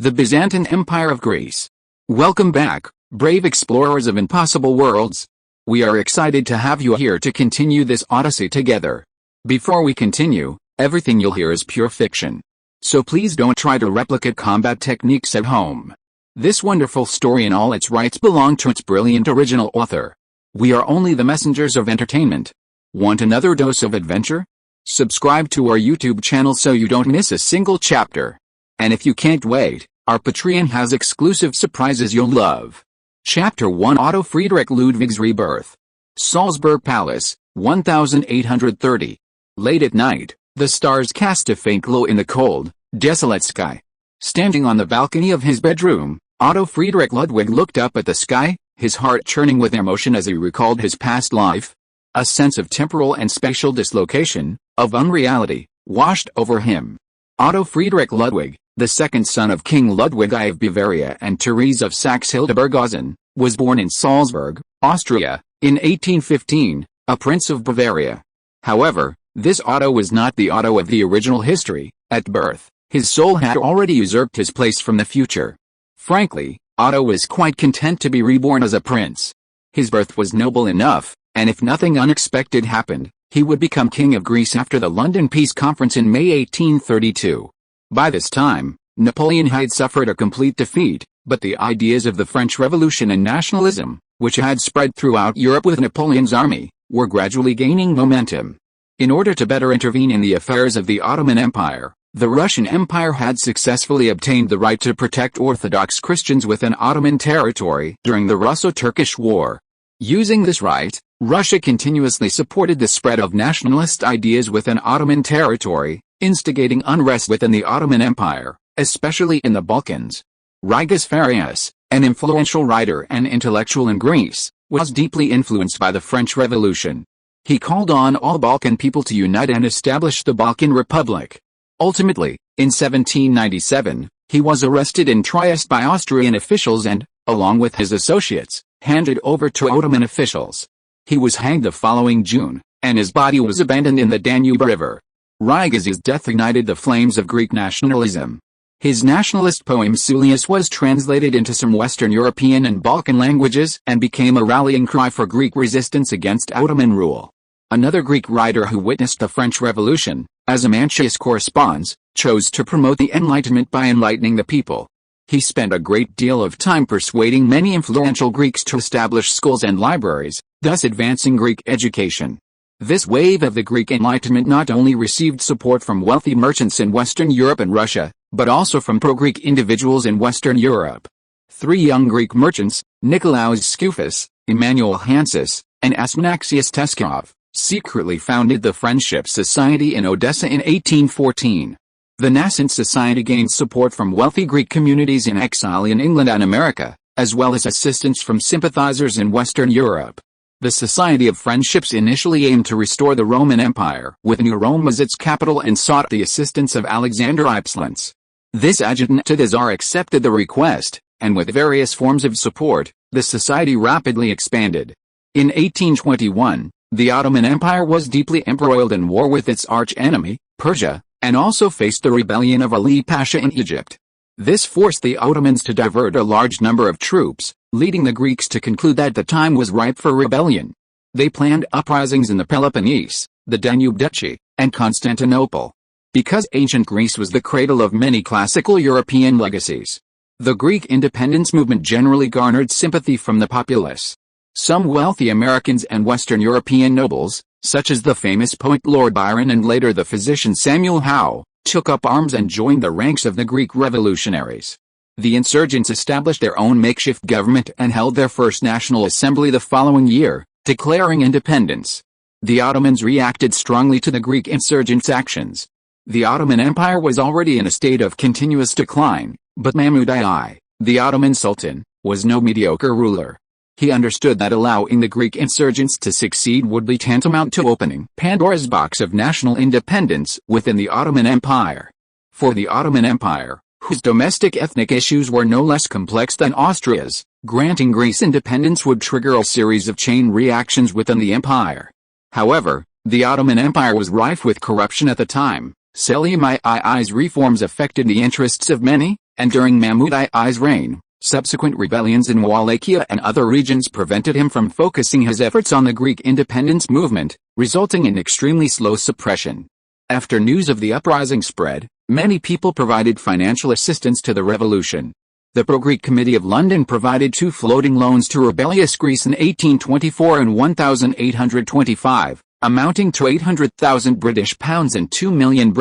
The Byzantine Empire of Greece. Welcome back, brave explorers of impossible worlds. We are excited to have you here to continue this odyssey together. Before we continue, everything you'll hear is pure fiction. So please don't try to replicate combat techniques at home. This wonderful story in all its rights belong to its brilliant original author. We are only the messengers of entertainment. Want another dose of adventure? Subscribe to our YouTube channel so you don't miss a single chapter. And if you can't wait, our Patreon has exclusive surprises you'll love. Chapter 1: Otto Friedrich Ludwig's Rebirth. Salzburg Palace, 1830. Late at night, the stars cast a faint glow in the cold, desolate sky. Standing on the balcony of his bedroom, Otto Friedrich Ludwig looked up at the sky, his heart churning with emotion as he recalled his past life. A sense of temporal and spatial dislocation, of unreality, washed over him. Otto Friedrich Ludwig, the second son of King Ludwig I of Bavaria and Therese of Saxe-Hildburghausen, was born in Salzburg, Austria, in 1815, a prince of Bavaria. However, this Otto was not the Otto of the original history. At birth, his soul had already usurped his place from the future. Frankly, Otto was quite content to be reborn as a prince. His birth was noble enough, and if nothing unexpected happened, he would become king of Greece after the London Peace Conference in May 1832. By this time, Napoleon had suffered a complete defeat, but the ideas of the French Revolution and nationalism, which had spread throughout Europe with Napoleon's army, were gradually gaining momentum. In order to better intervene in the affairs of the Ottoman Empire, the Russian Empire had successfully obtained the right to protect Orthodox Christians within Ottoman territory during the Russo-Turkish War. Using this right, Russia continuously supported the spread of nationalist ideas within Ottoman territory, instigating unrest within the Ottoman Empire, especially in the Balkans. Rigas Farias, an influential writer and intellectual in Greece, was deeply influenced by the French Revolution. He called on all Balkan people to unite and establish the Balkan Republic. Ultimately, in 1797, he was arrested in Trieste by Austrian officials and, along with his associates, handed over to Ottoman officials. He was hanged the following June, and his body was abandoned in the Danube River. Rigas's death ignited the flames of Greek nationalism. His nationalist poem Sulius was translated into some Western European and Balkan languages and became a rallying cry for Greek resistance against Ottoman rule. Another Greek writer who witnessed the French Revolution, Azamantius corresponds, chose to promote the Enlightenment by enlightening the people. He spent a great deal of time persuading many influential Greeks to establish schools and libraries, thus advancing Greek education. This wave of the Greek Enlightenment not only received support from wealthy merchants in Western Europe and Russia, but also from pro-Greek individuals in Western Europe. Three young Greek merchants, Nikolaos Skoufis, Emmanuel Hansis, and Asmanaxius Teskov, secretly founded the Friendship Society in Odessa in 1814. The nascent society gained support from wealthy Greek communities in exile in England and America, as well as assistance from sympathizers in Western Europe. The Society of Friendships initially aimed to restore the Roman Empire with New Rome as its capital and sought the assistance of Alexander Ypsilanti. This adjutant to the Tsar accepted the request, and with various forms of support, the society rapidly expanded. In 1821, the Ottoman Empire was deeply embroiled in war with its arch-enemy, Persia, and also faced the rebellion of Ali Pasha in Egypt. This forced the Ottomans to divert a large number of troops, leading the Greeks to conclude that the time was ripe for rebellion. They planned uprisings in the Peloponnese, the Danube Duchy, and Constantinople. Because ancient Greece was the cradle of many classical European legacies, the Greek independence movement generally garnered sympathy from the populace. Some wealthy Americans and Western European nobles, such as the famous poet Lord Byron and later the physician Samuel Howe, took up arms and joined the ranks of the Greek revolutionaries. The insurgents established their own makeshift government and held their first national assembly the following year, declaring independence. The Ottomans reacted strongly to the Greek insurgents' actions. The Ottoman Empire was already in a state of continuous decline, but Mahmud I, the Ottoman Sultan, was no mediocre ruler. He understood that allowing the Greek insurgents to succeed would be tantamount to opening Pandora's box of national independence within the Ottoman Empire. For the Ottoman Empire, whose domestic ethnic issues were no less complex than Austria's, granting Greece independence would trigger a series of chain reactions within the empire. However, the Ottoman Empire was rife with corruption at the time. Selim II's reforms affected the interests of many, and during Mahmud I's reign, subsequent rebellions in Wallachia and other regions prevented him from focusing his efforts on the Greek independence movement, resulting in extremely slow suppression. After news of the uprising spread, many people provided financial assistance to the revolution. The Pro-Greek Committee of London provided 2 floating loans to rebellious Greece in 1824 and 1825, amounting to £800,000 and £2 million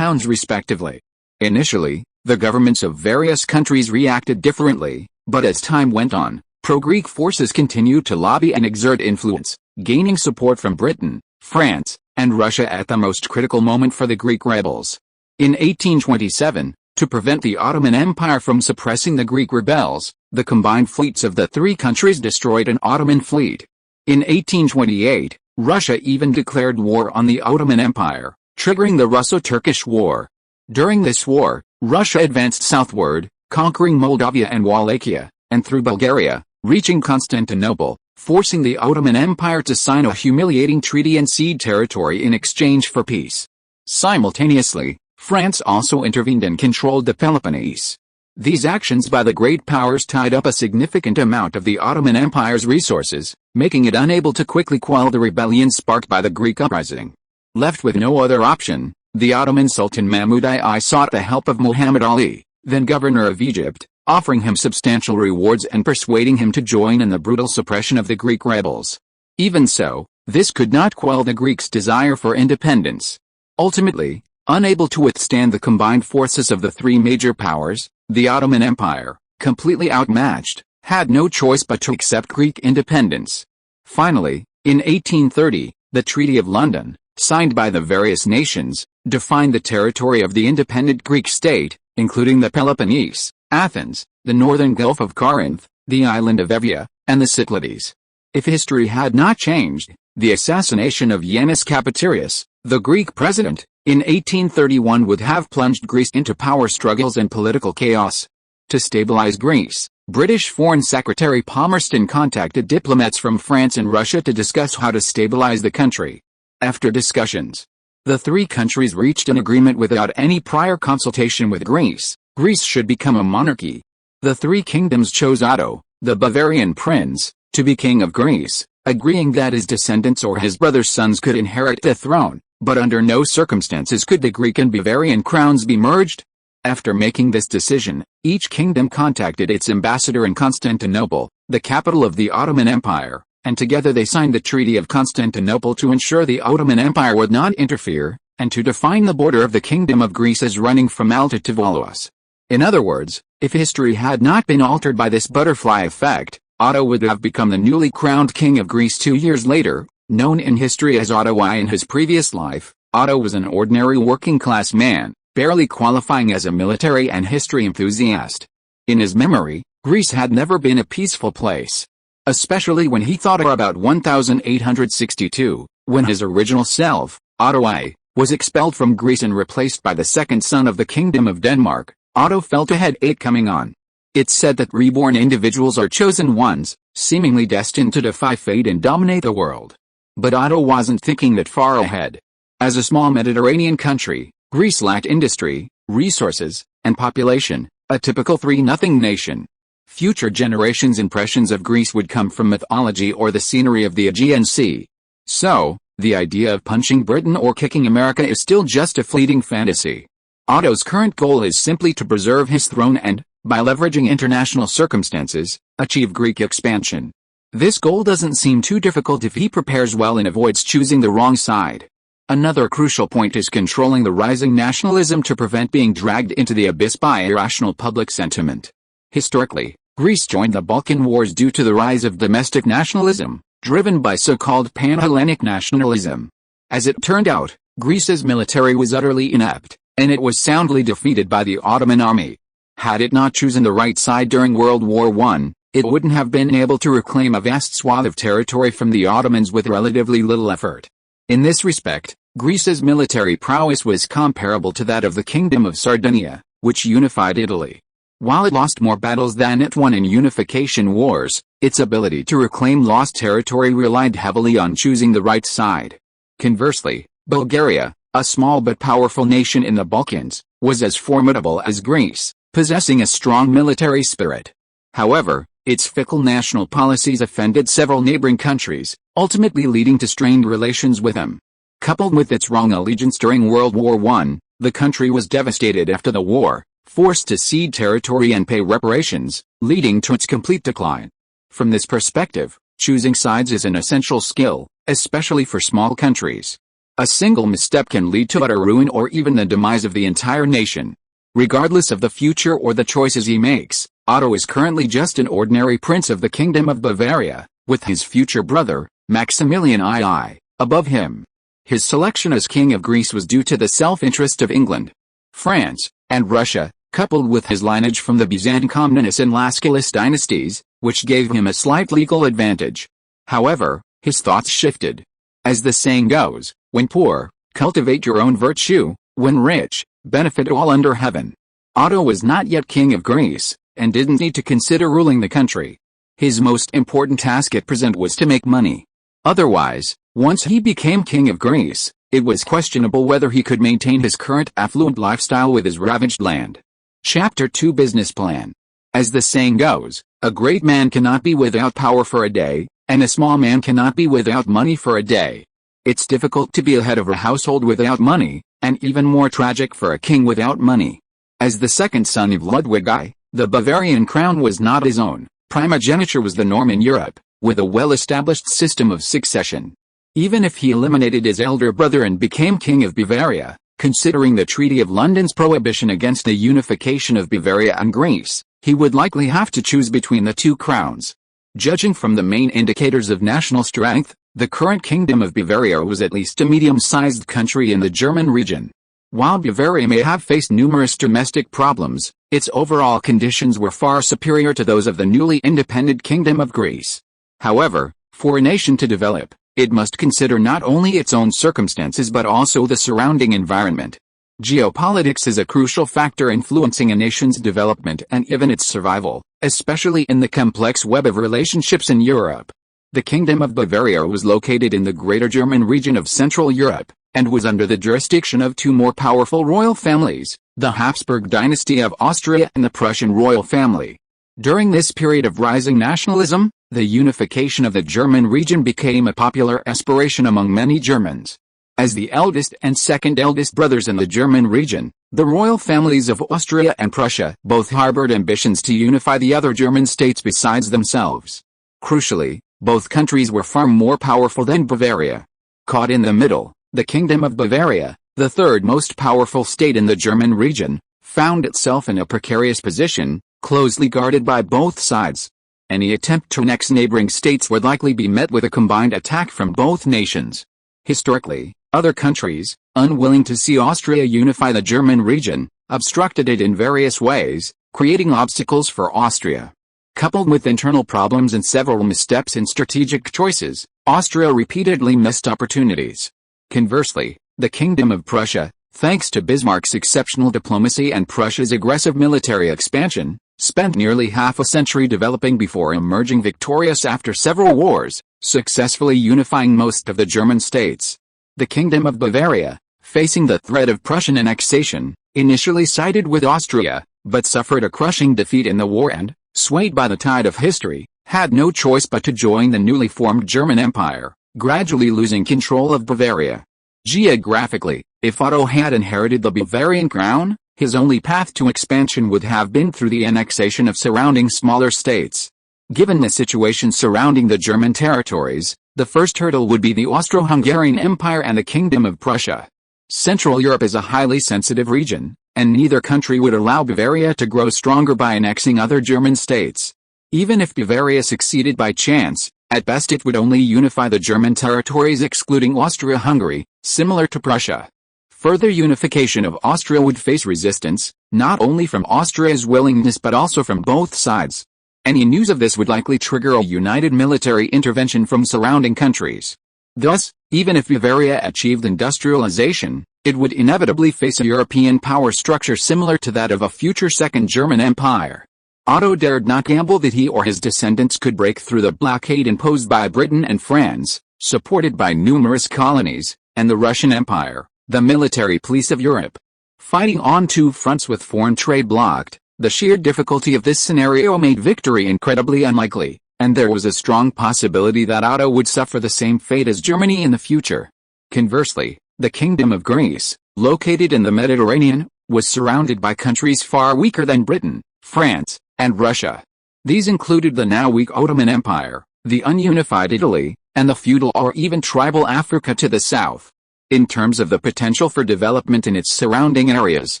respectively. Initially, the governments of various countries reacted differently, but as time went on, pro-Greek forces continued to lobby and exert influence, gaining support from Britain, France, and Russia at the most critical moment for the Greek rebels. In 1827, to prevent the Ottoman Empire from suppressing the Greek rebels, the combined fleets of the 3 countries destroyed an Ottoman fleet. In 1828, Russia even declared war on the Ottoman Empire, triggering the Russo-Turkish War. During this war, Russia advanced southward, conquering Moldavia and Wallachia, and through Bulgaria, reaching Constantinople, forcing the Ottoman Empire to sign a humiliating treaty and cede territory in exchange for peace. Simultaneously, France also intervened and controlled the Peloponnese. These actions by the great powers tied up a significant amount of the Ottoman Empire's resources, making it unable to quickly quell the rebellion sparked by the Greek uprising. Left with no other option, the Ottoman Sultan Mahmud I sought the help of Muhammad Ali, then governor of Egypt, offering him substantial rewards and persuading him to join in the brutal suppression of the Greek rebels. Even so, this could not quell the Greeks' desire for independence. Ultimately, unable to withstand the combined forces of the 3 major powers, the Ottoman Empire, completely outmatched, had no choice but to accept Greek independence. Finally, in 1830, the Treaty of London, signed by the various nations, defined the territory of the independent Greek state, including the Peloponnese, Athens, the northern Gulf of Corinth, the island of Evia, and the Cyclades. If history had not changed, the assassination of Yanis Kapitarius, the Greek president, in 1831 would have plunged Greece into power struggles and political chaos. To stabilize Greece, British Foreign Secretary Palmerston contacted diplomats from France and Russia to discuss how to stabilize the country. After discussions, the 3 countries reached an agreement without any prior consultation with Greece. Greece should become a monarchy. The 3 kingdoms chose Otto, the Bavarian prince, to be king of Greece, agreeing that his descendants or his brother's sons could inherit the throne, but under no circumstances could the Greek and Bavarian crowns be merged. After making this decision, each kingdom contacted its ambassador in Constantinople, the capital of the Ottoman Empire, and together they signed the Treaty of Constantinople to ensure the Ottoman Empire would not interfere, and to define the border of the Kingdom of Greece as running from Malta to Volos. In other words, if history had not been altered by this butterfly effect, Otto would have become the newly crowned king of Greece 2 years later. Known in history as Otto I in his previous life, Otto was an ordinary working-class man, barely qualifying as a military and history enthusiast. In his memory, Greece had never been a peaceful place. Especially when he thought about 1862, when his original self, Otto I, was expelled from Greece and replaced by the second son of the Kingdom of Denmark. Otto felt a headache coming on. It's said that reborn individuals are chosen ones, seemingly destined to defy fate and dominate the world. But Otto wasn't thinking that far ahead. As a small Mediterranean country, Greece lacked industry, resources, and population, a typical 3-0 nation. Future generations' impressions of Greece would come from mythology or the scenery of the Aegean Sea. So, the idea of punching Britain or kicking America is still just a fleeting fantasy. Otto's current goal is simply to preserve his throne and, by leveraging international circumstances, achieve Greek expansion. This goal doesn't seem too difficult if he prepares well and avoids choosing the wrong side. Another crucial point is controlling the rising nationalism to prevent being dragged into the abyss by irrational public sentiment. Historically, Greece joined the Balkan Wars due to the rise of domestic nationalism, driven by so-called pan-Hellenic nationalism. As it turned out, Greece's military was utterly inept, and it was soundly defeated by the Ottoman army. Had it not chosen the right side during World War I, it wouldn't have been able to reclaim a vast swath of territory from the Ottomans with relatively little effort. In this respect, Greece's military prowess was comparable to that of the Kingdom of Sardinia, which unified Italy. While it lost more battles than it won in unification wars, its ability to reclaim lost territory relied heavily on choosing the right side. Conversely, Bulgaria, a small but powerful nation in the Balkans, was as formidable as Greece, possessing a strong military spirit. However, its fickle national policies offended several neighboring countries, ultimately leading to strained relations with them. Coupled with its wrong allegiance during World War I, the country was devastated after the war, forced to cede territory and pay reparations, leading to its complete decline. From this perspective, choosing sides is an essential skill, especially for small countries. A single misstep can lead to utter ruin or even the demise of the entire nation. Regardless of the future or the choices he makes, Otto is currently just an ordinary prince of the Kingdom of Bavaria, with his future brother, Maximilian II, above him. His selection as King of Greece was due to the self-interest of England, France, and Russia, coupled with his lineage from the Byzantine Comnenus and Lascaris dynasties, which gave him a slight legal advantage. However, his thoughts shifted. As the saying goes, when poor, cultivate your own virtue, when rich, benefit all under heaven. Otto was not yet King of Greece, and didn't need to consider ruling the country. His most important task at present was to make money. Otherwise, once he became King of Greece, it was questionable whether he could maintain his current affluent lifestyle with his ravaged land. Chapter 2 Business Plan. As the saying goes, a great man cannot be without power for a day, and a small man cannot be without money for a day. It's difficult to be a head of a household without money, and even more tragic for a king without money. As the second son of Ludwig I, the Bavarian crown was not his own. Primogeniture was the norm in Europe, with a well-established system of succession. Even if he eliminated his elder brother and became King of Bavaria, considering the Treaty of London's prohibition against the unification of Bavaria and Greece, he would likely have to choose between the two crowns. Judging from the main indicators of national strength, the current Kingdom of Bavaria was at least a medium-sized country in the German region. While Bavaria may have faced numerous domestic problems, its overall conditions were far superior to those of the newly independent Kingdom of Greece. However, for a nation to develop, it must consider not only its own circumstances but also the surrounding environment. Geopolitics is a crucial factor influencing a nation's development and even its survival, especially in the complex web of relationships in Europe. The Kingdom of Bavaria was located in the Greater German region of Central Europe, and was under the jurisdiction of two more powerful royal families, the Habsburg dynasty of Austria and the Prussian royal family. During this period of rising nationalism, the unification of the German region became a popular aspiration among many Germans. As the eldest and second eldest brothers in the German region, the royal families of Austria and Prussia both harbored ambitions to unify the other German states besides themselves. Crucially, both countries were far more powerful than Bavaria. Caught in the middle, the Kingdom of Bavaria, the third most powerful state in the German region, found itself in a precarious position, closely guarded by both sides. Any attempt to annex neighboring states would likely be met with a combined attack from both nations. Historically, other countries, unwilling to see Austria unify the German region, obstructed it in various ways, creating obstacles for Austria. Coupled with internal problems and several missteps in strategic choices, Austria repeatedly missed opportunities. Conversely, the Kingdom of Prussia, thanks to Bismarck's exceptional diplomacy and Prussia's aggressive military expansion, spent nearly half a century developing before emerging victorious after several wars, successfully unifying most of the German states. The Kingdom of Bavaria, facing the threat of Prussian annexation, initially sided with Austria, but suffered a crushing defeat in the war and, swayed by the tide of history, had no choice but to join the newly formed German Empire, gradually losing control of Bavaria. Geographically, if Otto had inherited the Bavarian crown, his only path to expansion would have been through the annexation of surrounding smaller states. Given the situation surrounding the German territories, the first hurdle would be the Austro-Hungarian Empire and the Kingdom of Prussia. Central Europe is a highly sensitive region, and neither country would allow Bavaria to grow stronger by annexing other German states. Even if Bavaria succeeded by chance, at best it would only unify the German territories excluding Austria-Hungary, similar to Prussia. Further unification of Austria would face resistance, not only from Austria's willingness but also from both sides. Any news of this would likely trigger a united military intervention from surrounding countries. Thus, even if Bavaria achieved industrialization, it would inevitably face a European power structure similar to that of a future Second German Empire. Otto dared not gamble that he or his descendants could break through the blockade imposed by Britain and France, supported by numerous colonies, and the Russian Empire, the military police of Europe. Fighting on two fronts with foreign trade blocked, The sheer difficulty of this scenario made victory incredibly unlikely, and there was a strong possibility that Otto would suffer the same fate as Germany in the future. Conversely, the Kingdom of Greece, located in the Mediterranean, was surrounded by countries far weaker than Britain, France, and Russia. These included the now weak Ottoman Empire, the ununified Italy, and the feudal or even tribal Africa to the south. In terms of the potential for development in its surrounding areas,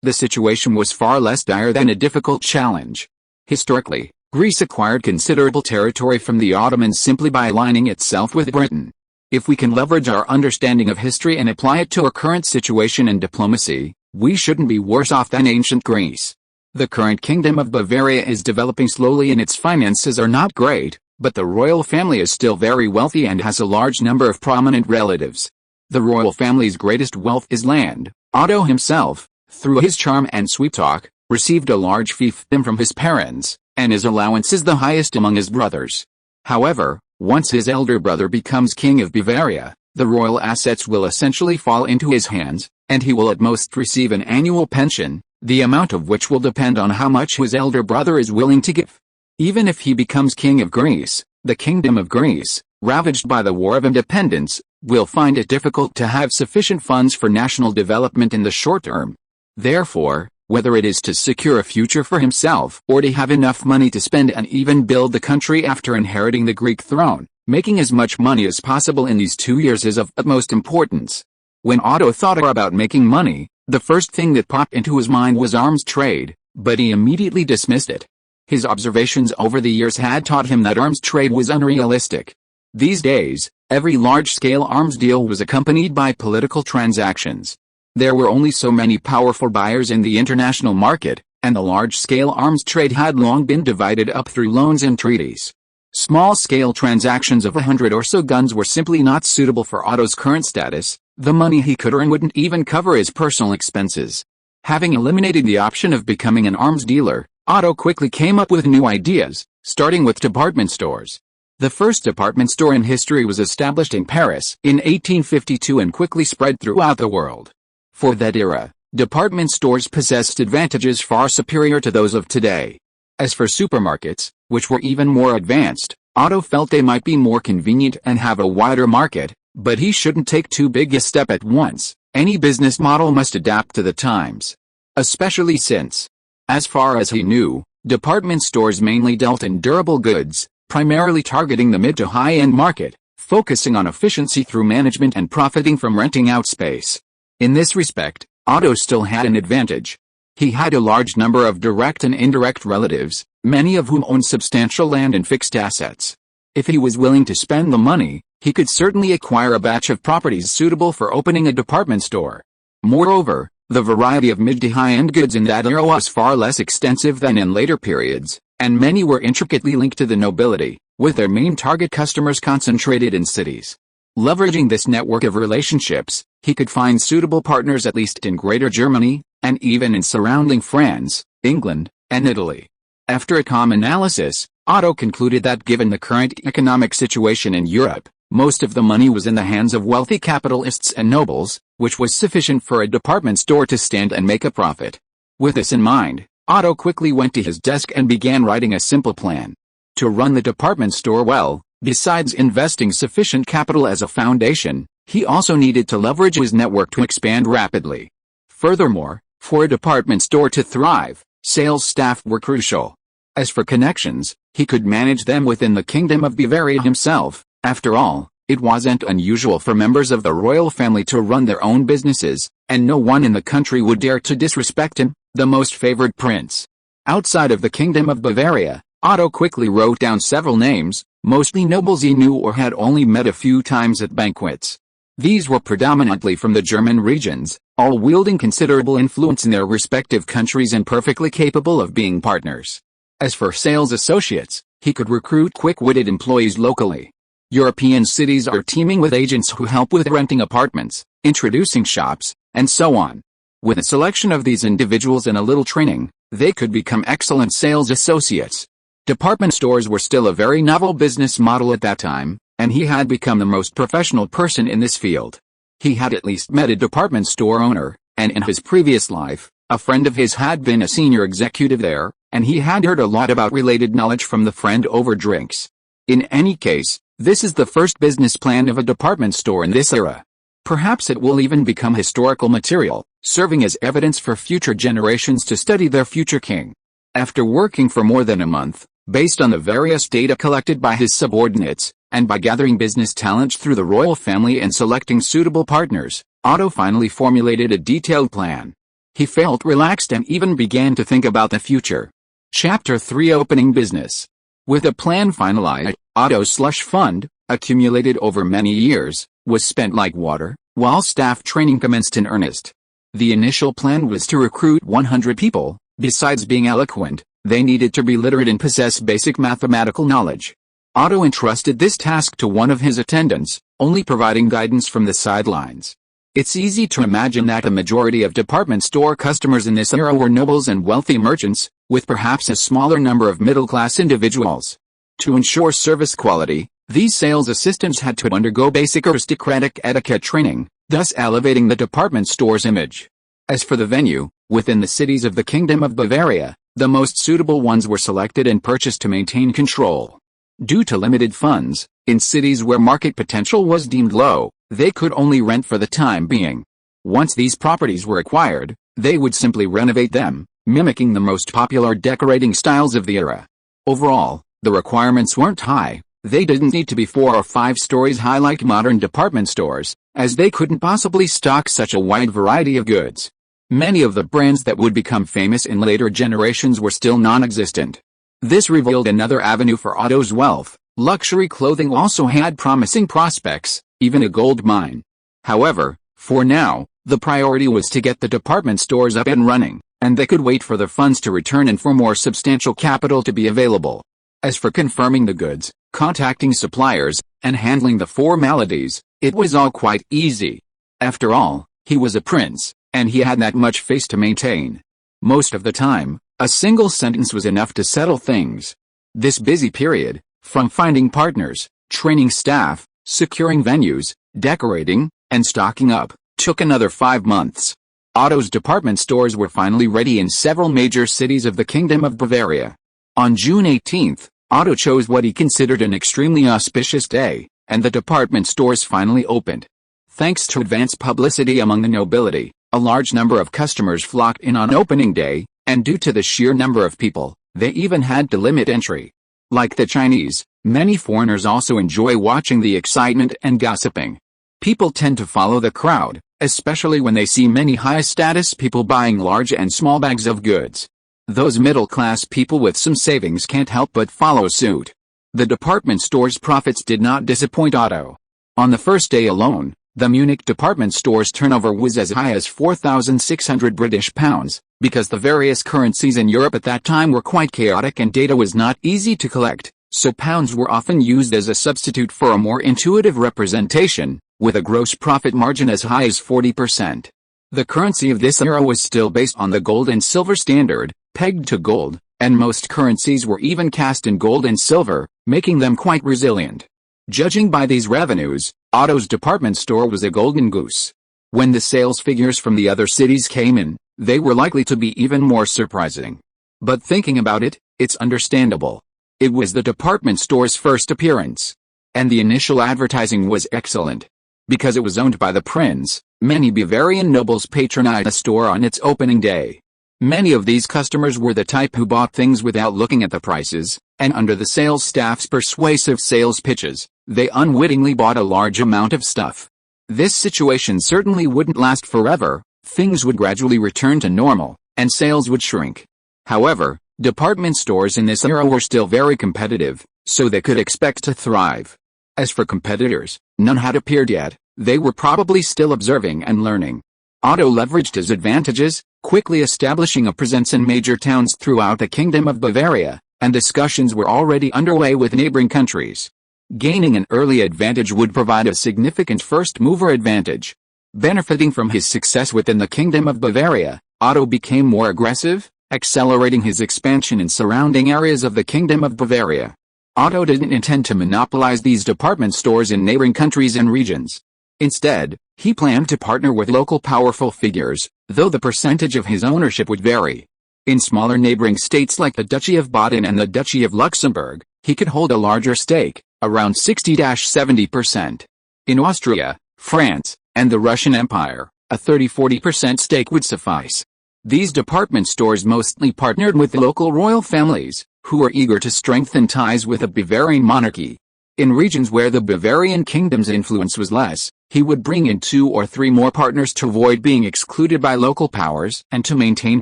the situation was far less dire than a difficult challenge. Historically, Greece acquired considerable territory from the Ottomans simply by aligning itself with Britain. If we can leverage our understanding of history and apply it to our current situation and diplomacy, we shouldn't be worse off than ancient Greece. The current Kingdom of Bavaria is developing slowly and its finances are not great, but the royal family is still very wealthy and has a large number of prominent relatives. The royal family's greatest wealth is land. Otto himself, through his charm and sweet talk, received a large fiefdom from his parents, and his allowance is the highest among his brothers. However, once his elder brother becomes King of Bavaria, the royal assets will essentially fall into his hands, and he will at most receive an annual pension, the amount of which will depend on how much his elder brother is willing to give. Even if he becomes King of Greece, the Kingdom of Greece, ravaged by the War of Independence, will find it difficult to have sufficient funds for national development in the short term. Therefore, whether it is to secure a future for himself or to have enough money to spend and even build the country after inheriting the Greek throne, making as much money as possible in these 2 years is of utmost importance. When Otto thought about making money, the first thing that popped into his mind was arms trade, but he immediately dismissed it. His observations over the years had taught him that arms trade was unrealistic. These days, every large-scale arms deal was accompanied by political transactions. There were only so many powerful buyers in the international market, and the large-scale arms trade had long been divided up through loans and treaties. Small-scale transactions of 100 or so guns were simply not suitable for Otto's current status. The money he could earn wouldn't even cover his personal expenses. Having eliminated the option of becoming an arms dealer, Otto quickly came up with new ideas, starting with department stores. The first department store in history was established in Paris in 1852 and quickly spread throughout the world. For that era, department stores possessed advantages far superior to those of today. As for supermarkets, which were even more advanced, Otto felt they might be more convenient and have a wider market, but he shouldn't take too big a step at once. Any business model must adapt to the times. Especially since, as far as he knew, department stores mainly dealt in durable goods, primarily targeting the mid to high-end market, focusing on efficiency through management and profiting from renting out space. In this respect, Otto still had an advantage. He had a large number of direct and indirect relatives, many of whom owned substantial land and fixed assets. If he was willing to spend the money, he could certainly acquire a batch of properties suitable for opening a department store. Moreover, the variety of mid to high-end goods in that era was far less extensive than in later periods, and many were intricately linked to the nobility, with their main target customers concentrated in cities. Leveraging this network of relationships, he could find suitable partners at least in Greater Germany, and even in surrounding France, England, and Italy. After a calm analysis, Otto concluded that given the current economic situation in Europe, most of the money was in the hands of wealthy capitalists and nobles, which was sufficient for a department store to stand and make a profit. With this in mind, Otto quickly went to his desk and began writing a simple plan. To run the department store well, besides investing sufficient capital as a foundation, he also needed to leverage his network to expand rapidly. Furthermore, for a department store to thrive, sales staff were crucial. As for connections, he could manage them within the Kingdom of Bavaria himself. After all, it wasn't unusual for members of the royal family to run their own businesses, and no one in the country would dare to disrespect him, the most favored prince. Outside of the Kingdom of Bavaria, Otto quickly wrote down several names, mostly nobles he knew or had only met a few times at banquets. These were predominantly from the German regions, all wielding considerable influence in their respective countries and perfectly capable of being partners. As for sales associates, he could recruit quick-witted employees locally. European cities are teeming with agents who help with renting apartments, introducing shops, and so on. With a selection of these individuals and a little training, they could become excellent sales associates. Department stores were still a very novel business model at that time, and he had become the most professional person in this field. He had at least met a department store owner, and in his previous life, A friend of his had been a senior executive there, and he had heard a lot about related knowledge from the friend over drinks. In any case, this is the first business plan of a department store in this era. Perhaps it will even become historical material, serving as evidence for future generations to study their future king. After working for more than a month, based on the various data collected by his subordinates, and by gathering business talent through the royal family and selecting suitable partners, Otto finally formulated a detailed plan. He felt relaxed and even began to think about the future. Chapter 3: Opening Business. With a plan finalized, Otto's slush fund, accumulated over many years, was spent like water, while staff training commenced in earnest. The initial plan was to recruit 100 people. Besides being eloquent, they needed to be literate and possess basic mathematical knowledge. Otto entrusted this task to one of his attendants, only providing guidance from the sidelines. It's easy to imagine that the majority of department store customers in this era were nobles and wealthy merchants, with perhaps a smaller number of middle-class individuals. To ensure service quality, these sales assistants had to undergo basic aristocratic etiquette training, thus elevating the department store's image. As for the venue, within the cities of the Kingdom of Bavaria, the most suitable ones were selected and purchased to maintain control. Due to limited funds, in cities where market potential was deemed low, they could only rent for the time being. Once these properties were acquired, they would simply renovate them, mimicking the most popular decorating styles of the era. Overall, the requirements weren't high. They didn't need to be 4 or 5 stories high like modern department stores, as they couldn't possibly stock such a wide variety of goods. Many of the brands that would become famous in later generations were still non-existent. This revealed another avenue for Otto's wealth. Luxury clothing also had promising prospects, even a gold mine. However, for now, the priority was to get the department stores up and running, and they could wait for the funds to return and for more substantial capital to be available. As for confirming the goods, contacting suppliers, and handling the formalities, it was all quite easy. After all, he was a prince, and he had that much face to maintain. Most of the time, a single sentence was enough to settle things. This busy period, from finding partners, training staff, securing venues, decorating, and stocking up, took another 5 months. Otto's department stores were finally ready in several major cities of the Kingdom of Bavaria. On June 18th, Otto chose what he considered an extremely auspicious day, and the department stores finally opened. Thanks to advance publicity among the nobility, a large number of customers flocked in on opening day, and due to the sheer number of people, they even had to limit entry. Like the Chinese, many foreigners also enjoy watching the excitement and gossiping. People tend to follow the crowd, especially when they see many high-status people buying large and small bags of goods. Those middle-class people with some savings can't help but follow suit. The department store's profits did not disappoint Otto. On the first day alone, the Munich department store's turnover was as high as £4,600, because the various currencies in Europe at that time were quite chaotic and data was not easy to collect, so pounds were often used as a substitute for a more intuitive representation, with a gross profit margin as high as 40%. The currency of this era was still based on the gold and silver standard, pegged to gold, and most currencies were even cast in gold and silver, making them quite resilient. Judging by these revenues, Otto's department store was a golden goose. When the sales figures from the other cities came in, they were likely to be even more surprising. But thinking about it, it's understandable. It was the department store's first appearance. And the initial advertising was excellent. Because it was owned by the prince, many Bavarian nobles patronized the store on its opening day. Many of these customers were the type who bought things without looking at the prices, and under the sales staff's persuasive sales pitches, they unwittingly bought a large amount of stuff. This situation certainly wouldn't last forever. Things would gradually return to normal, and sales would shrink. However, department stores in this era were still very competitive, so they could expect to thrive. As for competitors, none had appeared yet. They were probably still observing and learning. Otto leveraged his advantages, quickly establishing a presence in major towns throughout the Kingdom of Bavaria, and discussions were already underway with neighboring countries. Gaining an early advantage would provide a significant first-mover advantage. Benefiting from his success within the Kingdom of Bavaria, Otto became more aggressive, accelerating his expansion in surrounding areas of the Kingdom of Bavaria. Otto didn't intend to monopolize these department stores in neighboring countries and regions. Instead, He planned to partner with local powerful figures, though the percentage of his ownership would vary. In smaller neighboring states like the Duchy of Baden and the Duchy of Luxembourg, he could hold a larger stake, around 60–70%. In Austria, France, and the Russian Empire, a 30–40% stake would suffice. These department stores mostly partnered with the local royal families, who were eager to strengthen ties with the Bavarian monarchy. In regions where the Bavarian kingdom's influence was less, he would bring in 2 or 3 more partners to avoid being excluded by local powers and to maintain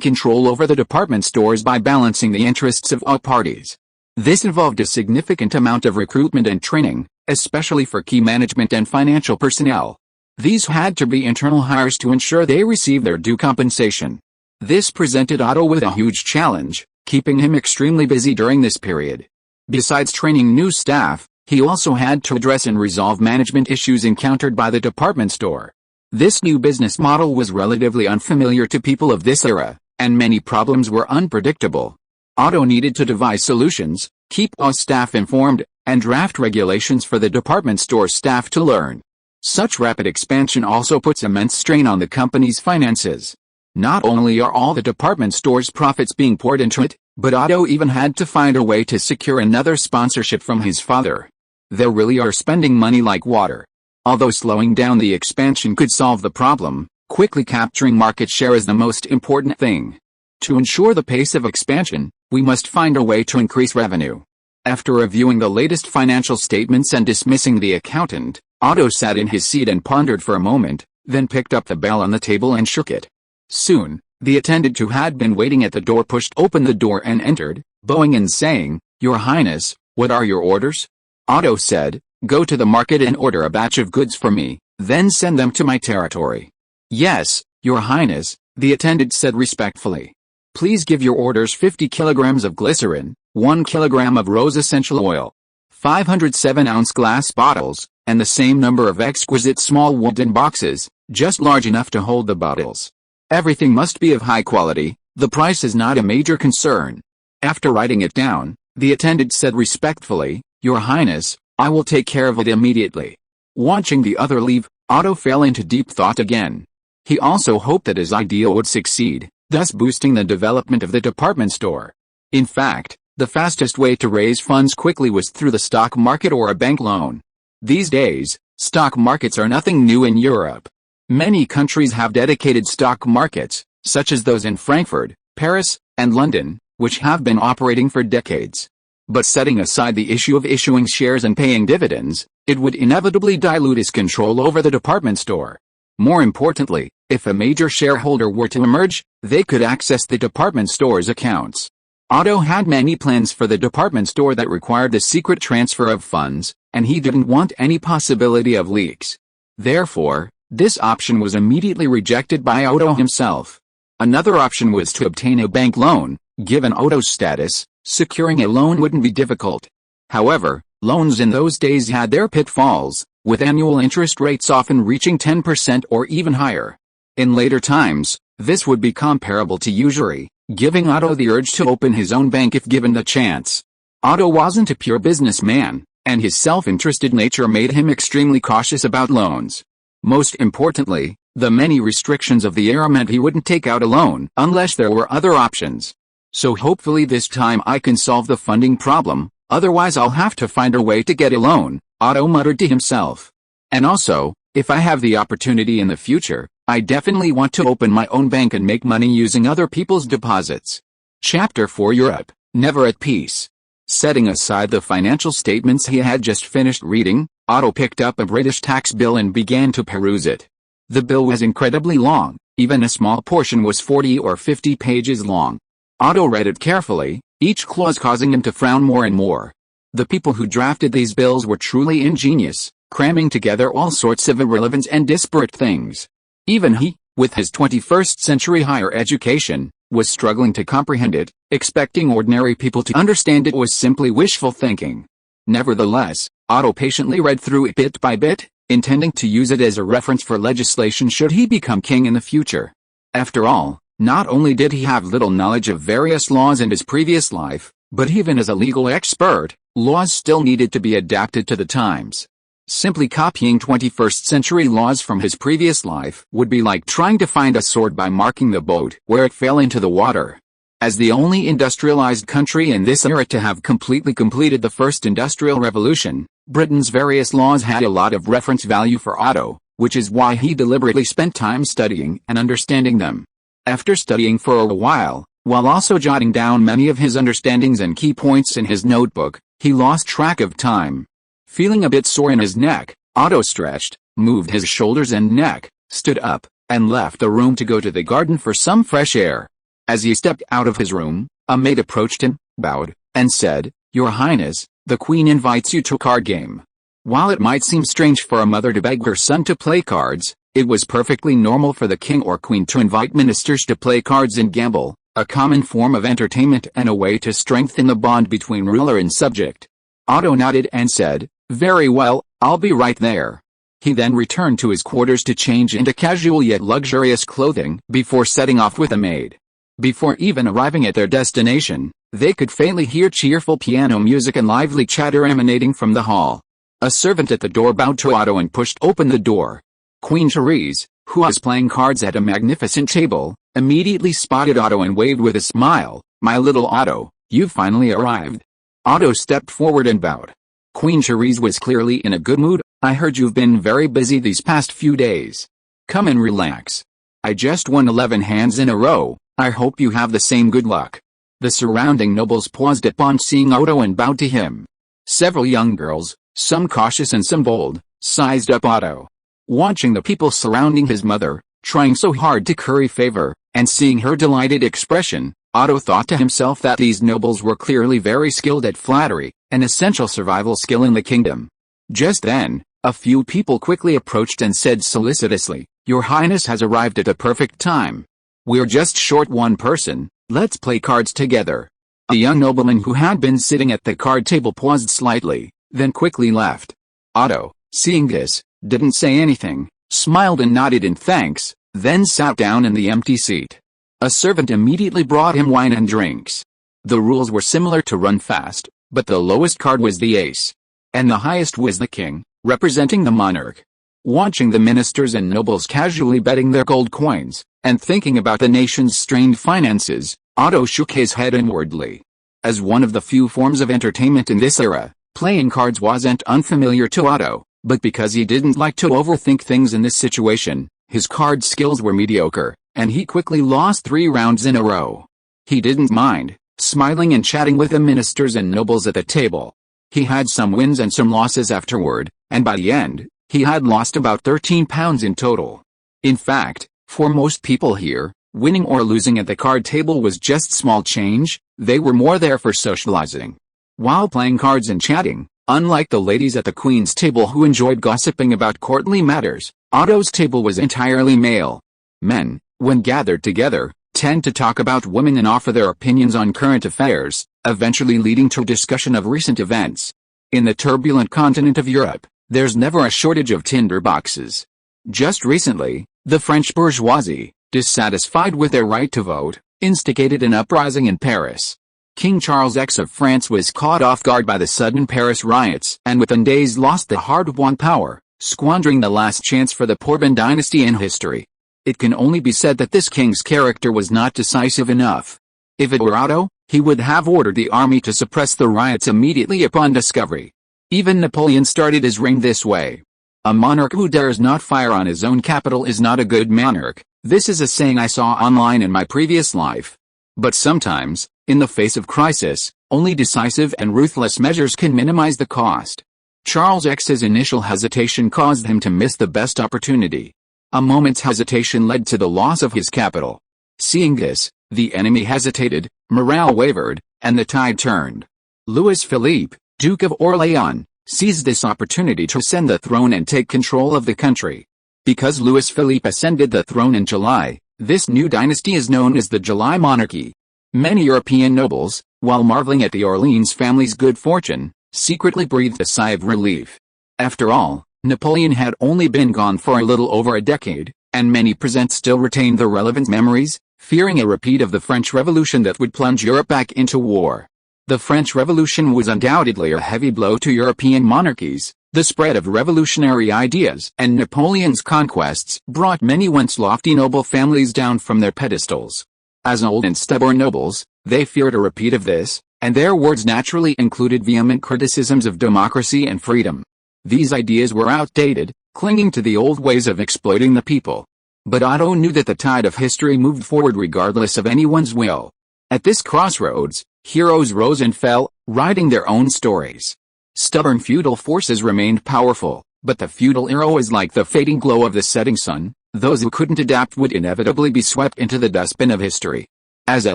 control over the department stores by balancing the interests of all parties. This involved a significant amount of recruitment and training, especially for key management and financial personnel. These had to be internal hires to ensure they received their due compensation. This presented Otto with a huge challenge, keeping him extremely busy during this period. Besides training new staff, he also had to address and resolve management issues encountered by the department store. This new business model was relatively unfamiliar to people of this era, and many problems were unpredictable. Otto needed to devise solutions, keep all staff informed, and draft regulations for the department store staff to learn. Such rapid expansion also puts immense strain on the company's finances. Not only are all the department store's profits being poured into it, but Otto even had to find a way to secure another sponsorship from his father. They really are spending money like water. Although slowing down the expansion could solve the problem, quickly capturing market share is the most important thing. To ensure the pace of expansion, we must find a way to increase revenue. After reviewing the latest financial statements and dismissing the accountant, Otto sat in his seat and pondered for a moment, then picked up the bell on the table and shook it. Soon, the attendant who had been waiting at the door pushed open the door and entered, bowing and saying, "Your Highness, what are your orders?" Otto said, "Go to the market and order a batch of goods for me, then send them to my territory." "Yes, Your Highness," the attendant said respectfully. "Please give your orders 50 kilograms of glycerin, 1 kilogram of rose essential oil, 500 7-ounce glass bottles, and the same number of exquisite small wooden boxes, just large enough to hold the bottles. Everything must be of high quality, the price is not a major concern." After writing it down, the attendant said respectfully, "Your Highness, I will take care of it immediately." Watching the other leave, Otto fell into deep thought again. He also hoped that his idea would succeed, thus boosting the development of the department store. In fact, the fastest way to raise funds quickly was through the stock market or a bank loan. These days, stock markets are nothing new in Europe. Many countries have dedicated stock markets, such as those in Frankfurt, Paris, and London, which have been operating for decades. But setting aside the issue of issuing shares and paying dividends, it would inevitably dilute his control over the department store. More importantly, if a major shareholder were to emerge, they could access the department store's accounts. Otto had many plans for the department store that required the secret transfer of funds, and he didn't want any possibility of leaks. Therefore, this option was immediately rejected by Otto himself. Another option was to obtain a bank loan. Given Otto's status, securing a loan wouldn't be difficult. However, loans in those days had their pitfalls, with annual interest rates often reaching 10% or even higher. In later times, this would be comparable to usury, giving Otto the urge to open his own bank if given the chance. Otto wasn't a pure businessman, and his self-interested nature made him extremely cautious about loans. Most importantly, the many restrictions of the era meant he wouldn't take out a loan unless there were other options. "So hopefully this time I can solve the funding problem, otherwise I'll have to find a way to get a loan," Otto muttered to himself. "And also, if I have the opportunity in the future, I definitely want to open my own bank and make money using other people's deposits." Chapter 4 Europe, Never at Peace. Setting aside the financial statements he had just finished reading, Otto picked up a British tax bill and began to peruse it. The bill was incredibly long, even a small portion was 40 or 50 pages long. Otto read it carefully, each clause causing him to frown more and more. The people who drafted these bills were truly ingenious, cramming together all sorts of irrelevant and disparate things. Even he, with his 21st century higher education, was struggling to comprehend it. Expecting ordinary people to understand it was simply wishful thinking. Nevertheless, Otto patiently read through it bit by bit, intending to use it as a reference for legislation should he become king in the future. After all, not only did he have little knowledge of various laws in his previous life, but even as a legal expert, laws still needed to be adapted to the times. Simply copying 21st century laws from his previous life would be like trying to find a sword by marking the boat where it fell into the water. As the only industrialized country in this era to have completely completed the first industrial revolution, Britain's various laws had a lot of reference value for Otto, which is why he deliberately spent time studying and understanding them. After studying for a while also jotting down many of his understandings and key points in his notebook, he lost track of time. Feeling a bit sore in his neck, Otto stretched, moved his shoulders and neck, stood up, and left the room to go to the garden for some fresh air. As he stepped out of his room, a maid approached him, bowed, and said, "Your Highness, the Queen invites you to a card game." While it might seem strange for a mother to beg her son to play cards, it was perfectly normal for the king or queen to invite ministers to play cards and gamble, a common form of entertainment and a way to strengthen the bond between ruler and subject. Otto nodded and said, "Very well, I'll be right there." He then returned to his quarters to change into casual yet luxurious clothing before setting off with a maid. Before even arriving at their destination, they could faintly hear cheerful piano music and lively chatter emanating from the hall. A servant at the door bowed to Otto and pushed open the door. Queen Therese, who was playing cards at a magnificent table, immediately spotted Otto and waved with a smile, "My little Otto, you've finally arrived." Otto stepped forward and bowed. Queen Therese was clearly in a good mood. "I heard you've been very busy these past few days. Come and relax. I just won 11 hands in a row. I hope you have the same good luck." The surrounding nobles paused upon seeing Otto and bowed to him. Several young girls, some cautious and some bold, sized up Otto. Watching the people surrounding his mother, trying so hard to curry favor, and seeing her delighted expression, Otto thought to himself that these nobles were clearly very skilled at flattery, an essential survival skill in the kingdom. Just then, a few people quickly approached and said solicitously, "Your Highness has arrived at a perfect time. We're just short one person, let's play cards together." A young nobleman who had been sitting at the card table paused slightly, then quickly left. Otto, seeing this, didn't say anything, smiled and nodded in thanks, then sat down in the empty seat. A servant immediately brought him wine and drinks. The rules were similar to Run Fast, but the lowest card was the ace. And the highest was the king, representing the monarch. Watching the ministers and nobles casually betting their gold coins, and thinking about the nation's strained finances, Otto shook his head inwardly. As one of the few forms of entertainment in this era, playing cards wasn't unfamiliar to Otto, but because he didn't like to overthink things in this situation, his card skills were mediocre, and he quickly lost 3 rounds in a row. He didn't mind, smiling and chatting with the ministers and nobles at the table. He had some wins and some losses afterward, and by the end, he had lost about 13 pounds in total. In fact, for most people here, winning or losing at the card table was just small change, they were more there for socializing. While playing cards and chatting, unlike the ladies at the Queen's table who enjoyed gossiping about courtly matters, Otto's table was entirely male. Men, when gathered together, tend to talk about women and offer their opinions on current affairs, eventually leading to a discussion of recent events. In the turbulent continent of Europe, there's never a shortage of tinder boxes. Just recently, the French bourgeoisie, dissatisfied with their right to vote, instigated an uprising in Paris. King Charles X of France was caught off guard by the sudden Paris riots and within days lost the hard-won power, squandering the last chance for the Bourbon dynasty in history. It can only be said that this king's character was not decisive enough. If it were Otto, he would have ordered the army to suppress the riots immediately upon discovery. Even Napoleon started his reign this way. A monarch who dares not fire on his own capital is not a good monarch. This is a saying I saw online in my previous life. But sometimes, in the face of crisis, only decisive and ruthless measures can minimize the cost. Charles X's initial hesitation caused him to miss the best opportunity. A moment's hesitation led to the loss of his capital. Seeing this, the enemy hesitated, morale wavered, and the tide turned. Louis Philippe, Duke of Orléans, seized this opportunity to ascend the throne and take control of the country. Because Louis Philippe ascended the throne in July, this new dynasty is known as the July monarchy. Many European nobles, while marveling at the Orleans family's good fortune, secretly breathed a sigh of relief. After all, Napoleon had only been gone for a little over a decade, and many present still retained the relevant memories, fearing a repeat of the French Revolution that would plunge Europe back into war. The French Revolution was undoubtedly a heavy blow to European monarchies, The spread of revolutionary ideas and Napoleon's conquests brought many once lofty noble families down from their pedestals. As old and stubborn nobles, they feared a repeat of this, and their words naturally included vehement criticisms of democracy and freedom. These ideas were outdated, clinging to the old ways of exploiting the people. But Otto knew that the tide of history moved forward regardless of anyone's will. At this crossroads, heroes rose and fell, writing their own stories. Stubborn feudal forces remained powerful, but the feudal era was like the fading glow of the setting sun. Those who couldn't adapt would inevitably be swept into the dustbin of history. As a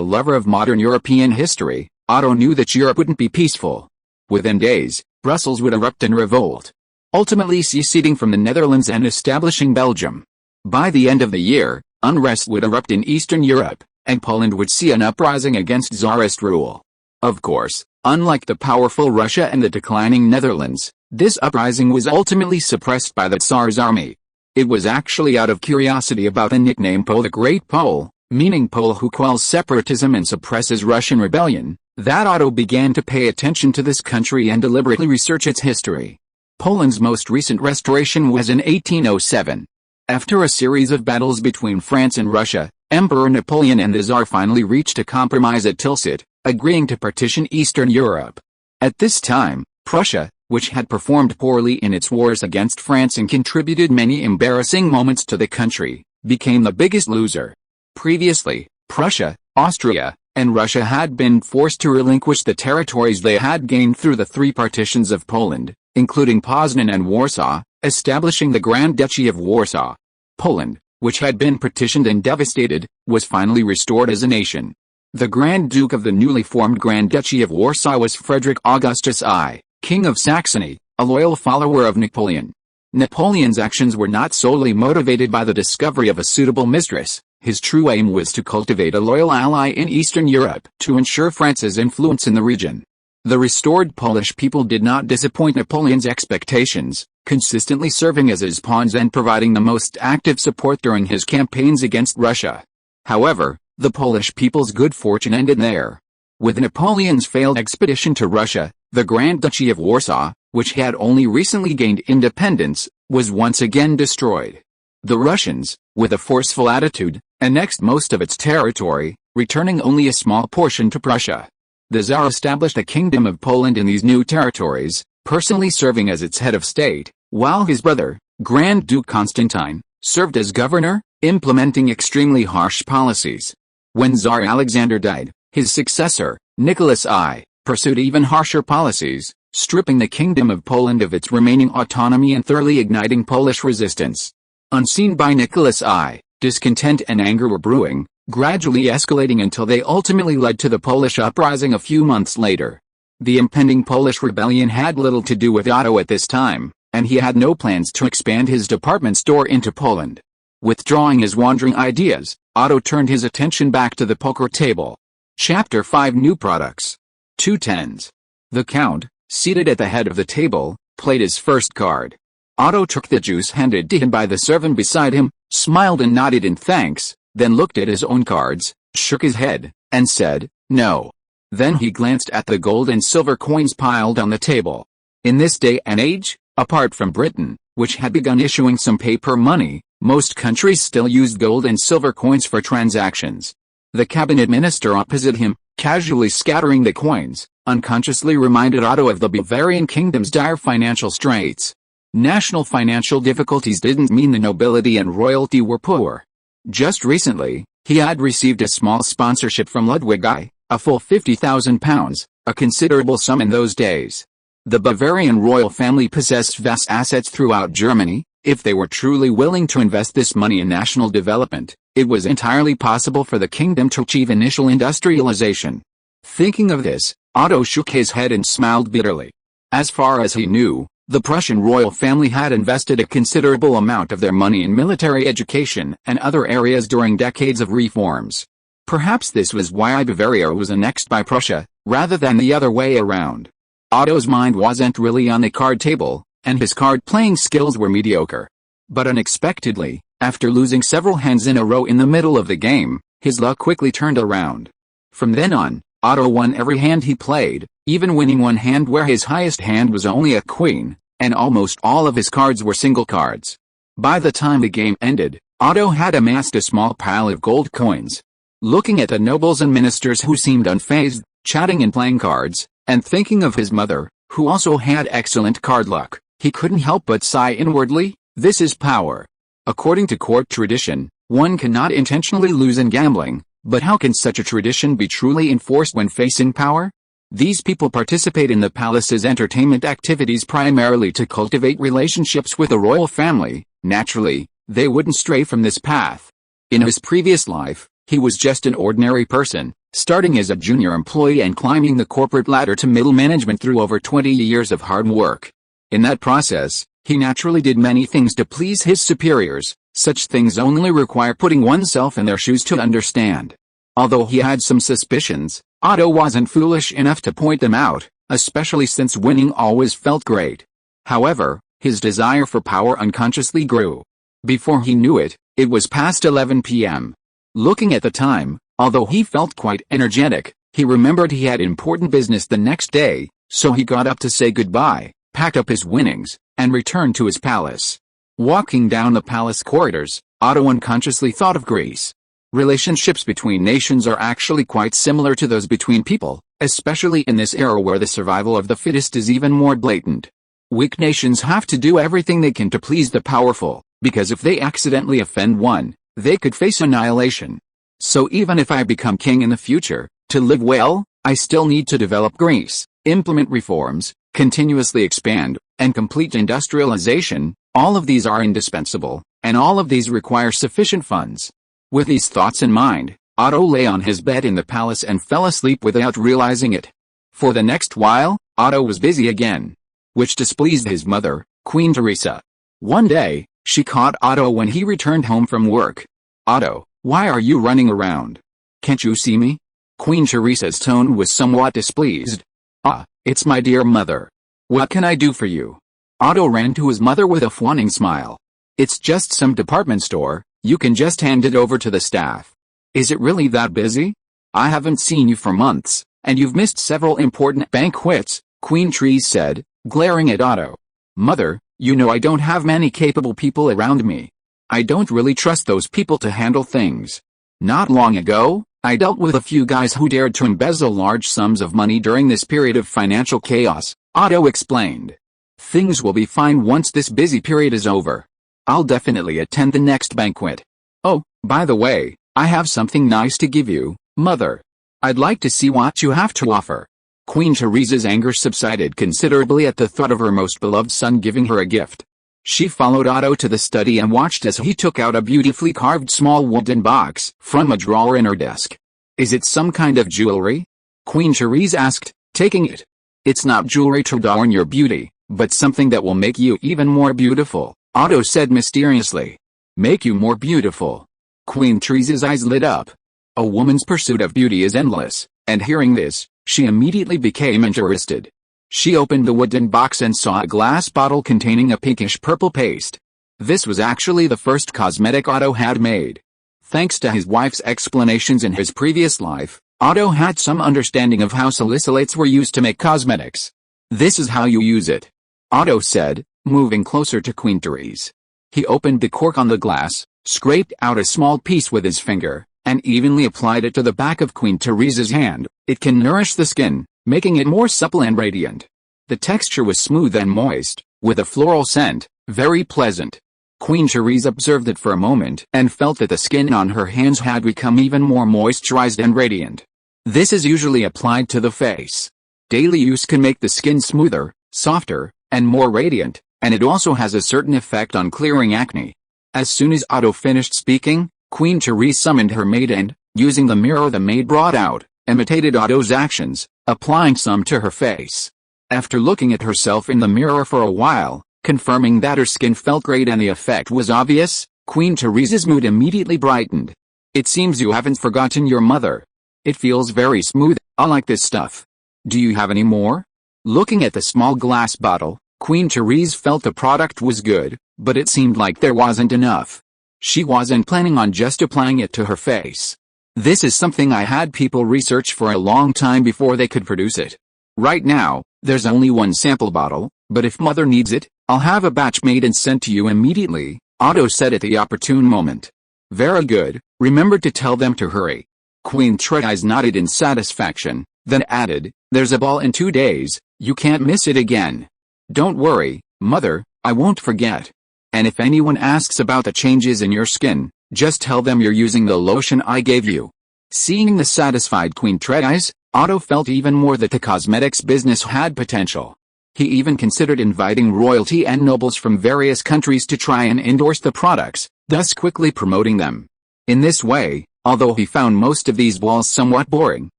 lover of modern European history, Otto knew that Europe wouldn't be peaceful. Within days, Brussels would erupt in revolt, ultimately seceding from the Netherlands and establishing Belgium. By the end of the year, unrest would erupt in Eastern Europe, and Poland would see an uprising against Tsarist rule. Of course, unlike the powerful Russia and the declining Netherlands, this uprising was ultimately suppressed by the Tsar's army. It was actually out of curiosity about the nickname Pole the Great Pole, meaning Pole who quells separatism and suppresses Russian rebellion, that Otto began to pay attention to this country and deliberately research its history. Poland's most recent restoration was in 1807. After a series of battles between France and Russia, Emperor Napoleon and the Tsar finally reached a compromise at Tilsit, agreeing to partition Eastern Europe. At this time, Prussia, which had performed poorly in its wars against France and contributed many embarrassing moments to the country, became the biggest loser. Previously, Prussia, Austria, and Russia had been forced to relinquish the territories they had gained through the three partitions of Poland, including Poznan and Warsaw, establishing the Grand Duchy of Warsaw. Poland, which had been partitioned and devastated, was finally restored as a nation. The Grand Duke of the newly formed Grand Duchy of Warsaw was Frederick Augustus I, King of Saxony, a loyal follower of Napoleon. Napoleon's actions were not solely motivated by the discovery of a suitable mistress. His true aim was to cultivate a loyal ally in Eastern Europe to ensure France's influence in the region. The restored Polish people did not disappoint Napoleon's expectations, consistently serving as his pawns and providing the most active support during his campaigns against Russia. However, the Polish people's good fortune ended there. With Napoleon's failed expedition to Russia, the Grand Duchy of Warsaw, which had only recently gained independence, was once again destroyed. The Russians, with a forceful attitude, annexed most of its territory, returning only a small portion to Prussia. The Tsar established a kingdom of Poland in these new territories, personally serving as its head of state, while his brother, Grand Duke Constantine, served as governor, implementing extremely harsh policies. When Tsar Alexander died, his successor, Nicholas I, pursued even harsher policies, stripping the Kingdom of Poland of its remaining autonomy and thoroughly igniting Polish resistance. Unseen by Nicholas I, discontent and anger were brewing, gradually escalating until they ultimately led to the Polish uprising a few months later. The impending Polish rebellion had little to do with Otto at this time, and he had no plans to expand his department store into Poland. Withdrawing his wandering ideas, Otto turned his attention back to the poker table. Chapter 5 New Products. 2 tens. The Count, seated at the head of the table, played his first card. Otto took the juice handed to him by the servant beside him, smiled and nodded in thanks, then looked at his own cards, shook his head, and said, "No." Then he glanced at the gold and silver coins piled on the table. In this day and age, apart from Britain, which had begun issuing some paper money, most countries still used gold and silver coins for transactions. The cabinet minister opposite him, casually scattering the coins, unconsciously reminded Otto of the Bavarian kingdom's dire financial straits. National financial difficulties didn't mean the nobility and royalty were poor. Just recently, he had received a small sponsorship from Ludwig I, a full £50,000, a considerable sum in those days. The Bavarian royal family possessed vast assets throughout Germany. If they were truly willing to invest this money in national development, it was entirely possible for the kingdom to achieve initial industrialization. Thinking of this, Otto shook his head and smiled bitterly. As far as he knew, the Prussian royal family had invested a considerable amount of their money in military education and other areas during decades of reforms. Perhaps this was why Bavaria was annexed by Prussia, rather than the other way around. Otto's mind wasn't really on the card table, and his card-playing skills were mediocre. But unexpectedly, after losing several hands in a row in the middle of the game, his luck quickly turned around. From then on, Otto won every hand he played, even winning one hand where his highest hand was only a queen, and almost all of his cards were single cards. By the time the game ended, Otto had amassed a small pile of gold coins. Looking at the nobles and ministers who seemed unfazed, chatting and playing cards, and thinking of his mother, who also had excellent card luck, he couldn't help but sigh inwardly. This is power. According to court tradition, one cannot intentionally lose in gambling, but how can such a tradition be truly enforced when facing power? These people participate in the palace's entertainment activities primarily to cultivate relationships with the royal family. Naturally, they wouldn't stray from this path. In his previous life, he was just an ordinary person, starting as a junior employee and climbing the corporate ladder to middle management through over 20 years of hard work. In that process, he naturally did many things to please his superiors. Such things only require putting oneself in their shoes to understand. Although he had some suspicions, Otto wasn't foolish enough to point them out, especially since winning always felt great. However, his desire for power unconsciously grew. Before he knew it, it was past 11 p.m. Looking at the time, although he felt quite energetic, he remembered he had important business the next day, so he got up to say goodbye, packed up his winnings, and returned to his palace. Walking down the palace corridors, Otto unconsciously thought of Greece. Relationships between nations are actually quite similar to those between people, especially in this era where the survival of the fittest is even more blatant. Weak nations have to do everything they can to please the powerful, because if they accidentally offend one, they could face annihilation. So even if I become king in the future, to live well, I still need to develop Greece, implement reforms, continuously expand, and complete industrialization. All of these are indispensable, and all of these require sufficient funds. With these thoughts in mind, Otto lay on his bed in the palace and fell asleep without realizing it. For the next while, Otto was busy again, which displeased his mother, Queen Teresa. One day, she caught Otto when he returned home from work. "Otto, why are you running around? Can't you see me?" Queen Teresa's tone was somewhat displeased. "Ah, it's my dear mother. What can I do for you?" Otto ran to his mother with a fawning smile. "It's just some department store, you can just hand it over to the staff." "Is it really that busy? I haven't seen you for months, and you've missed several important banquets," Queen Teresa said, glaring at Otto. "Mother, you know I don't have many capable people around me. I don't really trust those people to handle things. Not long ago, I dealt with a few guys who dared to embezzle large sums of money during this period of financial chaos," Otto explained. "Things will be fine once this busy period is over. I'll definitely attend the next banquet. Oh, by the way, I have something nice to give you, Mother. I'd like to see what you have to offer." Queen Teresa's anger subsided considerably at the thought of her most beloved son giving her a gift. She followed Otto to the study and watched as he took out a beautifully carved small wooden box from a drawer in her desk. "Is it some kind of jewelry?" Queen Teresa asked, taking it. "It's not jewelry to adorn your beauty, but something that will make you even more beautiful," Otto said mysteriously. "Make you more beautiful?" Queen Teresa's eyes lit up. A woman's pursuit of beauty is endless, and hearing this, she immediately became interested. She opened the wooden box and saw a glass bottle containing a pinkish purple paste. This was actually the first cosmetic Otto had made. Thanks to his wife's explanations in his previous life, Otto had some understanding of how salicylates were used to make cosmetics. "This is how you use it," Otto said, moving closer to Queen Teresa. He opened the cork on the glass, scraped out a small piece with his finger, and evenly applied it to the back of Queen Teresa's hand. "It can nourish the skin, making it more supple and radiant." The texture was smooth and moist, with a floral scent, very pleasant. Queen Teresa observed it for a moment and felt that the skin on her hands had become even more moisturized and radiant. This is usually applied to the face. Daily use can make the skin smoother, softer, and more radiant, and it also has a certain effect on clearing acne. As soon as Otto finished speaking, Queen Teresa summoned her maid and, using the mirror the maid brought out, imitated Otto's actions, applying some to her face. After looking at herself in the mirror for a while, confirming that her skin felt great and the effect was obvious, Queen Teresa's mood immediately brightened. "It seems you haven't forgotten your mother. It feels very smooth. I like this stuff. Do you have any more?" Looking at the small glass bottle, Queen Teresa felt the product was good, but it seemed like there wasn't enough. She wasn't planning on just applying it to her face. "This is something I had people research for a long time before they could produce it. Right now, there's only one sample bottle, But if mother needs it, I'll have a batch made and sent to you immediately, Otto said at the opportune moment. Very good, remember to tell them to hurry. Queen Treise nodded in satisfaction, then added, there's a ball in 2 days, you can't miss it again. Don't worry, mother, I won't forget. And if anyone asks about the changes in your skin, just tell them you're using the lotion I gave you. Seeing the satisfied Queen Treise, Otto felt even more that the cosmetics business had potential. He even considered inviting royalty and nobles from various countries to try and endorse the products, thus quickly promoting them. In this way, although he found most of these balls somewhat boring,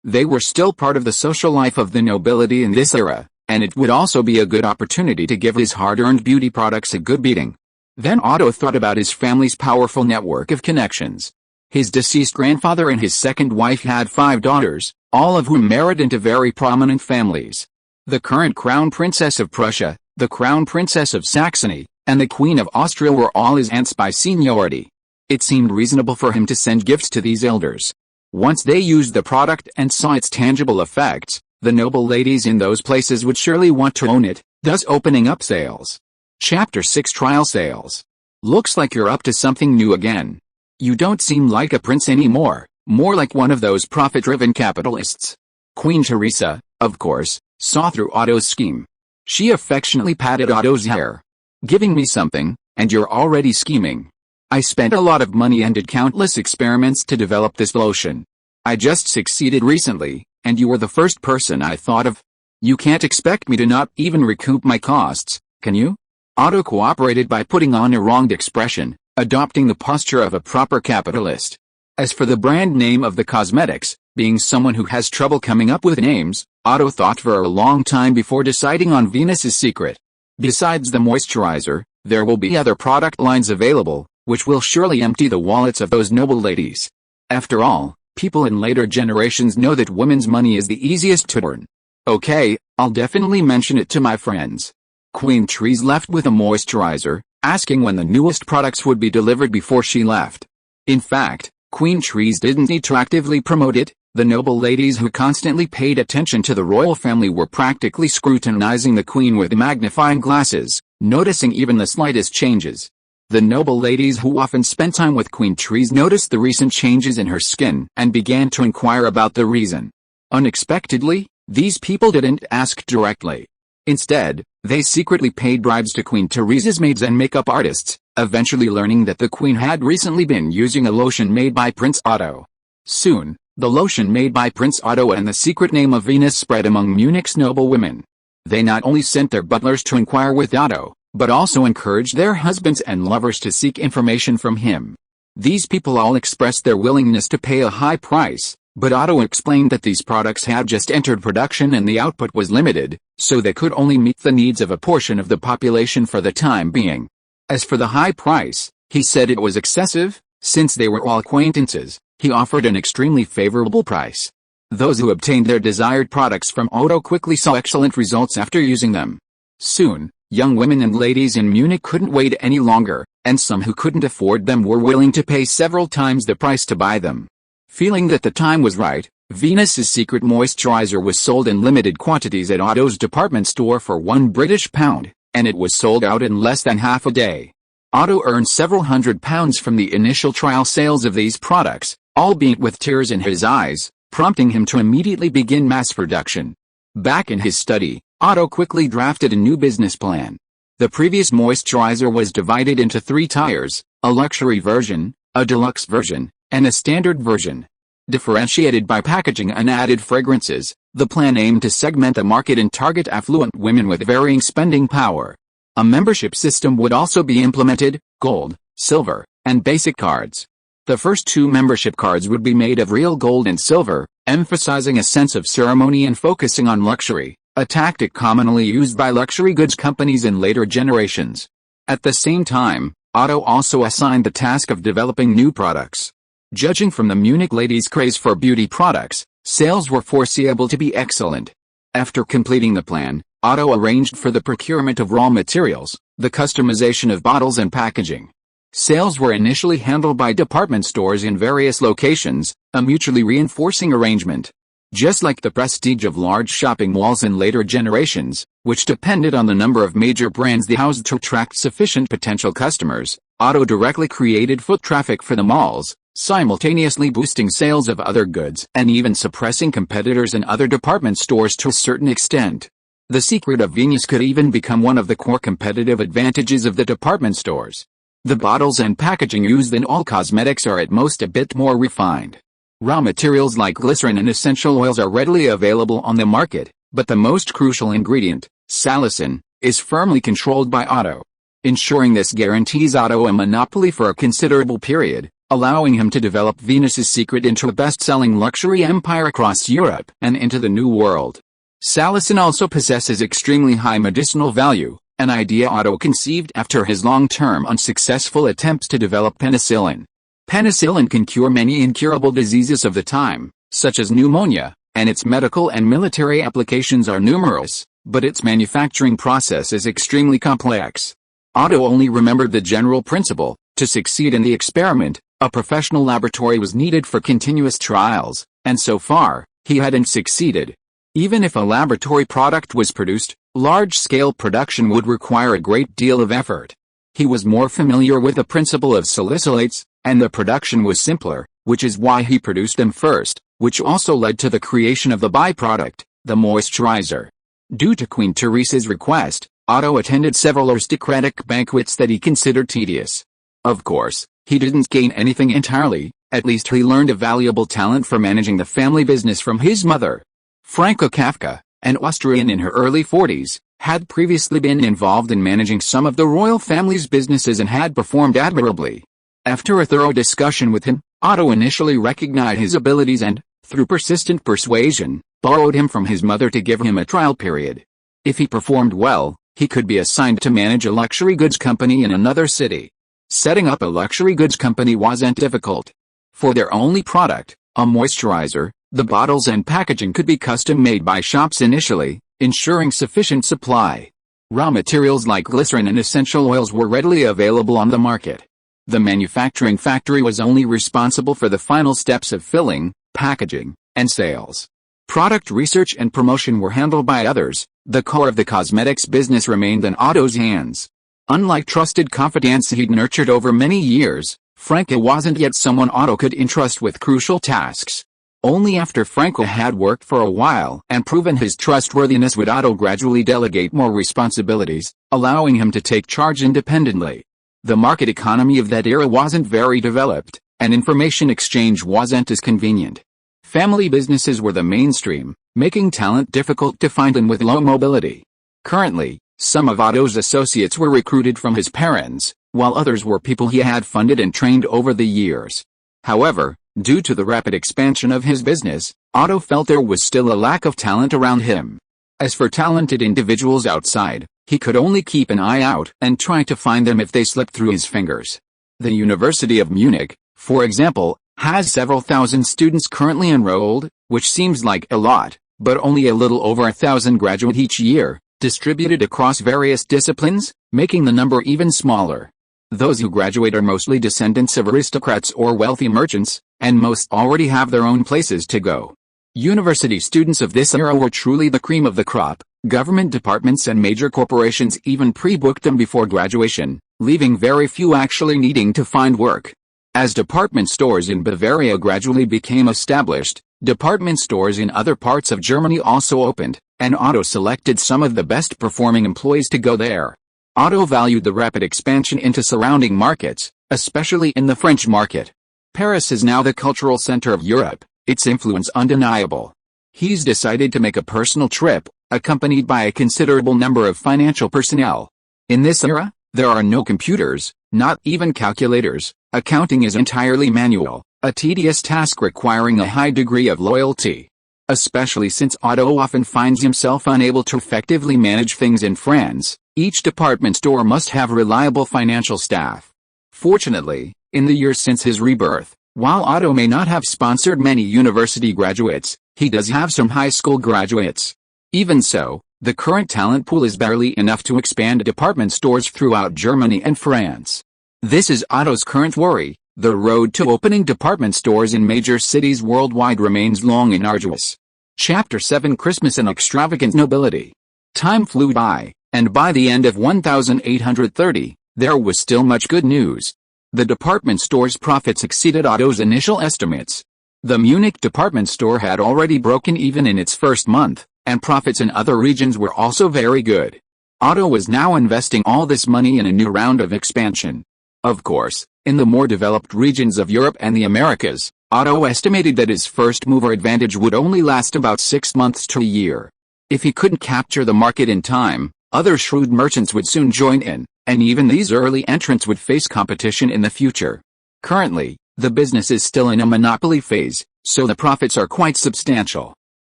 they were still part of the social life of the nobility in this era, and it would also be a good opportunity to give his hard-earned beauty products a good beating. Then Otto thought about his family's powerful network of connections. His deceased grandfather and his second wife had 5 daughters, all of whom married into very prominent families. The current Crown Princess of Prussia, the Crown Princess of Saxony, and the Queen of Austria were all his aunts by seniority. It seemed reasonable for him to send gifts to these elders. Once they used the product and saw its tangible effects, the noble ladies in those places would surely want to own it, thus opening up sales. Chapter 6 Trial Sales. Looks like you're up to something new again. You don't seem like a prince anymore, more like one of those profit-driven capitalists. Queen Teresa, of course, saw through Otto's scheme. She affectionately patted Otto's hair. Giving me something, and you're already scheming. I spent a lot of money and did countless experiments to develop this lotion. I just succeeded recently, and you were the first person I thought of. You can't expect me to not even recoup my costs, can you? Otto cooperated by putting on a wronged expression, adopting the posture of a proper capitalist. As for the brand name of the cosmetics, being someone who has trouble coming up with names, Otto thought for a long time before deciding on Venus's Secret. Besides the moisturizer, there will be other product lines available, which will surely empty the wallets of those noble ladies. After all, people in later generations know that women's money is the easiest to earn. Okay, I'll definitely mention it to my friends. Queen Treise left with a moisturizer, asking when the newest products would be delivered before she left. In fact, Queen Treise didn't need to actively promote it. The noble ladies who constantly paid attention to the royal family were practically scrutinizing the queen with magnifying glasses, noticing even the slightest changes. The noble ladies who often spent time with Queen Treise noticed the recent changes in her skin and began to inquire about the reason. Unexpectedly, these people didn't ask directly. Instead, they secretly paid bribes to Queen Teresa's maids and makeup artists, eventually learning that the queen had recently been using a lotion made by Prince Otto. Soon, the lotion made by Prince Otto and the secret name of Venus spread among Munich's noble women. They not only sent their butlers to inquire with Otto, but also encouraged their husbands and lovers to seek information from him. These people all expressed their willingness to pay a high price, but Otto explained that these products had just entered production and the output was limited, so they could only meet the needs of a portion of the population for the time being. As for the high price, he said it was excessive, since they were all acquaintances. He offered an extremely favorable price. Those who obtained their desired products from Otto quickly saw excellent results after using them. Soon, young women and ladies in Munich couldn't wait any longer, and some who couldn't afford them were willing to pay several times the price to buy them. Feeling that the time was right, Venus's Secret moisturizer was sold in limited quantities at Otto's department store for £1, and it was sold out in less than half a day. Otto earned several £100s from the initial trial sales of these products, albeit with tears in his eyes, prompting him to immediately begin mass production. Back in his study, Otto quickly drafted a new business plan. The previous moisturizer was divided into 3 tiers, a luxury version, a deluxe version, and a standard version. Differentiated by packaging and added fragrances, the plan aimed to segment the market and target affluent women with varying spending power. A membership system would also be implemented, gold, silver, and basic cards. The first 2 membership cards would be made of real gold and silver, emphasizing a sense of ceremony and focusing on luxury, a tactic commonly used by luxury goods companies in later generations. At the same time, Otto also assigned the task of developing new products. Judging from the Munich ladies' craze for beauty products, sales were foreseeable to be excellent. After completing the plan, Otto arranged for the procurement of raw materials, the customization of bottles and packaging. Sales were initially handled by department stores in various locations, a mutually reinforcing arrangement. Just like the prestige of large shopping malls in later generations, which depended on the number of major brands they housed to attract sufficient potential customers, Otto directly created foot traffic for the malls, simultaneously boosting sales of other goods and even suppressing competitors in other department stores to a certain extent. The secret of Venus could even become one of the core competitive advantages of the department stores. The bottles and packaging used in all cosmetics are at most a bit more refined. Raw materials like glycerin and essential oils are readily available on the market, but the most crucial ingredient, salicin, is firmly controlled by Otto. Ensuring this guarantees Otto a monopoly for a considerable period, allowing him to develop Venus's secret into a best-selling luxury empire across Europe and into the New World. Salicin also possesses extremely high medicinal value, an idea Otto conceived after his long-term unsuccessful attempts to develop penicillin. Penicillin can cure many incurable diseases of the time, such as pneumonia, and its medical and military applications are numerous, but its manufacturing process is extremely complex. Otto only remembered the general principle: to succeed in the experiment, a professional laboratory was needed for continuous trials, and so far, he hadn't succeeded. Even if a laboratory product was produced, large-scale production would require a great deal of effort. He was more familiar with the principle of salicylates, and the production was simpler, which is why he produced them first, which also led to the creation of the byproduct, the moisturizer. Due to Queen Teresa's request, Otto attended several aristocratic banquets that he considered tedious. Of course, he didn't gain anything entirely, at least he learned a valuable talent for managing the family business from his mother. Franka Kafka, an Austrian in her early 40s, had previously been involved in managing some of the royal family's businesses and had performed admirably. After a thorough discussion with him, Otto initially recognized his abilities and, through persistent persuasion, borrowed him from his mother to give him a trial period. If he performed well, he could be assigned to manage a luxury goods company in another city. Setting up a luxury goods company wasn't difficult. For their only product, a moisturizer, the bottles and packaging could be custom-made by shops initially, ensuring sufficient supply. Raw materials like glycerin and essential oils were readily available on the market. The manufacturing factory was only responsible for the final steps of filling, packaging, and sales. Product research and promotion were handled by others. The core of the cosmetics business remained in Otto's hands. Unlike trusted confidants he'd nurtured over many years, Franka wasn't yet someone Otto could entrust with crucial tasks. Only after Franka had worked for a while and proven his trustworthiness would Otto gradually delegate more responsibilities, allowing him to take charge independently. The market economy of that era wasn't very developed, and information exchange wasn't as convenient. Family businesses were the mainstream, making talent difficult to find and with low mobility. Currently, some of Otto's associates were recruited from his parents, while others were people he had funded and trained over the years. However, due to the rapid expansion of his business, Otto felt there was still a lack of talent around him. As for talented individuals outside, he could only keep an eye out and try to find them if they slipped through his fingers. The University of Munich, for example, has several thousand students currently enrolled, which seems like a lot, but only a little over 1,000 graduate each year, distributed across various disciplines, making the number even smaller. Those who graduate are mostly descendants of aristocrats or wealthy merchants, and most already have their own places to go. University students of this era were truly the cream of the crop. Government departments and major corporations even pre-booked them before graduation, leaving very few actually needing to find work. As department stores in Bavaria gradually became established, department stores in other parts of Germany also opened, and Otto selected some of the best performing employees to go there. Otto valued the rapid expansion into surrounding markets, especially in the French market. Paris is now the cultural center of Europe, its influence undeniable. He's decided to make a personal trip, accompanied by a considerable number of financial personnel. In this era, there are no computers, not even calculators. Accounting is entirely manual, a tedious task requiring a high degree of loyalty. Especially since Otto often finds himself unable to effectively manage things in France, each department store must have reliable financial staff. Fortunately, in the years since his rebirth, while Otto may not have sponsored many university graduates, he does have some high school graduates. Even so, the current talent pool is barely enough to expand department stores throughout Germany and France. This is Otto's current worry. The road to opening department stores in major cities worldwide remains long and arduous. Chapter 7: Christmas and Extravagant Nobility. Time flew by, and by the end of 1830, there was still much good news. The department store's profits exceeded Otto's initial estimates. The Munich department store had already broken even in its first month, and profits in other regions were also very good. Otto was now investing all this money in a new round of expansion. Of course, in the more developed regions of Europe and the Americas, Otto estimated that his first-mover advantage would only last about 6 months to a year. If he couldn't capture the market in time, other shrewd merchants would soon join in, and even these early entrants would face competition in the future. Currently, the business is still in a monopoly phase, so the profits are quite substantial.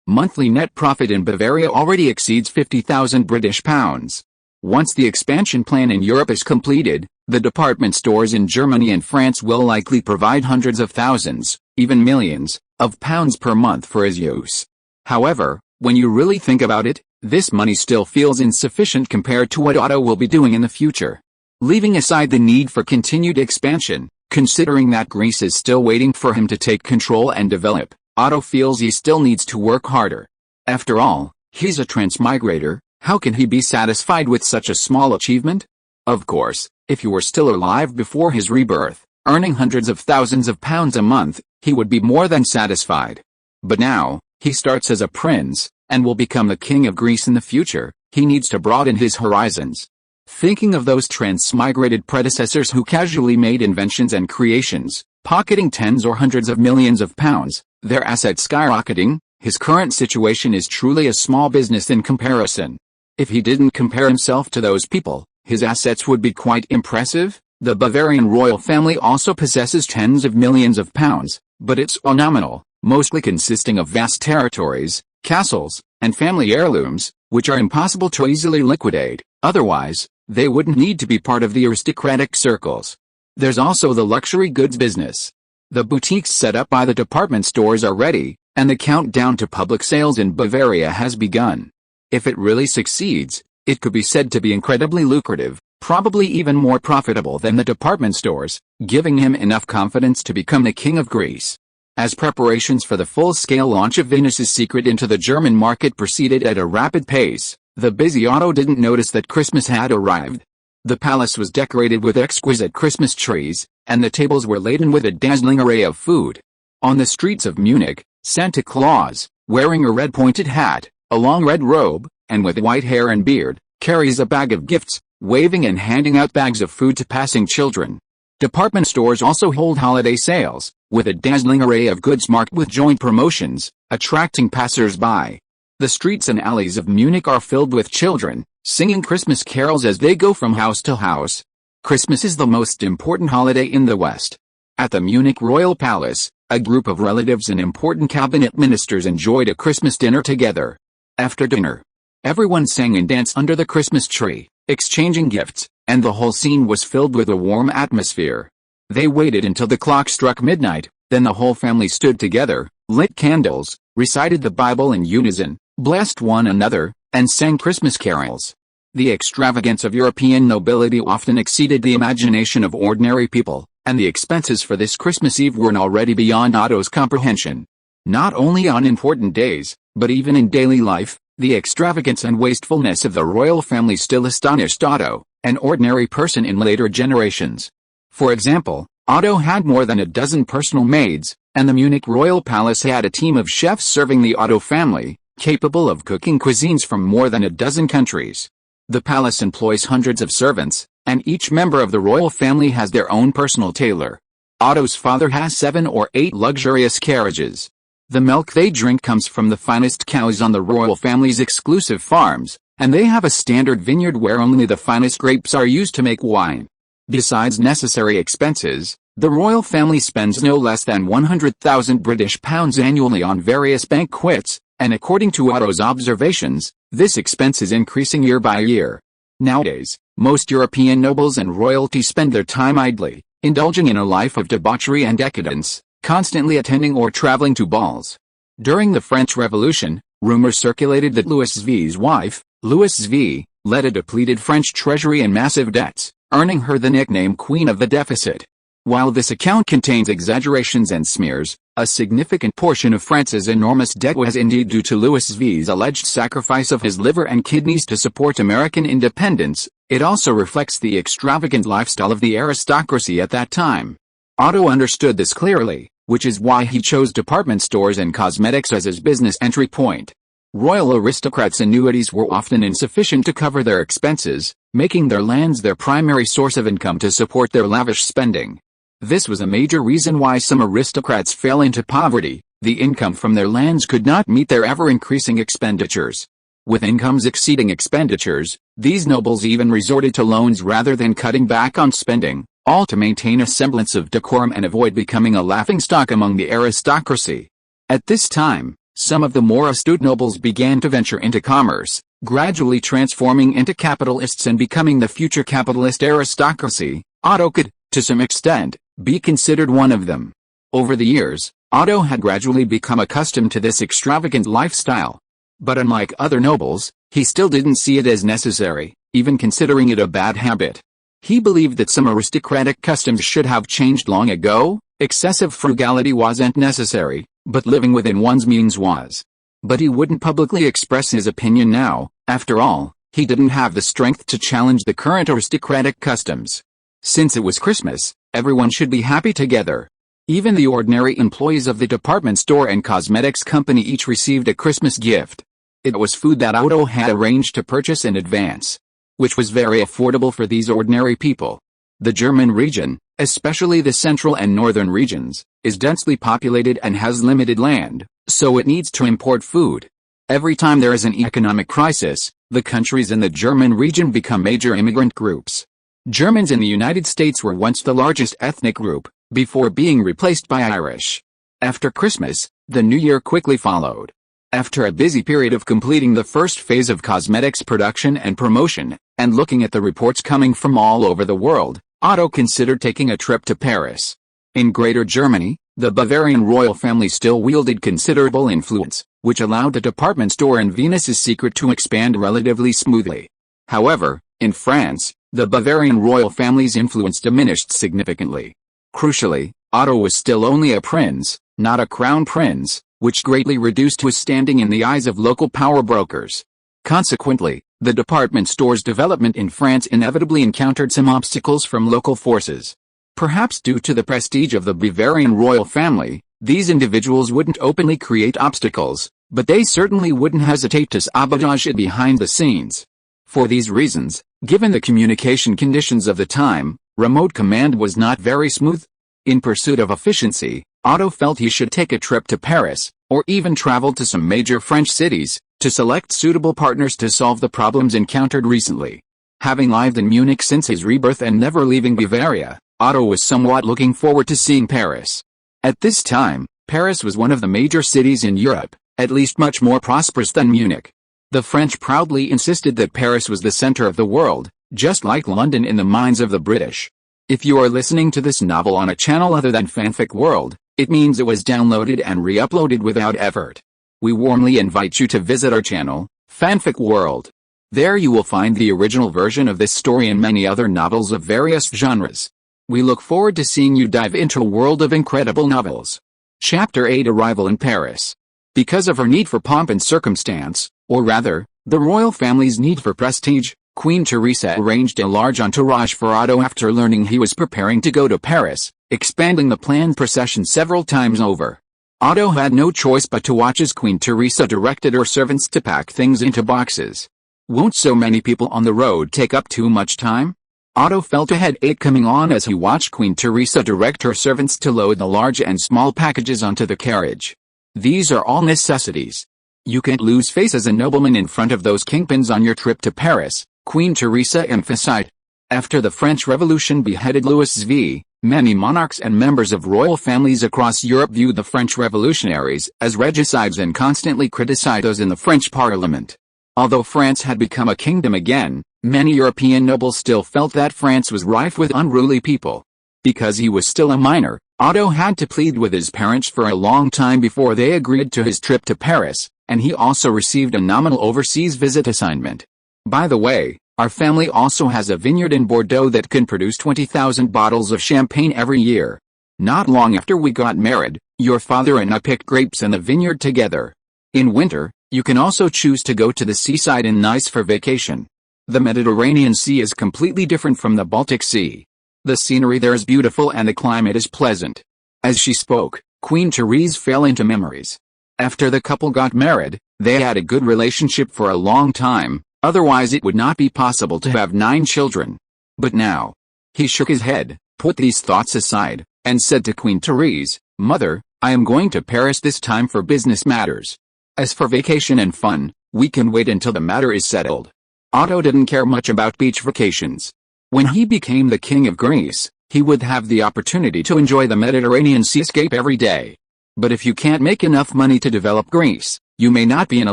Monthly net profit in Bavaria already exceeds £50,000. Once the expansion plan in Europe is completed, the department stores in Germany and France will likely provide hundreds of thousands, even millions, of pounds per month for his use. However, when you really think about it, this money still feels insufficient compared to what Otto will be doing in the future. Leaving aside the need for continued expansion, considering that Greece is still waiting for him to take control and develop, Otto feels he still needs to work harder. After all, he's a transmigrator. How can he be satisfied with such a small achievement? Of course, if he were still alive before his rebirth, earning hundreds of thousands of pounds a month, he would be more than satisfied. But now, he starts as a prince, and will become the king of Greece in the future. He needs to broaden his horizons. Thinking of those transmigrated predecessors who casually made inventions and creations, pocketing tens or hundreds of millions of pounds, their assets skyrocketing, his current situation is truly a small business in comparison. If he didn't compare himself to those people, his assets would be quite impressive. The Bavarian royal family also possesses tens of millions of pounds, but it's all nominal, mostly consisting of vast territories, castles, and family heirlooms, which are impossible to easily liquidate. Otherwise, they wouldn't need to be part of the aristocratic circles. There's also the luxury goods business. The boutiques set up by the department stores are ready, and the countdown to public sales in Bavaria has begun. If it really succeeds, it could be said to be incredibly lucrative, probably even more profitable than the department stores, giving him enough confidence to become the king of Greece. As preparations for the full-scale launch of Venus's Secret into the German market proceeded at a rapid pace, the busy Otto didn't notice that Christmas had arrived. The palace was decorated with exquisite Christmas trees, and the tables were laden with a dazzling array of food. On the streets of Munich, Santa Claus, wearing a red pointed hat, a long red robe, and with white hair and beard, carries a bag of gifts, waving and handing out bags of food to passing children. Department stores also hold holiday sales, with a dazzling array of goods marked with joint promotions, attracting passers-by. The streets and alleys of Munich are filled with children, singing Christmas carols as they go from house to house. Christmas is the most important holiday in the West. At the Munich Royal Palace, a group of relatives and important cabinet ministers enjoyed a Christmas dinner together. After dinner, everyone sang and danced under the Christmas tree, exchanging gifts, and the whole scene was filled with a warm atmosphere. They waited until the clock struck midnight, then the whole family stood together, lit candles, recited the Bible in unison, blessed one another, and sang Christmas carols. The extravagance of European nobility often exceeded the imagination of ordinary people, and the expenses for this Christmas Eve were already beyond Otto's comprehension. Not only on important days, but even in daily life, the extravagance and wastefulness of the royal family still astonished Otto, an ordinary person in later generations. For example, Otto had more than a dozen personal maids, and the Munich royal palace had a team of chefs serving the Otto family, capable of cooking cuisines from more than a dozen countries. The palace employs hundreds of servants, and each member of the royal family has their own personal tailor. Otto's father has 7 or 8 luxurious carriages. The milk they drink comes from the finest cows on the royal family's exclusive farms, and they have a standard vineyard where only the finest grapes are used to make wine. Besides necessary expenses, the royal family spends no less than £100,000 annually on various banquets, and according to Otto's observations, this expense is increasing year by year. Nowadays, most European nobles and royalty spend their time idly, indulging in a life of debauchery and decadence, constantly attending or traveling to balls. During the French Revolution, rumors circulated that Louis V's wife, Louis V, led a depleted French treasury in massive debts, earning her the nickname Queen of the Deficit. While this account contains exaggerations and smears, a significant portion of France's enormous debt was indeed due to Louis V's alleged sacrifice of his liver and kidneys to support American independence. It also reflects the extravagant lifestyle of the aristocracy at that time. Otto understood this clearly, which is why he chose department stores and cosmetics as his business entry point. Royal aristocrats' annuities were often insufficient to cover their expenses, making their lands their primary source of income to support their lavish spending. This was a major reason why some aristocrats fell into poverty. The income from their lands could not meet their ever-increasing expenditures. With incomes exceeding expenditures, these nobles even resorted to loans rather than cutting back on spending, all to maintain a semblance of decorum and avoid becoming a laughingstock among the aristocracy. At this time, some of the more astute nobles began to venture into commerce, gradually transforming into capitalists and becoming the future capitalist aristocracy. Otto could, to some extent, be considered one of them. Over the years, Otto had gradually become accustomed to this extravagant lifestyle. But unlike other nobles, he still didn't see it as necessary, even considering it a bad habit. He believed that some aristocratic customs should have changed long ago. Excessive frugality wasn't necessary, but living within one's means was. But he wouldn't publicly express his opinion now. After all, he didn't have the strength to challenge the current aristocratic customs. Since it was Christmas, everyone should be happy together. Even the ordinary employees of the department store and cosmetics company each received a Christmas gift. It was food that Otto had arranged to purchase in advance, which was very affordable for these ordinary people. The German region, especially the central and northern regions, is densely populated and has limited land, so it needs to import food. Every time there is an economic crisis, the countries in the German region become major immigrant groups. Germans in the United States were once the largest ethnic group, before being replaced by Irish. After Christmas, the New Year quickly followed. After a busy period of completing the first phase of cosmetics production and promotion, and looking at the reports coming from all over the world, Otto considered taking a trip to Paris. In Greater Germany, the Bavarian royal family still wielded considerable influence, which allowed the department store in Venus's secret to expand relatively smoothly. However, in France, the Bavarian royal family's influence diminished significantly. Crucially, Otto was still only a prince, not a crown prince, which greatly reduced his standing in the eyes of local power brokers. Consequently, the department store's development in France inevitably encountered some obstacles from local forces. Perhaps due to the prestige of the Bavarian royal family, these individuals wouldn't openly create obstacles, but they certainly wouldn't hesitate to sabotage it behind the scenes. For these reasons, given the communication conditions of the time, remote command was not very smooth. In pursuit of efficiency, Otto felt he should take a trip to Paris, or even travel to some major French cities, to select suitable partners to solve the problems encountered recently. Having lived in Munich since his rebirth and never leaving Bavaria, Otto was somewhat looking forward to seeing Paris. At this time, Paris was one of the major cities in Europe, at least much more prosperous than Munich. The French proudly insisted that Paris was the center of the world, just like London in the minds of the British. If you are listening to this novel on a channel other than Fanfic World, it means it was downloaded and re-uploaded without effort. We warmly invite you to visit our channel, Fanfic World. There you will find the original version of this story and many other novels of various genres. We look forward to seeing you dive into a world of incredible novels. Chapter 8: Arrival in Paris. Because of her need for pomp and circumstance, or rather, the royal family's need for prestige, Queen Teresa arranged a large entourage for Otto after learning he was preparing to go to Paris, expanding the planned procession several times over. Otto had no choice but to watch as Queen Teresa directed her servants to pack things into boxes. Won't so many people on the road take up too much time? Otto felt a headache coming on as he watched Queen Teresa direct her servants to load the large and small packages onto the carriage. These are all necessities. You can't lose face as a nobleman in front of those kingpins on your trip to Paris, Queen Teresa emphasized. After the French Revolution beheaded Louis V, many monarchs and members of royal families across Europe viewed the French revolutionaries as regicides and constantly criticized those in the French parliament. Although France had become a kingdom again, many European nobles still felt that France was rife with unruly people. Because he was still a minor, Otto had to plead with his parents for a long time before they agreed to his trip to Paris, and he also received a nominal overseas visit assignment. By the way, Our family also has a vineyard in Bordeaux that can produce 20,000 bottles of champagne every year. Not long after we got married, your father and I picked grapes in the vineyard together. In winter, you can also choose to go to the seaside in Nice for vacation. The Mediterranean Sea is completely different from the Baltic Sea. The scenery there is beautiful and the climate is pleasant. As she spoke, Queen Therese fell into memories. After the couple got married, they had a good relationship for a long time, otherwise it would not be possible to have 9 children. But now. He shook his head, put these thoughts aside, and said to Queen Therese, "Mother, I am going to Paris this time for business matters. As for vacation and fun, we can wait until the matter is settled." Otto didn't care much about beach vacations. When he became the king of Greece, he would have the opportunity to enjoy the Mediterranean seascape every day. But if you can't make enough money to develop Greece, you may not be in a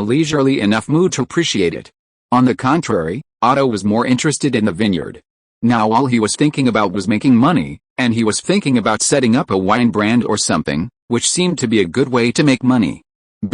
leisurely enough mood to appreciate it. On the contrary, Otto was more interested in the vineyard. Now all he was thinking about was making money, and he was thinking about setting up a wine brand or something, which seemed to be a good way to make money.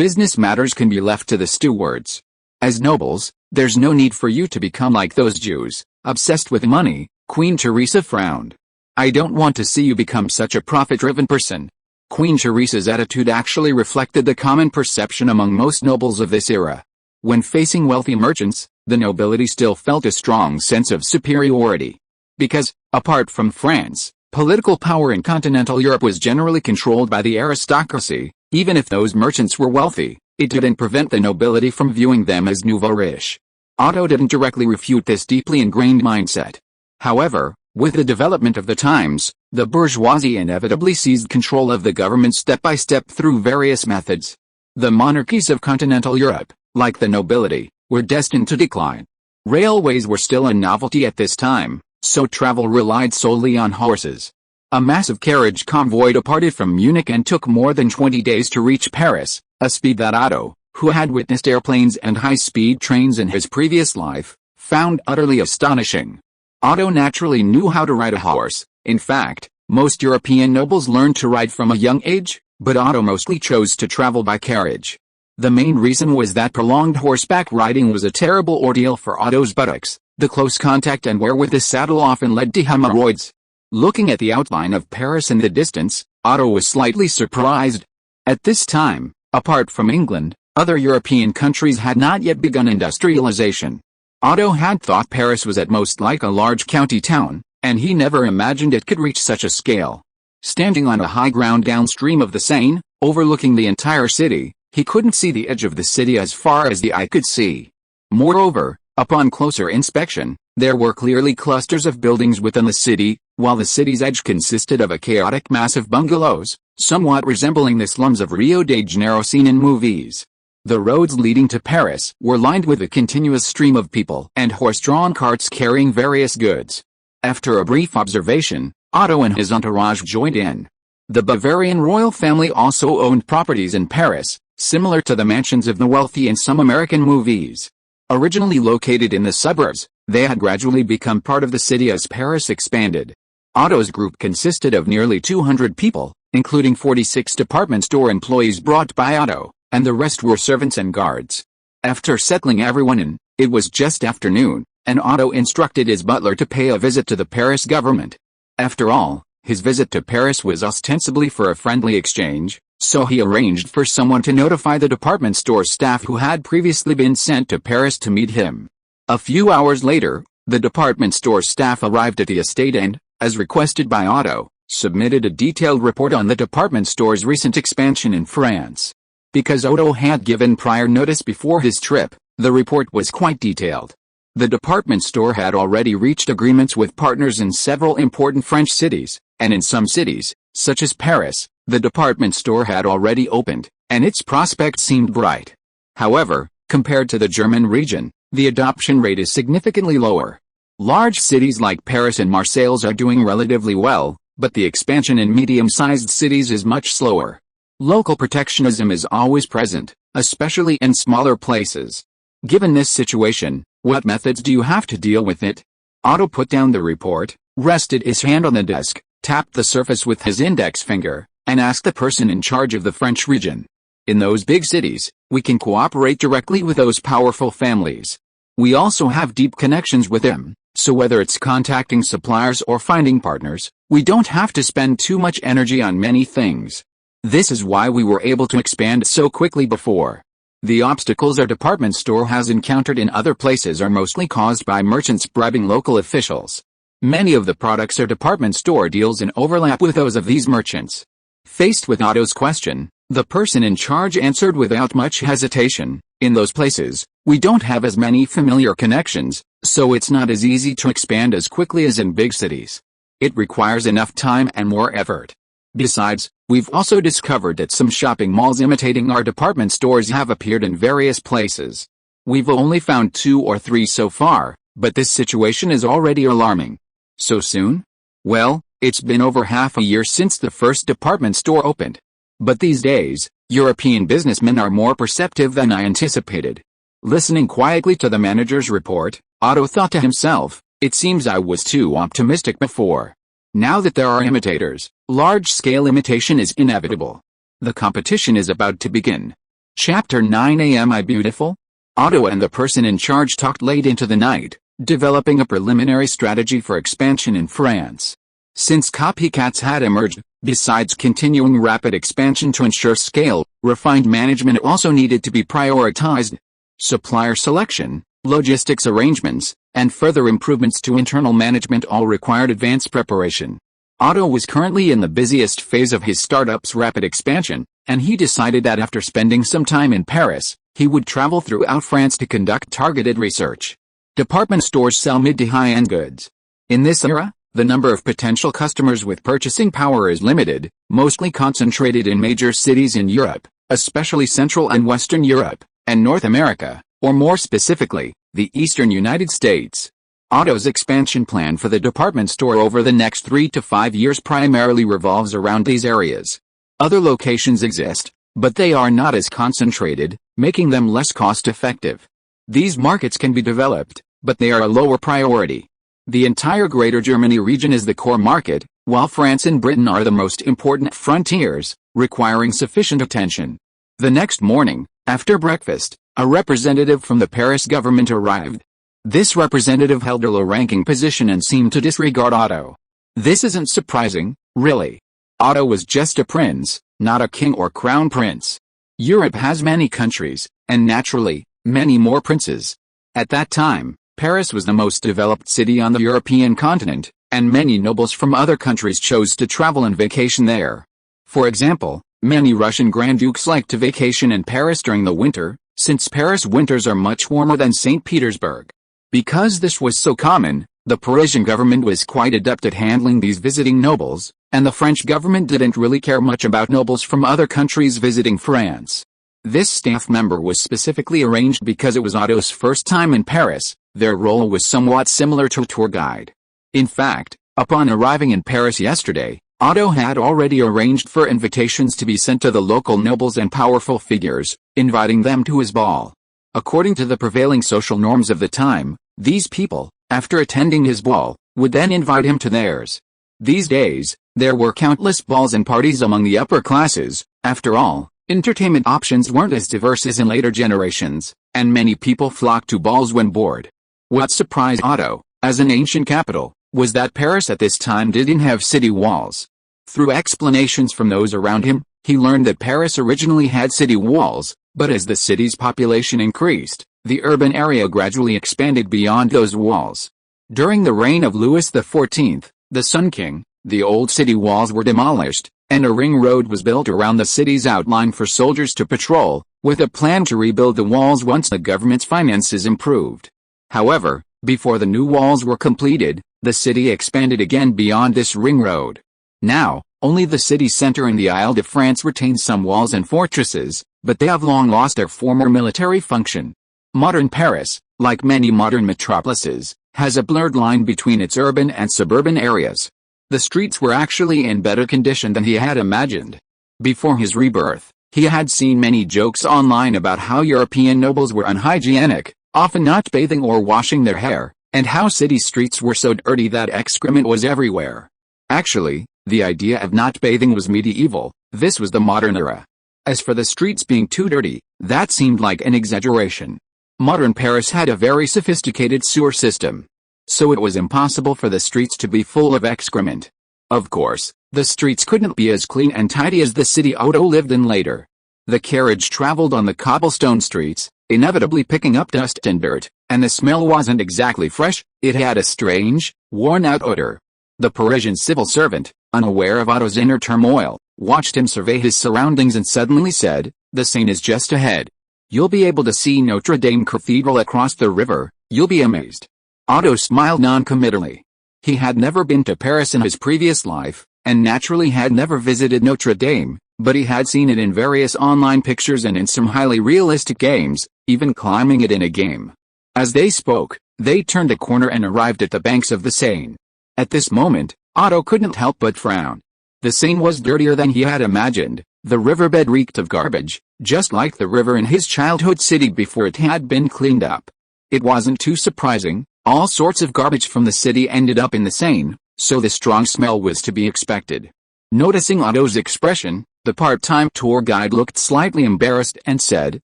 Business matters can be left to the stewards. As nobles, there's no need for you to become like those Jews, obsessed with money. Queen Teresa frowned. "I don't want to see you become such a profit-driven person." Queen Teresa's attitude actually reflected the common perception among most nobles of this era. When facing wealthy merchants, the nobility still felt a strong sense of superiority. Because, apart from France, political power in continental Europe was generally controlled by the aristocracy. Even if those merchants were wealthy, it didn't prevent the nobility from viewing them as nouveau riche. Otto didn't directly refute this deeply ingrained mindset. However, with the development of the times, the bourgeoisie inevitably seized control of the government step by step through various methods. The monarchies of continental Europe, like the nobility, were destined to decline. Railways were still a novelty at this time, so travel relied solely on horses. A massive carriage convoy departed from Munich and took more than 20 days to reach Paris, a speed that Otto, who had witnessed airplanes and high-speed trains in his previous life, found utterly astonishing. Otto naturally knew how to ride a horse. In fact, most European nobles learned to ride from a young age, but Otto mostly chose to travel by carriage. The main reason was that prolonged horseback riding was a terrible ordeal for Otto's buttocks. The close contact and wear with the saddle often led to hemorrhoids. Looking at the outline of Paris in the distance, Otto was slightly surprised. At this time, apart from England, other European countries had not yet begun industrialization. Otto had thought Paris was at most like a large county town, and he never imagined it could reach such a scale. Standing on a high ground downstream of the Seine, overlooking the entire city, he couldn't see the edge of the city as far as the eye could see. Moreover, upon closer inspection, there were clearly clusters of buildings within the city, while the city's edge consisted of a chaotic mass of bungalows, somewhat resembling the slums of Rio de Janeiro seen in movies. The roads leading to Paris were lined with a continuous stream of people and horse-drawn carts carrying various goods. After a brief observation, Otto and his entourage joined in. The Bavarian royal family also owned properties in Paris, similar to the mansions of the wealthy in some American movies. Originally located in the suburbs, they had gradually become part of the city as Paris expanded. Otto's group consisted of nearly 200 people, including 46 department store employees brought by Otto, and the rest were servants and guards. After settling everyone in, it was just afternoon, and Otto instructed his butler to pay a visit to the Paris government. After all, his visit to Paris was ostensibly for a friendly exchange, so he arranged for someone to notify the department store staff who had previously been sent to Paris to meet him. A few hours later, the department store staff arrived at the estate and, as requested by Otto, submitted a detailed report on the department store's recent expansion in France. Because Otto had given prior notice before his trip, the report was quite detailed. The department store had already reached agreements with partners in several important French cities, and in some cities, such as Paris, the department store had already opened, and its prospects seemed bright. However, compared to the German region, the adoption rate is significantly lower. Large cities like Paris and Marseille are doing relatively well, but the expansion in medium-sized cities is much slower. Local protectionism is always present, especially in smaller places. Given this situation, what methods do you have to deal with it? Otto put down the report, rested his hand on the desk, tapped the surface with his index finger, and asked the person in charge of the French region. In those big cities, we can cooperate directly with those powerful families. We also have deep connections with them, so whether it's contacting suppliers or finding partners, we don't have to spend too much energy on many things. This is why we were able to expand so quickly before. The obstacles our department store has encountered in other places are mostly caused by merchants bribing local officials. Many of the products our department store deals in overlap with those of these merchants. Faced with Otto's question, the person in charge answered without much hesitation, in those places, we don't have as many familiar connections, so it's not as easy to expand as quickly as in big cities. It requires enough time and more effort. Besides, we've also discovered that some shopping malls imitating our department stores have appeared in various places. We've only found 2 or 3 so far, but this situation is already alarming. So soon? Well, it's been over half a year since the first department store opened. But these days, European businessmen are more perceptive than I anticipated. Listening quietly to the manager's report, Otto thought to himself, it seems I was too optimistic before. Now that there are imitators, large-scale imitation is inevitable. The competition is about to begin. Chapter 9. Am I beautiful? Otto and the person in charge talked late into the night, developing a preliminary strategy for expansion in France. Since copycats had emerged, besides continuing rapid expansion to ensure scale, refined management also needed to be prioritized. Supplier selection, logistics arrangements, and further improvements to internal management all required advanced preparation. Otto was currently in the busiest phase of his startup's rapid expansion, and he decided that after spending some time in Paris, he would travel throughout France to conduct targeted research. Department stores sell mid to high-end goods. In this era, the number of potential customers with purchasing power is limited, mostly concentrated in major cities in Europe, especially Central and Western Europe, and North America, or more specifically, the Eastern United States. Otto's expansion plan for the department store over the next 3 to 5 years primarily revolves around these areas. Other locations exist, but they are not as concentrated, making them less cost-effective. These markets can be developed, but they are a lower priority. The entire Greater Germany region is the core market, while France and Britain are the most important frontiers, requiring sufficient attention. The next morning, after breakfast, a representative from the Paris government arrived. This representative held a low-ranking position and seemed to disregard Otto. This isn't surprising, really. Otto was just a prince, not a king or crown prince. Europe has many countries, and naturally, many more princes. At that time, Paris was the most developed city on the European continent, and many nobles from other countries chose to travel and vacation there. For example, many Russian Grand Dukes liked to vacation in Paris during the winter, since Paris winters are much warmer than St. Petersburg. Because this was so common, the Parisian government was quite adept at handling these visiting nobles, and the French government didn't really care much about nobles from other countries visiting France. This staff member was specifically arranged because it was Otto's first time in Paris. Their role was somewhat similar to a tour guide. In fact, upon arriving in Paris yesterday, Otto had already arranged for invitations to be sent to the local nobles and powerful figures, inviting them to his ball. According to the prevailing social norms of the time, these people, after attending his ball, would then invite him to theirs. These days, there were countless balls and parties among the upper classes. After all, entertainment options weren't as diverse as in later generations, and many people flocked to balls when bored. What surprised Otto, as an ancient capital, was that Paris at this time didn't have city walls. Through explanations from those around him, he learned that Paris originally had city walls, but as the city's population increased, the urban area gradually expanded beyond those walls. During the reign of Louis XIV, the Sun King, the old city walls were demolished, and a ring road was built around the city's outline for soldiers to patrol, with a plan to rebuild the walls once the government's finances improved. However, before the new walls were completed, the city expanded again beyond this ring road. Now, only the city center and the Isle de France retain some walls and fortresses, but they have long lost their former military function. Modern Paris, like many modern metropolises, has a blurred line between its urban and suburban areas. The streets were actually in better condition than he had imagined. Before his rebirth, he had seen many jokes online about how European nobles were unhygienic, often not bathing or washing their hair, and how city streets were so dirty that excrement was everywhere. Actually, the idea of not bathing was medieval. This was the modern era. As for the streets being too dirty, that seemed like an exaggeration. Modern Paris had a very sophisticated sewer system, so it was impossible for the streets to be full of excrement. Of course, the streets couldn't be as clean and tidy as the city Otto lived in later. The carriage traveled on the cobblestone streets, inevitably picking up dust and dirt, and the smell wasn't exactly fresh. It had a strange, worn-out odor. The Parisian civil servant, unaware of Otto's inner turmoil, watched him survey his surroundings and suddenly said, "The Seine is just ahead. You'll be able to see Notre Dame Cathedral across the river. You'll be amazed." Otto smiled non-committally. He had never been to Paris in his previous life, and naturally had never visited Notre Dame, but he had seen it in various online pictures and in some highly realistic games, even climbing it in a game. As they spoke, they turned a corner and arrived at the banks of the Seine. At this moment, Otto couldn't help but frown. The Seine was dirtier than he had imagined. The riverbed reeked of garbage, just like the river in his childhood city before it had been cleaned up. It wasn't too surprising. All sorts of garbage from the city ended up in the Seine, so the strong smell was to be expected. Noticing Otto's expression, the part-time tour guide looked slightly embarrassed and said,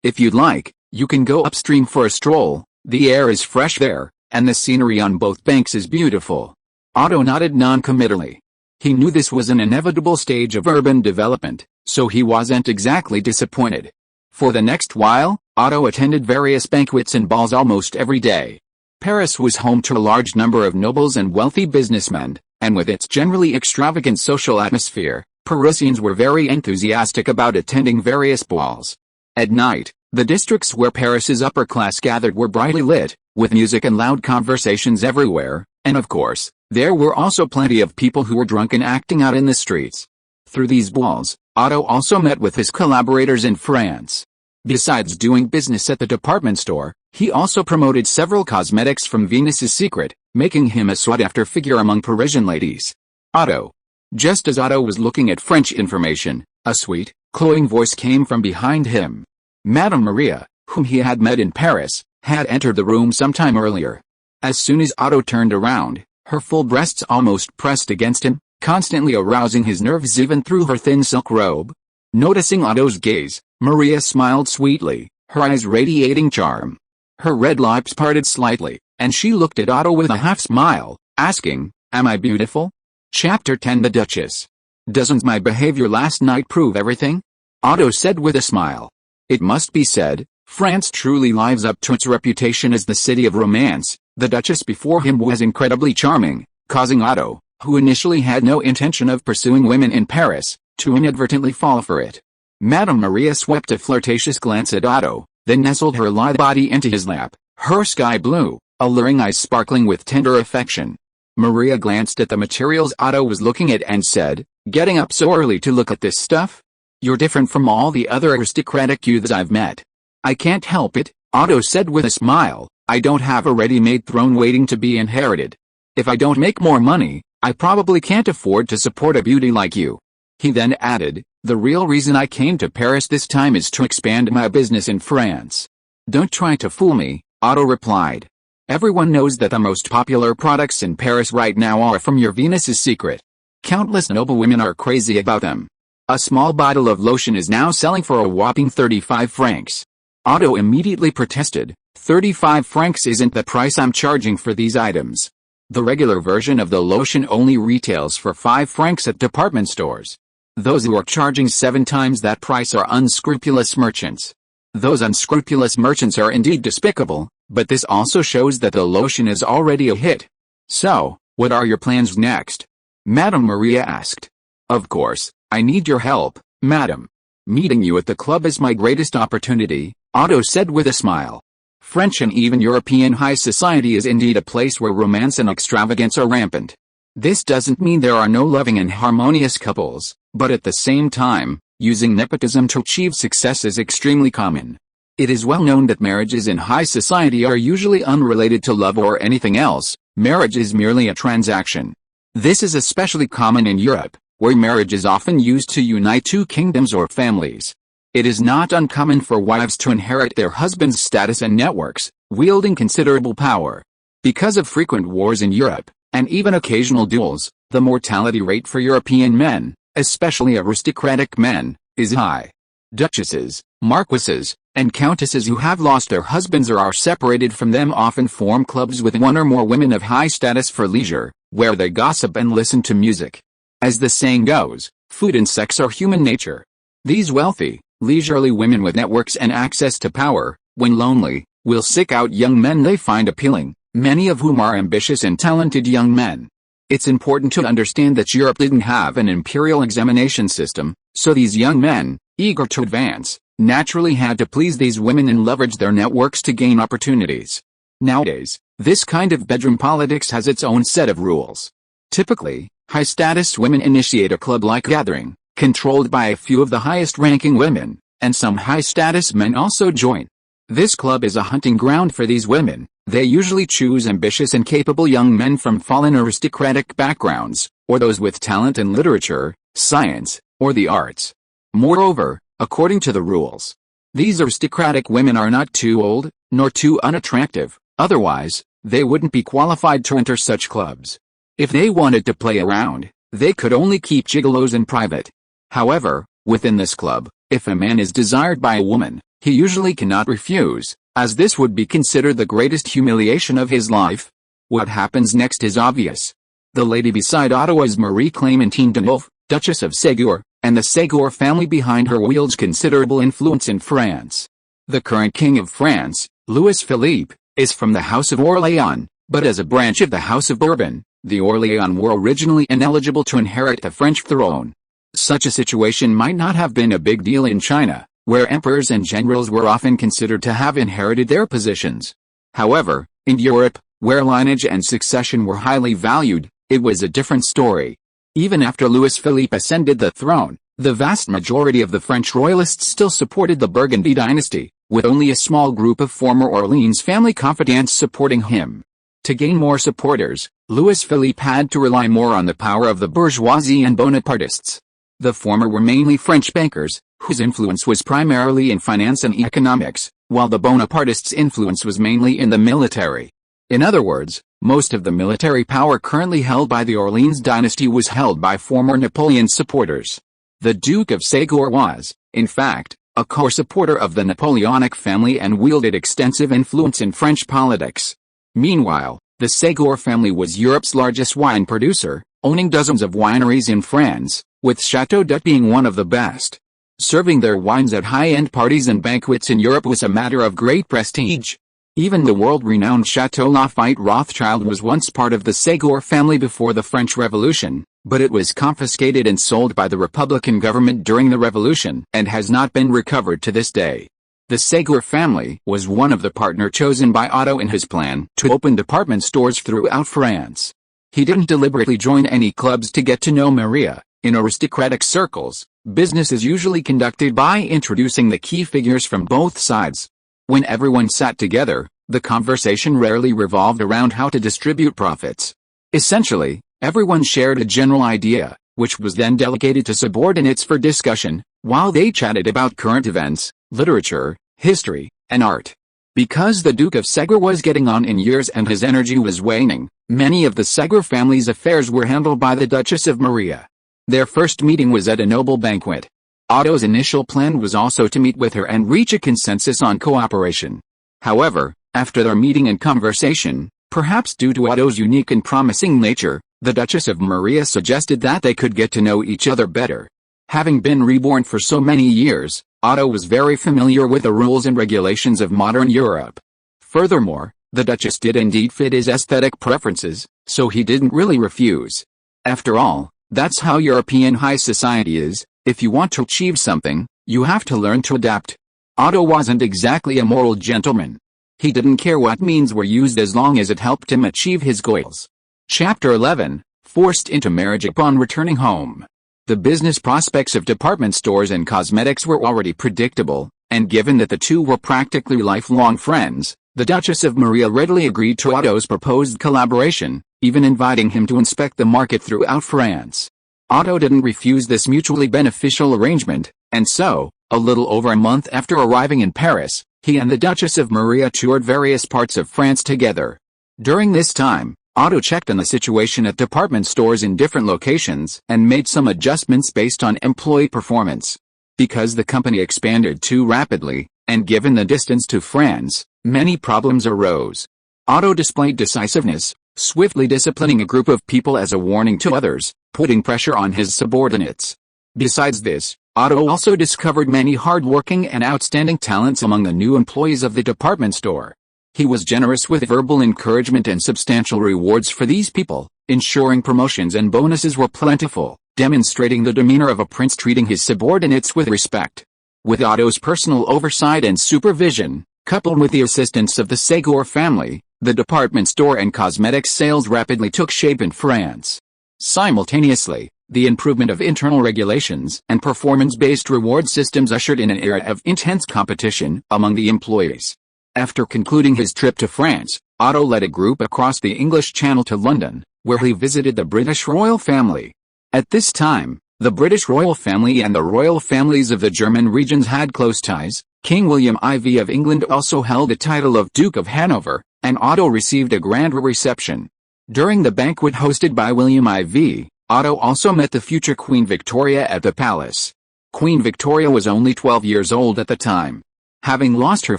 "If you'd like, you can go upstream for a stroll. The air is fresh there, and the scenery on both banks is beautiful." Otto nodded non-committally. He knew this was an inevitable stage of urban development, so he wasn't exactly disappointed. For the next while, Otto attended various banquets and balls almost every day. Paris was home to a large number of nobles and wealthy businessmen, and with its generally extravagant social atmosphere, Parisians were very enthusiastic about attending various balls. At night, the districts where Paris's upper class gathered were brightly lit, with music and loud conversations everywhere, and of course, there were also plenty of people who were drunk and acting out in the streets. Through these balls, Otto also met with his collaborators in France. Besides doing business at the department store, he also promoted several cosmetics from Venus's Secret, making him a sought-after figure among Parisian ladies. Otto. Just as Otto was looking at French information, a sweet, cloying voice came from behind him. Madame Maria, whom he had met in Paris, had entered the room some time earlier. As soon as Otto turned around, her full breasts almost pressed against him, constantly arousing his nerves even through her thin silk robe. Noticing Otto's gaze, Maria smiled sweetly, her eyes radiating charm. Her red lips parted slightly, and she looked at Otto with a half-smile, asking, "Am I beautiful?" Chapter 10 The Duchess. "Doesn't my behavior last night prove everything?" Otto said with a smile. It must be said, France truly lives up to its reputation as the city of romance. The Duchess before him was incredibly charming, causing Otto, who initially had no intention of pursuing women in Paris, to inadvertently fall for it. Madame Maria swept a flirtatious glance at Otto, then nestled her lithe body into his lap, her sky blue, alluring eyes sparkling with tender affection. Maria glanced at the materials Otto was looking at and said, "Getting up so early to look at this stuff? You're different from all the other aristocratic youths I've met." "I can't help it," Otto said with a smile. "I don't have a ready-made throne waiting to be inherited. If I don't make more money, I probably can't afford to support a beauty like you." He then added, "The real reason I came to Paris this time is to expand my business in France." "Don't try to fool me," Otto replied. "Everyone knows that the most popular products in Paris right now are from your Venus's Secret. Countless noblewomen are crazy about them. A small bottle of lotion is now selling for a whopping 35 francs. Otto immediately protested, 35 francs isn't the price I'm charging for these items. The regular version of the lotion only retails for 5 francs at department stores. Those who are charging 7 times that price are unscrupulous merchants. Those unscrupulous merchants are indeed despicable, but this also shows that the lotion is already a hit. So, what are your plans next?" Madame Maria asked. "Of course, I need your help, madam. Meeting you at the club is my greatest opportunity," Otto said with a smile. French and even European high society is indeed a place where romance and extravagance are rampant. This doesn't mean there are no loving and harmonious couples, but at the same time, using nepotism to achieve success is extremely common. It is well known that marriages in high society are usually unrelated to love or anything else. Marriage is merely a transaction. This is especially common in Europe, where marriage is often used to unite two kingdoms or families. It is not uncommon for wives to inherit their husband's status and networks, wielding considerable power. Because of frequent wars in Europe, and even occasional duels, the mortality rate for European men, especially aristocratic men, is high. Duchesses, marquises, and countesses who have lost their husbands or are separated from them often form clubs with one or more women of high status for leisure, where they gossip and listen to music. As the saying goes, food and sex are human nature. These wealthy, leisurely women with networks and access to power, when lonely, will seek out young men they find appealing, many of whom are ambitious and talented young men. It's important to understand that Europe didn't have an imperial examination system, so these young men, eager to advance, naturally had to please these women and leverage their networks to gain opportunities. Nowadays, this kind of bedroom politics has its own set of rules. Typically, high-status women initiate a club-like gathering, controlled by a few of the highest-ranking women, and some high-status men also join. This club is a hunting ground for these women. They usually choose ambitious and capable young men from fallen aristocratic backgrounds, or those with talent in literature, science, or the arts. Moreover, according to the rules, these aristocratic women are not too old, nor too unattractive, otherwise, they wouldn't be qualified to enter such clubs. If they wanted to play around, they could only keep gigolos in private. However, within this club, if a man is desired by a woman, he usually cannot refuse, as this would be considered the greatest humiliation of his life. What happens next is obvious. The lady beside Otto is Marie Clémentine de Neuf, Duchess of Ségur, and the Ségur family behind her wields considerable influence in France. The current king of France, Louis Philippe, is from the House of Orléans, but as a branch of the House of Bourbon, the Orléans were originally ineligible to inherit the French throne. Such a situation might not have been a big deal in China, where emperors and generals were often considered to have inherited their positions. However, in Europe, where lineage and succession were highly valued, it was a different story. Even after Louis Philippe ascended the throne, the vast majority of the French royalists still supported the Burgundy dynasty, with only a small group of former Orleans family confidants supporting him. To gain more supporters, Louis Philippe had to rely more on the power of the bourgeoisie and Bonapartists. The former were mainly French bankers, whose influence was primarily in finance and economics, while the Bonapartists' influence was mainly in the military. In other words, most of the military power currently held by the Orleans dynasty was held by former Napoleon supporters. The Duke of Ségur was, in fact, a core supporter of the Napoleonic family and wielded extensive influence in French politics. Meanwhile, the Ségur family was Europe's largest wine producer, owning dozens of wineries in France, with Chateau d'Ut being one of the best. Serving their wines at high-end parties and banquets in Europe was a matter of great prestige. Even the world-renowned Chateau Lafite Rothschild was once part of the Ségur family before the French Revolution, but it was confiscated and sold by the Republican government during the Revolution and has not been recovered to this day. The Ségur family was one of the partners chosen by Otto in his plan to open department stores throughout France. He didn't deliberately join any clubs to get to know Maria. In aristocratic circles, business is usually conducted by introducing the key figures from both sides. When everyone sat together, the conversation rarely revolved around how to distribute profits. Essentially, everyone shared a general idea, which was then delegated to subordinates for discussion, while they chatted about current events, literature, history, and art. Because the Duke of Ségur was getting on in years and his energy was waning, many of the Ségur family's affairs were handled by the Duchess of Maria. Their first meeting was at a noble banquet. Otto's initial plan was also to meet with her and reach a consensus on cooperation. However, after their meeting and conversation, perhaps due to Otto's unique and promising nature, the Duchess of Maria suggested that they could get to know each other better. Having been reborn for so many years, Otto was very familiar with the rules and regulations of modern Europe. Furthermore, the Duchess did indeed fit his aesthetic preferences, so he didn't really refuse. After all, that's how European high society is. If you want to achieve something, you have to learn to adapt. Otto wasn't exactly a moral gentleman. He didn't care what means were used as long as it helped him achieve his goals. Chapter 11, Forced into marriage upon returning home. The business prospects of department stores and cosmetics were already predictable, and given that the two were practically lifelong friends, the Duchess of Maria readily agreed to Otto's proposed collaboration, even inviting him to inspect the market throughout France. Otto didn't refuse this mutually beneficial arrangement, and so, a little over a month after arriving in Paris, he and the Duchess of Maria toured various parts of France together. During this time, Otto checked on the situation at department stores in different locations and made some adjustments based on employee performance. Because the company expanded too rapidly, and given the distance to France, many problems arose. Otto displayed decisiveness, swiftly disciplining a group of people as a warning to others, putting pressure on his subordinates. Besides this, Otto also discovered many hard-working and outstanding talents among the new employees of the department store. He was generous with verbal encouragement and substantial rewards for these people, ensuring promotions and bonuses were plentiful, demonstrating the demeanor of a prince treating his subordinates with respect. With Otto's personal oversight and supervision, coupled with the assistance of the Ségur family, the department store and cosmetics sales rapidly took shape in France. Simultaneously, the improvement of internal regulations and performance-based reward systems ushered in an era of intense competition among the employees. After concluding his trip to France, Otto led a group across the English Channel to London, where he visited the British royal family. At this time, the British royal family and the royal families of the German regions had close ties. King William IV of England also held the title of Duke of Hanover, and Otto received a grand reception. During the banquet hosted by William IV, Otto also met the future Queen Victoria at the palace. Queen Victoria was only 12 years old at the time. Having lost her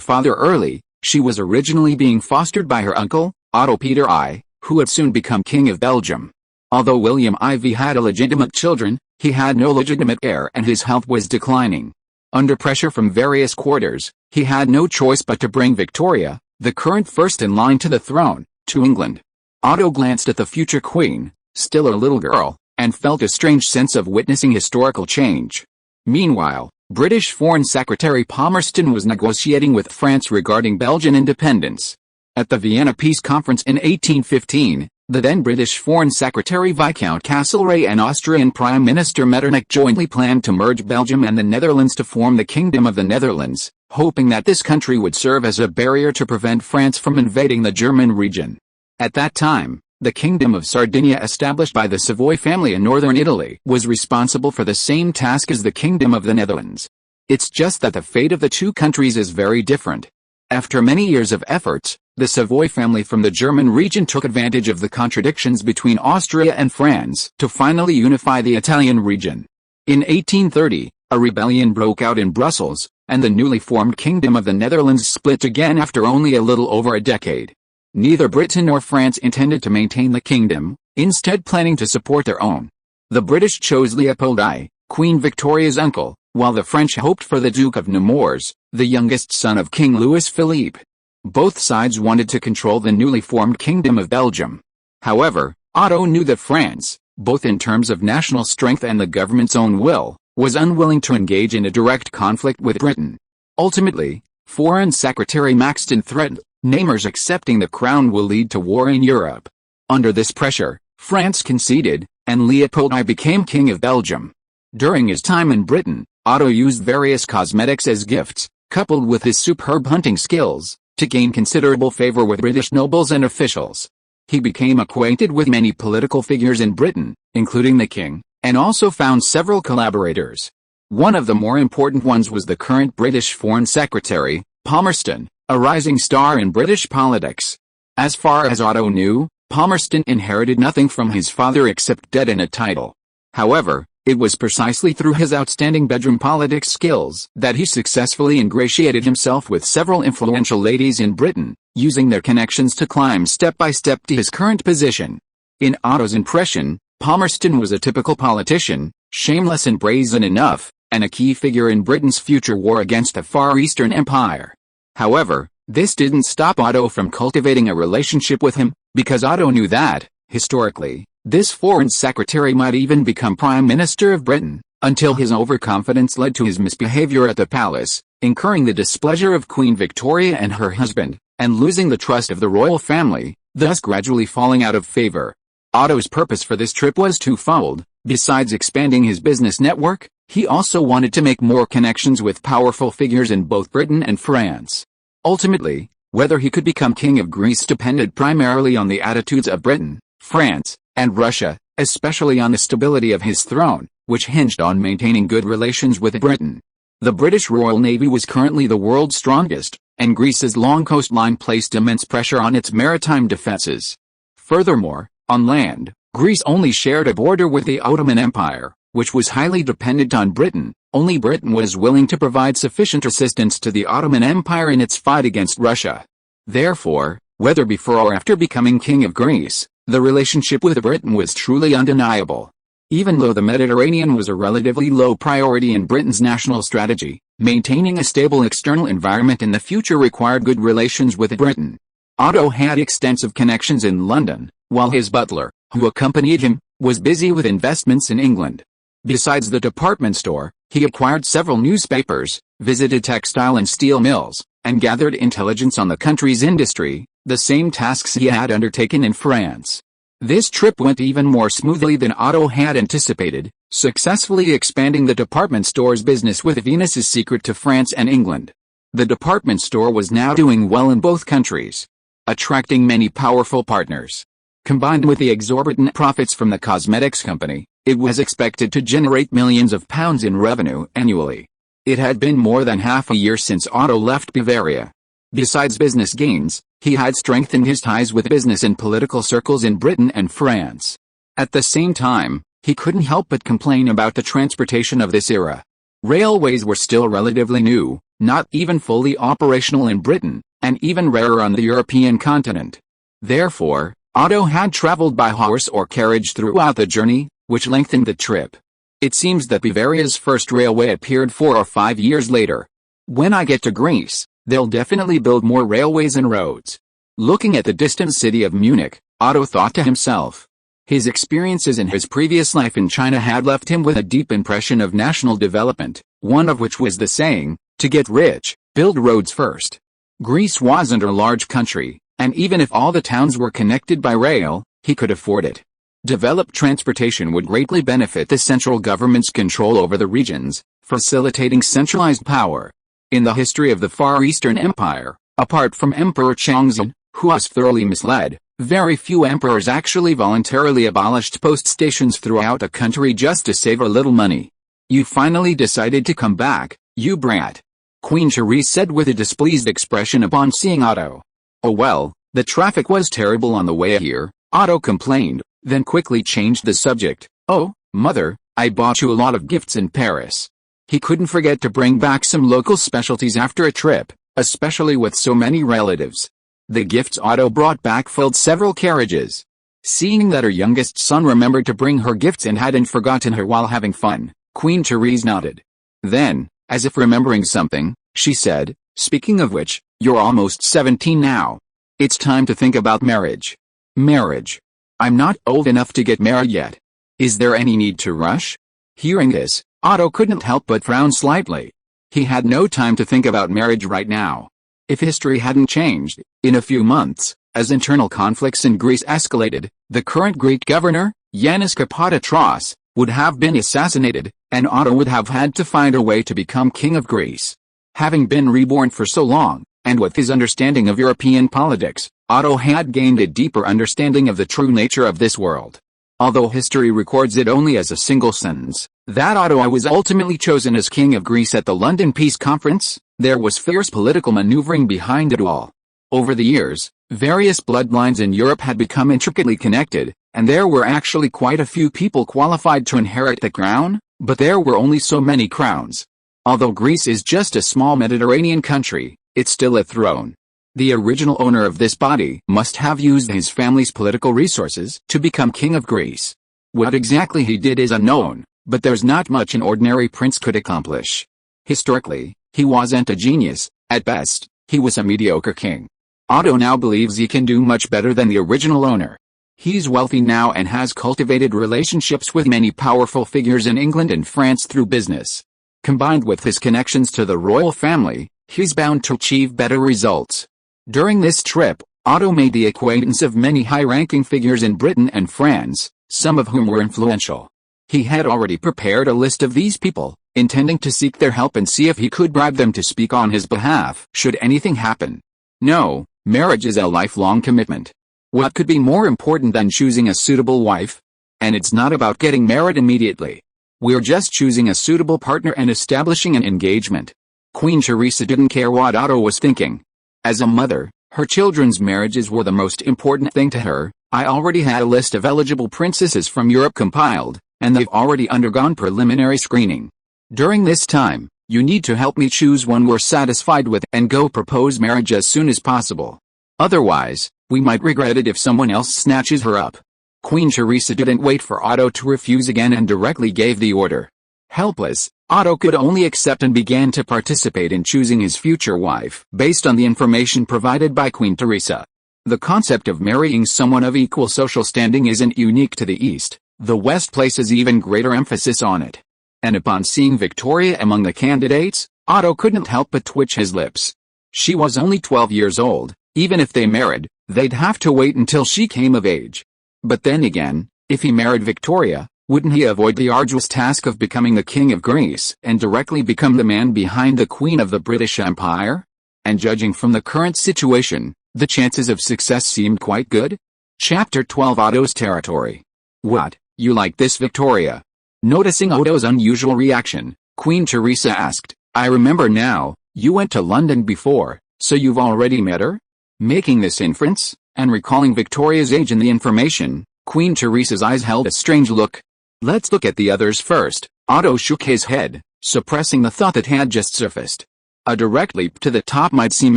father early, she was originally being fostered by her uncle, Otto Peter I, who would soon become King of Belgium. Although William IV had illegitimate children, he had no legitimate heir and his health was declining. Under pressure from various quarters, he had no choice but to bring Victoria, the current first in line to the throne, to England. Otto glanced at the future queen, still a little girl, and felt a strange sense of witnessing historical change. Meanwhile, British Foreign Secretary Palmerston was negotiating with France regarding Belgian independence. At the Vienna Peace Conference in 1815, the then British Foreign Secretary Viscount Castlereagh and Austrian Prime Minister Metternich jointly planned to merge Belgium and the Netherlands to form the Kingdom of the Netherlands, hoping that this country would serve as a barrier to prevent France from invading the German region. At that time, the Kingdom of Sardinia, established by the Savoy family in northern Italy, was responsible for the same task as the Kingdom of the Netherlands. It's just that the fate of the two countries is very different. After many years of efforts, the Savoy family from the German region took advantage of the contradictions between Austria and France to finally unify the Italian region. In 1830, a rebellion broke out in Brussels, and the newly formed Kingdom of the Netherlands split again after only a little over a decade. Neither Britain nor France intended to maintain the kingdom, instead planning to support their own. The British chose Leopold I, Queen Victoria's uncle, while the French hoped for the Duke of Nemours, the youngest son of King Louis-Philippe. Both sides wanted to control the newly formed Kingdom of Belgium. However, Otto knew that France, both in terms of national strength and the government's own will, was unwilling to engage in a direct conflict with Britain. Ultimately, Foreign Secretary Maxton threatened, "Nemours accepting the crown will lead to war in Europe." Under this pressure, France conceded, and Leopold I became King of Belgium. During his time in Britain, Otto used various cosmetics as gifts, coupled with his superb hunting skills, to gain considerable favor with British nobles and officials. He became acquainted with many political figures in Britain, including the king, and also found several collaborators. One of the more important ones was the current British Foreign Secretary, Palmerston, a rising star in British politics. As far as Otto knew, Palmerston inherited nothing from his father except debt and a title. However, it was precisely through his outstanding bedroom politics skills that he successfully ingratiated himself with several influential ladies in Britain, using their connections to climb step by step to his current position. In Otto's impression, Palmerston was a typical politician, shameless and brazen enough, and a key figure in Britain's future war against the Far Eastern Empire. However, this didn't stop Otto from cultivating a relationship with him, because Otto knew that, historically, this foreign secretary might even become Prime Minister of Britain, until his overconfidence led to his misbehavior at the palace, incurring the displeasure of Queen Victoria and her husband, and losing the trust of the royal family, thus gradually falling out of favor. Otto's purpose for this trip was twofold. Besides expanding his business network, he also wanted to make more connections with powerful figures in both Britain and France. Ultimately, whether he could become King of Greece depended primarily on the attitudes of Britain, France, and Russia, especially on the stability of his throne, which hinged on maintaining good relations with Britain. The British Royal Navy was currently the world's strongest, and Greece's long coastline placed immense pressure on its maritime defenses. Furthermore, on land, Greece only shared a border with the Ottoman Empire, which was highly dependent on Britain. Only Britain was willing to provide sufficient assistance to the Ottoman Empire in its fight against Russia. Therefore, whether before or after becoming King of Greece, the relationship with Britain was truly undeniable. Even though the Mediterranean was a relatively low priority in Britain's national strategy, maintaining a stable external environment in the future required good relations with Britain. Otto had extensive connections in London, while his butler, who accompanied him, was busy with investments in England. Besides the department store, he acquired several newspapers, visited textile and steel mills, and gathered intelligence on the country's industry, the same tasks he had undertaken in France. This trip went even more smoothly than Otto had anticipated, successfully expanding the department store's business with Venus's Secret to France and England. The department store was now doing well in both countries, attracting many powerful partners. Combined with the exorbitant profits from the cosmetics company, it was expected to generate millions of pounds in revenue annually. It had been more than half a year since Otto left Bavaria. Besides business gains, he had strengthened his ties with business and political circles in Britain and France. At the same time, he couldn't help but complain about the transportation of this era. Railways were still relatively new, not even fully operational in Britain, and even rarer on the European continent. Therefore, Otto had traveled by horse or carriage throughout the journey, which lengthened the trip. It seems that Bavaria's first railway appeared 4 or 5 years later. When I get to Greece, they'll definitely build more railways and roads. Looking at the distant city of Munich, Otto thought to himself. His experiences in his previous life in China had left him with a deep impression of national development, one of which was the saying, to get rich, build roads first. Greece wasn't a large country, and even if all the towns were connected by rail, he could afford it. Developed transportation would greatly benefit the central government's control over the regions, facilitating centralized power. In the history of the Far Eastern Empire, apart from Emperor Changzhen, who was thoroughly misled, very few emperors actually voluntarily abolished post stations throughout a country just to save a little money. You finally decided to come back, you brat. Queen Therese said with a displeased expression upon seeing Otto. Oh well, the traffic was terrible on the way here, Otto complained, then quickly changed the subject. Oh, mother, I bought you a lot of gifts in Paris. He couldn't forget to bring back some local specialties after a trip, especially with so many relatives. The gifts Otto brought back filled several carriages. Seeing that her youngest son remembered to bring her gifts and hadn't forgotten her while having fun, Queen Therese nodded. Then, as if remembering something, she said, speaking of which, you're almost 17 now. It's time to think about marriage. Marriage. I'm not old enough to get married yet. Is there any need to rush? Hearing this, Otto couldn't help but frown slightly. He had no time to think about marriage right now. If history hadn't changed, in a few months, as internal conflicts in Greece escalated, the current Greek governor, Yanis Kapodiatros, would have been assassinated, and Otto would have had to find a way to become king of Greece. Having been reborn for so long, and with his understanding of European politics, Otto had gained a deeper understanding of the true nature of this world. Although history records it only as a single sentence, that Otto was ultimately chosen as King of Greece at the London Peace Conference, there was fierce political maneuvering behind it all. Over the years, various bloodlines in Europe had become intricately connected, and there were actually quite a few people qualified to inherit the crown, but there were only so many crowns. Although Greece is just a small Mediterranean country, it's still a throne. The original owner of this body must have used his family's political resources to become King of Greece. What exactly he did is unknown, but there's not much an ordinary prince could accomplish. Historically, he wasn't a genius. At best, he was a mediocre king. Otto now believes he can do much better than the original owner. He's wealthy now and has cultivated relationships with many powerful figures in England and France through business. Combined with his connections to the royal family, he's bound to achieve better results. During this trip, Otto made the acquaintance of many high-ranking figures in Britain and France, some of whom were influential. He had already prepared a list of these people, intending to seek their help and see if he could bribe them to speak on his behalf, should anything happen. No, marriage is a lifelong commitment. What could be more important than choosing a suitable wife? And it's not about getting married immediately. We're just choosing a suitable partner and establishing an engagement. Queen Teresa didn't care what Otto was thinking. As a mother, her children's marriages were the most important thing to her. I already had a list of eligible princesses from Europe compiled, and they've already undergone preliminary screening. During this time, you need to help me choose one we're satisfied with and go propose marriage as soon as possible. Otherwise, we might regret it if someone else snatches her up." Queen Teresa didn't wait for Otto to refuse again and directly gave the order. Helpless, Otto could only accept and began to participate in choosing his future wife based on the information provided by Queen Teresa. The concept of marrying someone of equal social standing isn't unique to the East. The West places even greater emphasis on it. And upon seeing Victoria among the candidates, Otto couldn't help but twitch his lips. She was only 12 years old. Even if they married, they'd have to wait until she came of age. But then again, if he married Victoria, wouldn't he avoid the arduous task of becoming the King of Greece and directly become the man behind the Queen of the British Empire? And judging from the current situation, the chances of success seemed quite good. Chapter 12: Otto's territory. "What, you like this, Victoria?" Noticing Otto's unusual reaction, Queen Teresa asked, "I remember now, you went to London before, so you've already met her?" Making this inference, and recalling Victoria's age in the information, Queen Teresa's eyes held a strange look. "Let's look at the others first." Otto shook his head, suppressing the thought that had just surfaced. A direct leap to the top might seem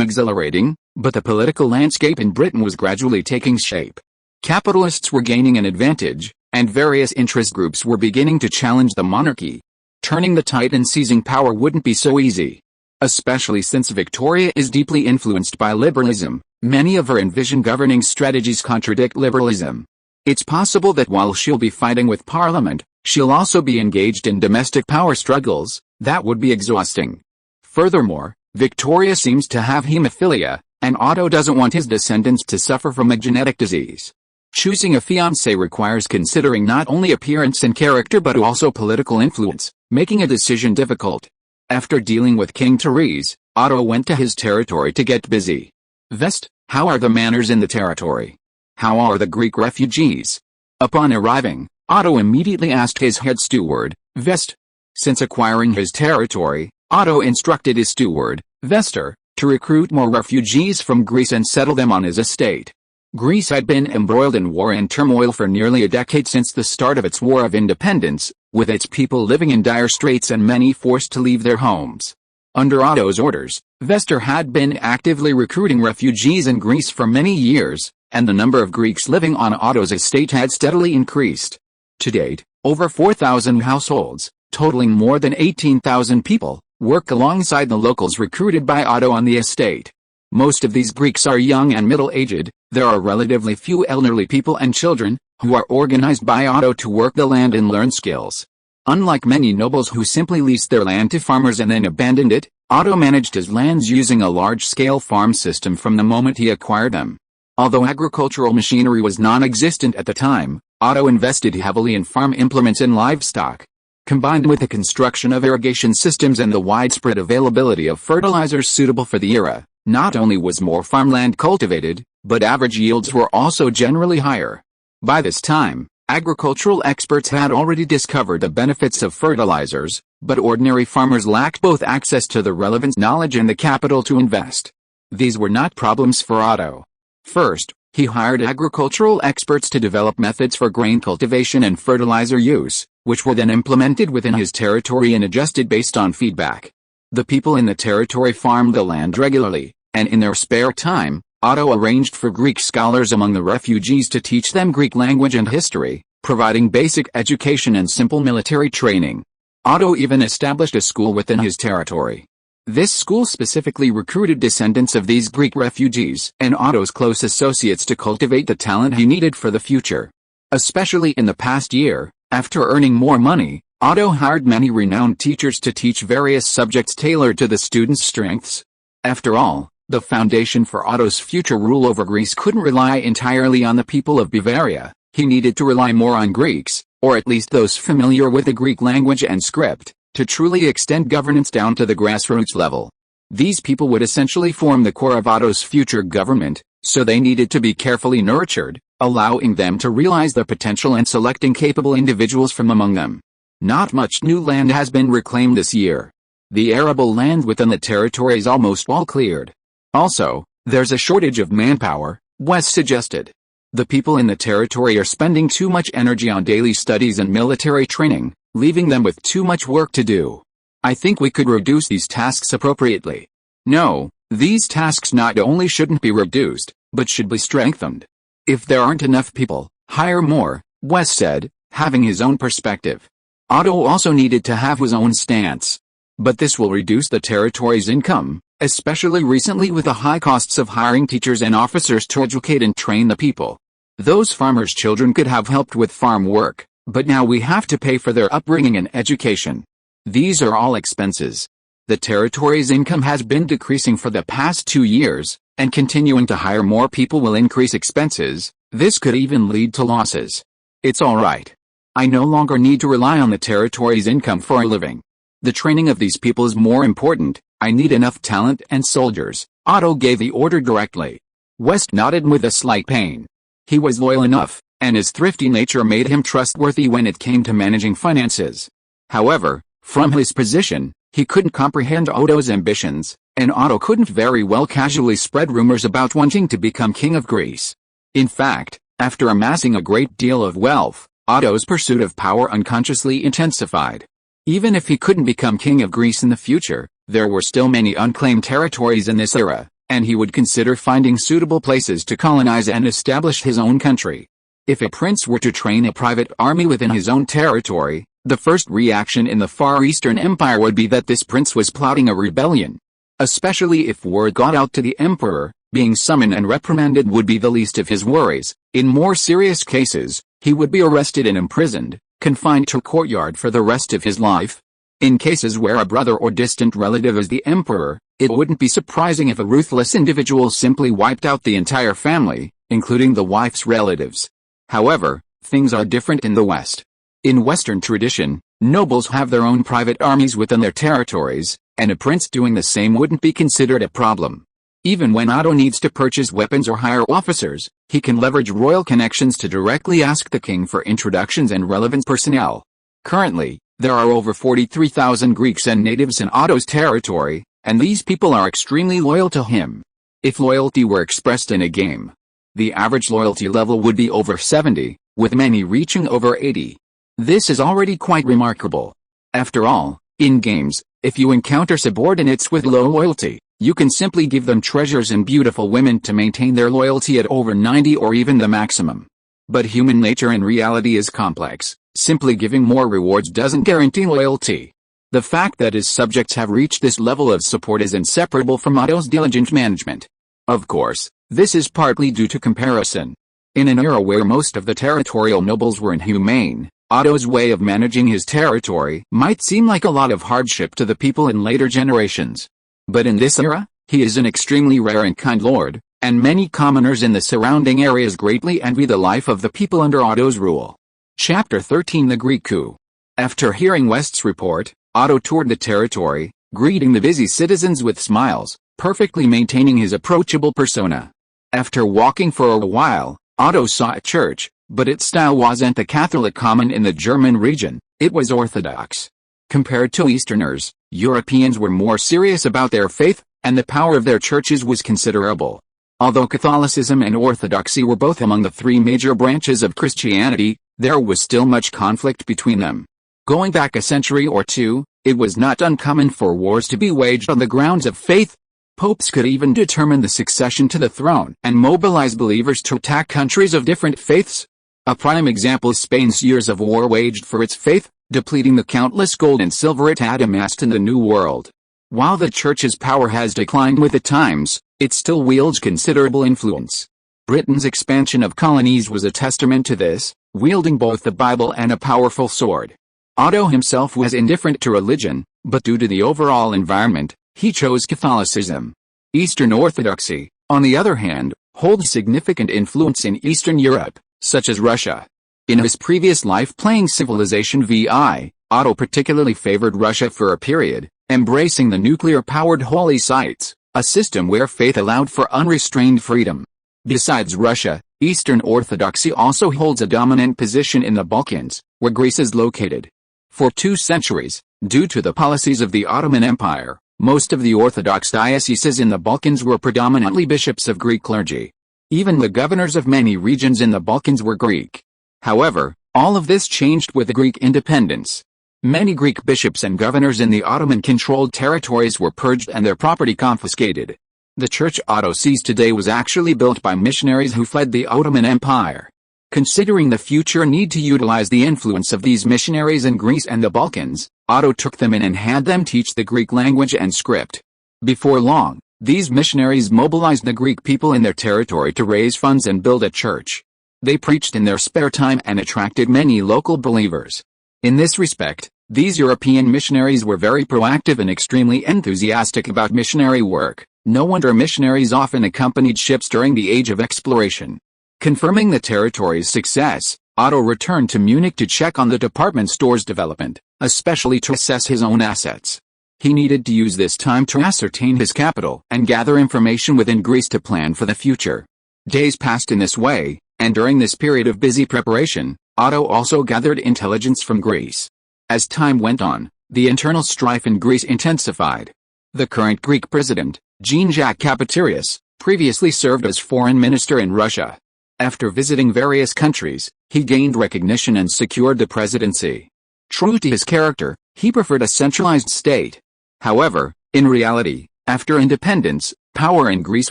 exhilarating, but the political landscape in Britain was gradually taking shape. Capitalists were gaining an advantage, and various interest groups were beginning to challenge the monarchy. Turning the tide and seizing power wouldn't be so easy. Especially since Victoria is deeply influenced by liberalism, many of her envisioned governing strategies contradict liberalism. It's possible that while she'll be fighting with Parliament, she'll also be engaged in domestic power struggles. That would be exhausting. Furthermore, Victoria seems to have hemophilia, and Otto doesn't want his descendants to suffer from a genetic disease. Choosing a fiancé requires considering not only appearance and character but also political influence, making a decision difficult. After dealing with King Therese, Otto went to his territory to get busy. "Vest, how are the manners in the territory? How are the Greek refugees?" Upon arriving, Otto immediately asked his head steward, Vest. Since acquiring his territory, Otto instructed his steward, Vester, to recruit more refugees from Greece and settle them on his estate. Greece had been embroiled in war and turmoil for nearly a decade since the start of its War of Independence, with its people living in dire straits and many forced to leave their homes. Under Otto's orders, Vester had been actively recruiting refugees in Greece for many years, and the number of Greeks living on Otto's estate had steadily increased. To date, over 4,000 households, totaling more than 18,000 people, work alongside the locals recruited by Otto on the estate. Most of these Greeks are young and middle-aged. There are relatively few elderly people and children, who are organized by Otto to work the land and learn skills. Unlike many nobles who simply leased their land to farmers and then abandoned it, Otto managed his lands using a large-scale farm system from the moment he acquired them. Although agricultural machinery was non-existent at the time, Otto invested heavily in farm implements and livestock. Combined with the construction of irrigation systems and the widespread availability of fertilizers suitable for the era, not only was more farmland cultivated, but average yields were also generally higher. By this time, agricultural experts had already discovered the benefits of fertilizers, but ordinary farmers lacked both access to the relevant knowledge and the capital to invest. These were not problems for Otto. First, he hired agricultural experts to develop methods for grain cultivation and fertilizer use, which were then implemented within his territory and adjusted based on feedback. The people in the territory farmed the land regularly, and in their spare time, Otto arranged for Greek scholars among the refugees to teach them Greek language and history, providing basic education and simple military training. Otto even established a school within his territory. This school specifically recruited descendants of these Greek refugees and Otto's close associates to cultivate the talent he needed for the future. Especially in the past year, after earning more money, Otto hired many renowned teachers to teach various subjects tailored to the students' strengths. After all, the foundation for Otto's future rule over Greece couldn't rely entirely on the people of Bavaria. He needed to rely more on Greeks, or at least those familiar with the Greek language and script, to truly extend governance down to the grassroots level. These people would essentially form the core of Otto's future government, so they needed to be carefully nurtured, allowing them to realize their potential and selecting capable individuals from among them. Not much new land has been reclaimed this year. The arable land within the territory is almost all cleared. Also, there's a shortage of manpower, West suggested. The people in the territory are spending too much energy on daily studies and military training, leaving them with too much work to do. I think we could reduce these tasks appropriately. No, these tasks not only shouldn't be reduced, but should be strengthened. If there aren't enough people, hire more, West said, having his own perspective. Otto also needed to have his own stance. But this will reduce the territory's income, especially recently with the high costs of hiring teachers and officers to educate and train the people. Those farmers' children could have helped with farm work, but now we have to pay for their upbringing and education. These are all expenses. The territory's income has been decreasing for the past 2 years, and continuing to hire more people will increase expenses. This could even lead to losses. It's all right. I no longer need to rely on the territory's income for a living. The training of these people is more important. I need enough talent and soldiers. Otto gave the order directly. West nodded with a slight pain. He was loyal enough, and his thrifty nature made him trustworthy when it came to managing finances. However, from his position, he couldn't comprehend Otto's ambitions, and Otto couldn't very well casually spread rumors about wanting to become king of Greece. In fact, after amassing a great deal of wealth, Otto's pursuit of power unconsciously intensified. Even if he couldn't become king of Greece in the future, there were still many unclaimed territories in this era, and he would consider finding suitable places to colonize and establish his own country. If a prince were to train a private army within his own territory, the first reaction in the Far Eastern Empire would be that this prince was plotting a rebellion. Especially if word got out to the emperor, being summoned and reprimanded would be the least of his worries. In more serious cases, he would be arrested and imprisoned, confined to a courtyard for the rest of his life. In cases where a brother or distant relative is the emperor, it wouldn't be surprising if a ruthless individual simply wiped out the entire family, including the wife's relatives. However, things are different in the West. In Western tradition, nobles have their own private armies within their territories, and a prince doing the same wouldn't be considered a problem. Even when Otto needs to purchase weapons or hire officers, he can leverage royal connections to directly ask the king for introductions and relevant personnel. Currently, there are over 43,000 Greeks and natives in Otto's territory, and these people are extremely loyal to him. If loyalty were expressed in a game, the average loyalty level would be over 70, with many reaching over 80. This is already quite remarkable. After all, in games, if you encounter subordinates with low loyalty, you can simply give them treasures and beautiful women to maintain their loyalty at over 90 or even the maximum. But human nature in reality is complex. Simply giving more rewards doesn't guarantee loyalty. The fact that his subjects have reached this level of support is inseparable from Otto's diligent management. Of course, this is partly due to comparison. In an era where most of the territorial nobles were inhumane, Otto's way of managing his territory might seem like a lot of hardship to the people in later generations. But in this era, he is an extremely rare and kind lord, and many commoners in the surrounding areas greatly envy the life of the people under Otto's rule. Chapter 13 The Greek Coup. After hearing West's report, Otto toured the territory, greeting the busy citizens with smiles, perfectly maintaining his approachable persona. After walking for a while, Otto saw a church, but its style wasn't the Catholic common in the German region, it was Orthodox. Compared to Easterners, Europeans were more serious about their faith, and the power of their churches was considerable. Although Catholicism and Orthodoxy were both among the three major branches of Christianity, there was still much conflict between them. Going back a century or two, it was not uncommon for wars to be waged on the grounds of faith. Popes could even determine the succession to the throne and mobilize believers to attack countries of different faiths. A prime example is Spain's years of war waged for its faith, depleting the countless gold and silver it had amassed in the New World. While the Church's power has declined with the times, it still wields considerable influence. Britain's expansion of colonies was a testament to this, wielding both the Bible and a powerful sword. Otto himself was indifferent to religion, but due to the overall environment, he chose Catholicism. Eastern Orthodoxy, on the other hand, holds significant influence in Eastern Europe, such as Russia. In his previous life playing Civilization VI, Otto particularly favored Russia for a period, embracing the nuclear-powered holy sites, a system where faith allowed for unrestrained freedom. Besides Russia, Eastern Orthodoxy also holds a dominant position in the Balkans, where Greece is located. For 2 centuries, due to the policies of the Ottoman Empire, most of the Orthodox dioceses in the Balkans were predominantly bishops of Greek clergy. Even the governors of many regions in the Balkans were Greek. However, all of this changed with the Greek independence. Many Greek bishops and governors in the Ottoman-controlled territories were purged and their property confiscated. The church Otto sees today was actually built by missionaries who fled the Ottoman Empire. Considering the future need to utilize the influence of these missionaries in Greece and the Balkans, Otto took them in and had them teach the Greek language and script. Before long, these missionaries mobilized the Greek people in their territory to raise funds and build a church. They preached in their spare time and attracted many local believers. In this respect, these European missionaries were very proactive and extremely enthusiastic about missionary work. No wonder missionaries often accompanied ships during the age of exploration. Confirming the territory's success, Otto returned to Munich to check on the department store's development, especially to assess his own assets. He needed to use this time to ascertain his capital and gather information within Greece to plan for the future. Days passed in this way, and during this period of busy preparation, Otto also gathered intelligence from Greece. As time went on, the internal strife in Greece intensified. The current Greek president, Jean-Jacques Kapitarius, previously served as foreign minister in Russia. After visiting various countries, he gained recognition and secured the presidency. True to his character, he preferred a centralized state. However, in reality, after independence, power in Greece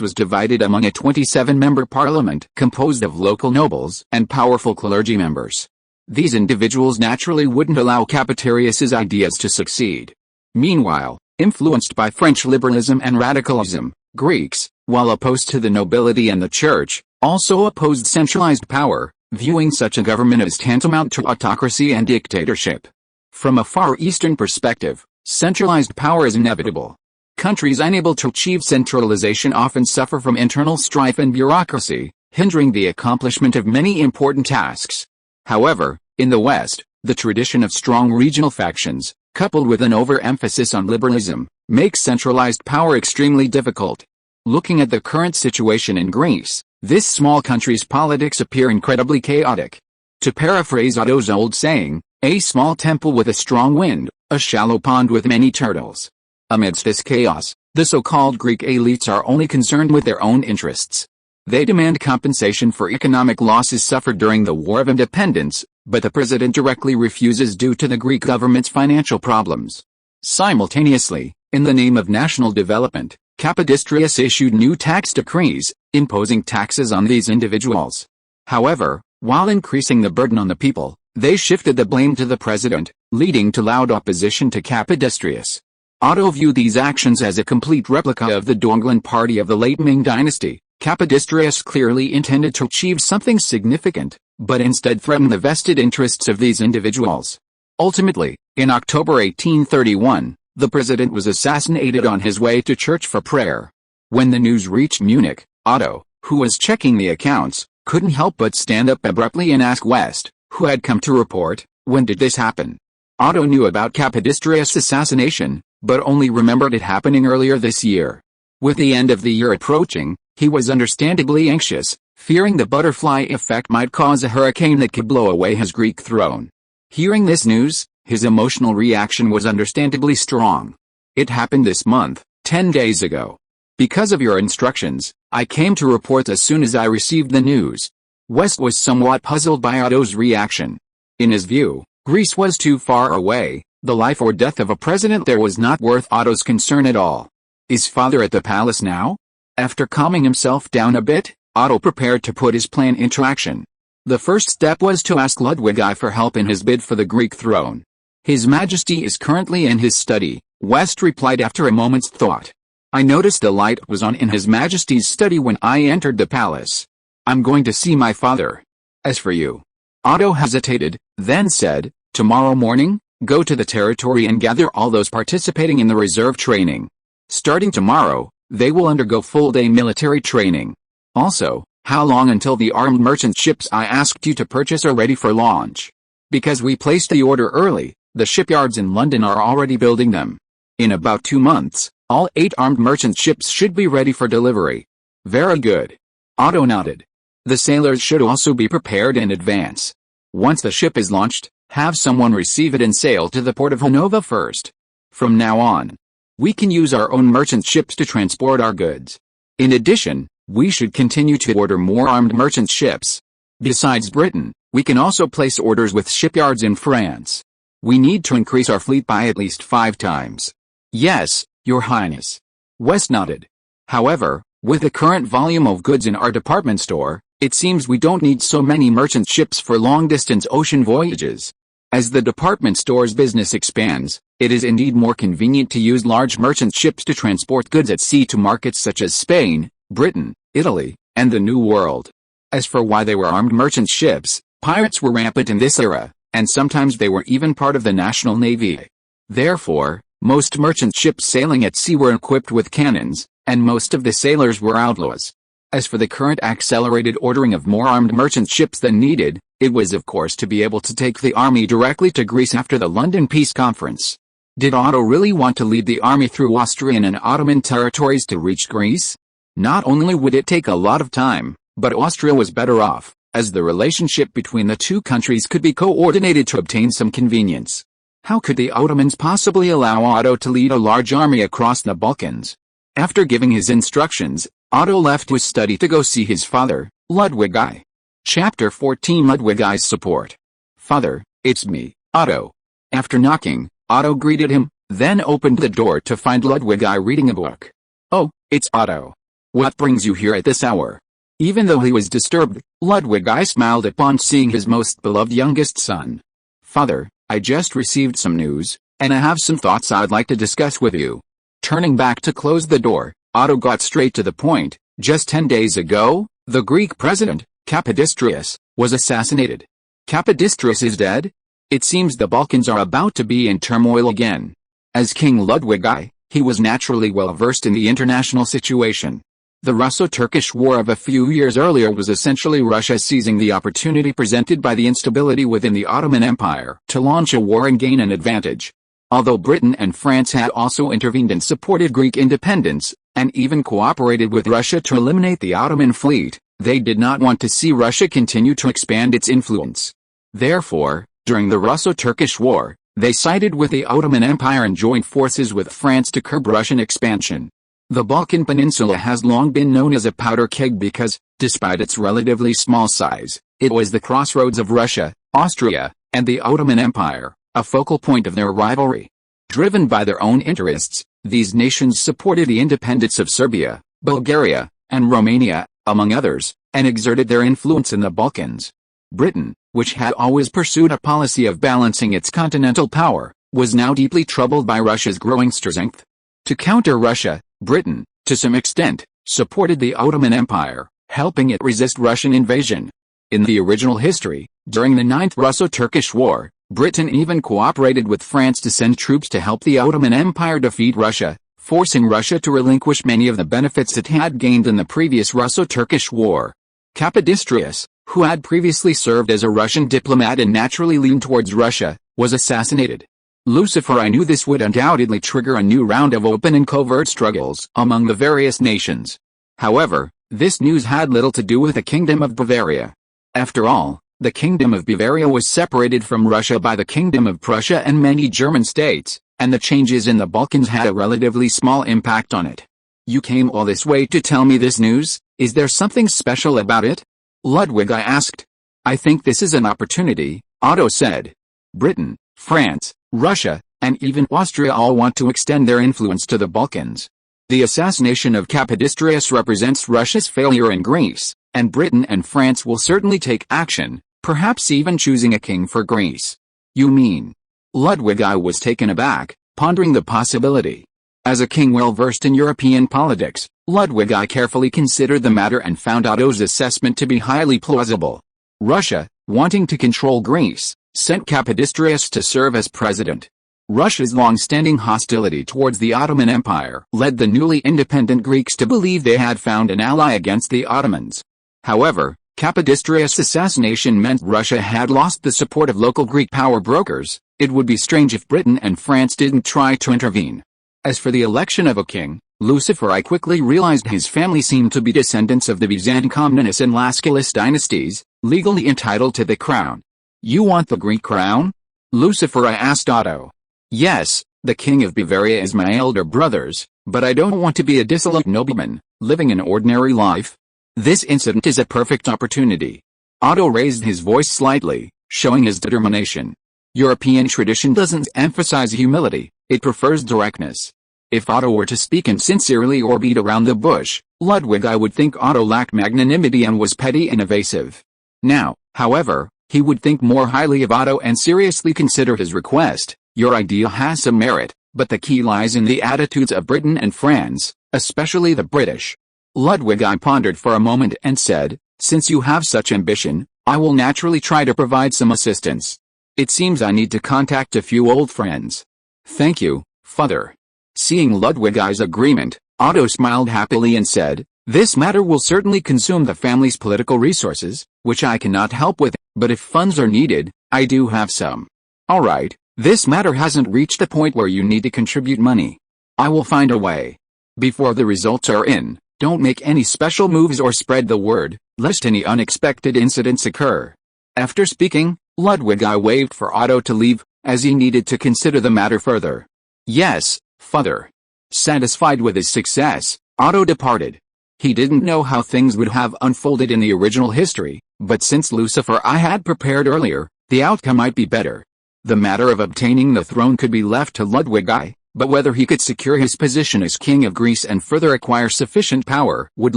was divided among a 27-member parliament composed of local nobles and powerful clergy members. These individuals naturally wouldn't allow Kapitarius's ideas to succeed. Meanwhile, influenced by French liberalism and radicalism, Greeks, while opposed to the nobility and the church, also opposed centralized power, viewing such a government as tantamount to autocracy and dictatorship. From a Far Eastern perspective, centralized power is inevitable. Countries unable to achieve centralization often suffer from internal strife and bureaucracy, hindering the accomplishment of many important tasks. However, in the West, the tradition of strong regional factions, coupled with an overemphasis on liberalism, makes centralized power extremely difficult. Looking at the current situation in Greece, this small country's politics appear incredibly chaotic. To paraphrase Otto's old saying, a small temple with a strong wind, a shallow pond with many turtles. Amidst this chaos, the so-called Greek elites are only concerned with their own interests. They demand compensation for economic losses suffered during the War of Independence, but the president directly refuses due to the Greek government's financial problems. Simultaneously, in the name of national development, Kapitarius issued new tax decrees, imposing taxes on these individuals. However, while increasing the burden on the people, they shifted the blame to the president, leading to loud opposition to Kapitarius. Otto viewed these actions as a complete replica of the Donglan party of the late Ming dynasty. Kapitarius clearly intended to achieve something significant, but instead threatened the vested interests of these individuals. Ultimately, in October 1831, the president was assassinated on his way to church for prayer. When the news reached Munich, Otto, who was checking the accounts, couldn't help but stand up abruptly and ask West, who had come to report, when did this happen? Otto knew about Kapitarius' assassination, but only remembered it happening earlier this year. With the end of the year approaching, he was understandably anxious, fearing the butterfly effect might cause a hurricane that could blow away his Greek throne. Hearing this news, his emotional reaction was understandably strong. It happened this month, 10 days ago. Because of your instructions, I came to report as soon as I received the news. West was somewhat puzzled by Otto's reaction. In his view, Greece was too far away, the life or death of a president there was not worth Otto's concern at all. Is father at the palace now? After calming himself down a bit, Otto prepared to put his plan into action. The first step was to ask Ludwig I for help in his bid for the Greek throne. His Majesty is currently in his study, West replied after a moment's thought. I noticed a light was on in His Majesty's study when I entered the palace. I'm going to see my father. As for you. Otto hesitated, then said, tomorrow morning, go to the territory and gather all those participating in the reserve training. Starting tomorrow, they will undergo full-day military training. Also, how long until the armed merchant ships I asked you to purchase are ready for launch? Because we placed the order early, the shipyards in London are already building them. In about 2 months, all 8 armed merchant ships should be ready for delivery. Very good. Otto nodded. The sailors should also be prepared in advance. Once the ship is launched, have someone receive it and sail to the port of Hanover first. From now on, we can use our own merchant ships to transport our goods. In addition, We should continue to order more armed merchant ships. Besides Britain, we can also place orders with shipyards in France. We need to increase our fleet by at least 5 times. Yes, Your Highness. West nodded. However, with the current volume of goods in our department store, it seems we don't need so many merchant ships for long-distance ocean voyages. As the department store's business expands, it is indeed more convenient to use large merchant ships to transport goods at sea to markets such as Spain, Britain, Italy, and the New World. As for why they were armed merchant ships, pirates were rampant in this era, and sometimes they were even part of the national navy. Therefore, most merchant ships sailing at sea were equipped with cannons, and most of the sailors were outlaws. As for the current accelerated ordering of more armed merchant ships than needed, it was of course to be able to take the army directly to Greece after the London Peace Conference. Did Otto really want to lead the army through Austrian and Ottoman territories to reach Greece? Not only would it take a lot of time, but Austria was better off, as the relationship between the two countries could be coordinated to obtain some convenience. How could the Ottomans possibly allow Otto to lead a large army across the Balkans? After giving his instructions, Otto left his study to go see his father, Ludwig I. Chapter 14 Ludwig I's support. Father, it's me, Otto. After knocking, Otto greeted him, then opened the door to find Ludwig I reading a book. Oh, it's Otto. What brings you here at this hour? Even though he was disturbed, Ludwig I smiled upon seeing his most beloved youngest son. Father, I just received some news, and I have some thoughts I'd like to discuss with you. Turning back to close the door, Otto got straight to the point. Just 10 days ago, the Greek president, Capodistrias, was assassinated. Capodistrias is dead? It seems the Balkans are about to be in turmoil again. As King Ludwig I, he was naturally well versed in the international situation. The Russo-Turkish War of a few years earlier was essentially Russia seizing the opportunity presented by the instability within the Ottoman Empire to launch a war and gain an advantage. Although Britain and France had also intervened and supported Greek independence, and even cooperated with Russia to eliminate the Ottoman fleet, they did not want to see Russia continue to expand its influence. Therefore, during the Russo-Turkish War, they sided with the Ottoman Empire and joined forces with France to curb Russian expansion. The Balkan Peninsula has long been known as a powder keg because, despite its relatively small size, it was the crossroads of Russia, Austria, and the Ottoman Empire, a focal point of their rivalry. Driven by their own interests, these nations supported the independence of Serbia, Bulgaria, and Romania, among others, and exerted their influence in the Balkans. Britain, which had always pursued a policy of balancing its continental power, was now deeply troubled by Russia's growing strength. To counter Russia, Britain, to some extent, supported the Ottoman Empire, helping it resist Russian invasion. In the original history, during the 9th Russo-Turkish War, Britain even cooperated with France to send troops to help the Ottoman Empire defeat Russia, forcing Russia to relinquish many of the benefits it had gained in the previous Russo-Turkish War. Capodistrias, who had previously served as a Russian diplomat and naturally leaned towards Russia, was assassinated. Lucifer knew this would undoubtedly trigger a new round of open and covert struggles among the various nations. However, this news had little to do with the Kingdom of Bavaria. After all, the Kingdom of Bavaria was separated from Russia by the Kingdom of Prussia and many German states, and the changes in the Balkans had a relatively small impact on it. You came all this way to tell me this news? Is there something special about it? Ludwig I asked. I think this is an opportunity, Otto said. Britain, France, Russia, and even Austria all want to extend their influence to the Balkans. The assassination of Capodistrias represents Russia's failure in Greece, and Britain and France will certainly take action, perhaps even choosing a king for Greece. You mean? Ludwig I was taken aback, pondering the possibility. As a king well versed in European politics, Ludwig I carefully considered the matter and found Otto's assessment to be highly plausible. Russia, wanting to control Greece, sent Capodistrias to serve as president. Russia's long-standing hostility towards the Ottoman Empire led the newly independent Greeks to believe they had found an ally against the Ottomans. However, Capodistrias' assassination meant Russia had lost the support of local Greek power brokers. It would be strange if Britain and France didn't try to intervene. As for the election of a king, Lucifer I quickly realized his family seemed to be descendants of the Byzantine Comnenus and Lascaris dynasties, legally entitled to the crown. You want the Greek crown? Lucifer I asked Otto. Yes, the king of Bavaria is my elder brothers, but I don't want to be a dissolute nobleman, living an ordinary life? This incident is a perfect opportunity. Otto raised his voice slightly, showing his determination. European tradition doesn't emphasize humility, it prefers directness. If Otto were to speak insincerely or beat around the bush, Ludwig I would think Otto lacked magnanimity and was petty and evasive. Now, however, he would think more highly of Otto and seriously consider his request. Your idea has some merit, but the key lies in the attitudes of Britain and France, especially the British. Ludwig I pondered for a moment and said, since you have such ambition, I will naturally try to provide some assistance. It seems I need to contact a few old friends. Thank you, father. Seeing Ludwig I's agreement, Otto smiled happily and said, this matter will certainly consume the family's political resources, which I cannot help with, but if funds are needed, I do have some. Alright, this matter hasn't reached the point where you need to contribute money. I will find a way. Before the results are in, don't make any special moves or spread the word, lest any unexpected incidents occur. After speaking, Ludwig I waved for Otto to leave, as he needed to consider the matter further. Yes, father. Satisfied with his success, Otto departed. He didn't know how things would have unfolded in the original history, but since Lucifer I had prepared earlier, the outcome might be better. The matter of obtaining the throne could be left to Ludwig I, but whether he could secure his position as king of Greece and further acquire sufficient power would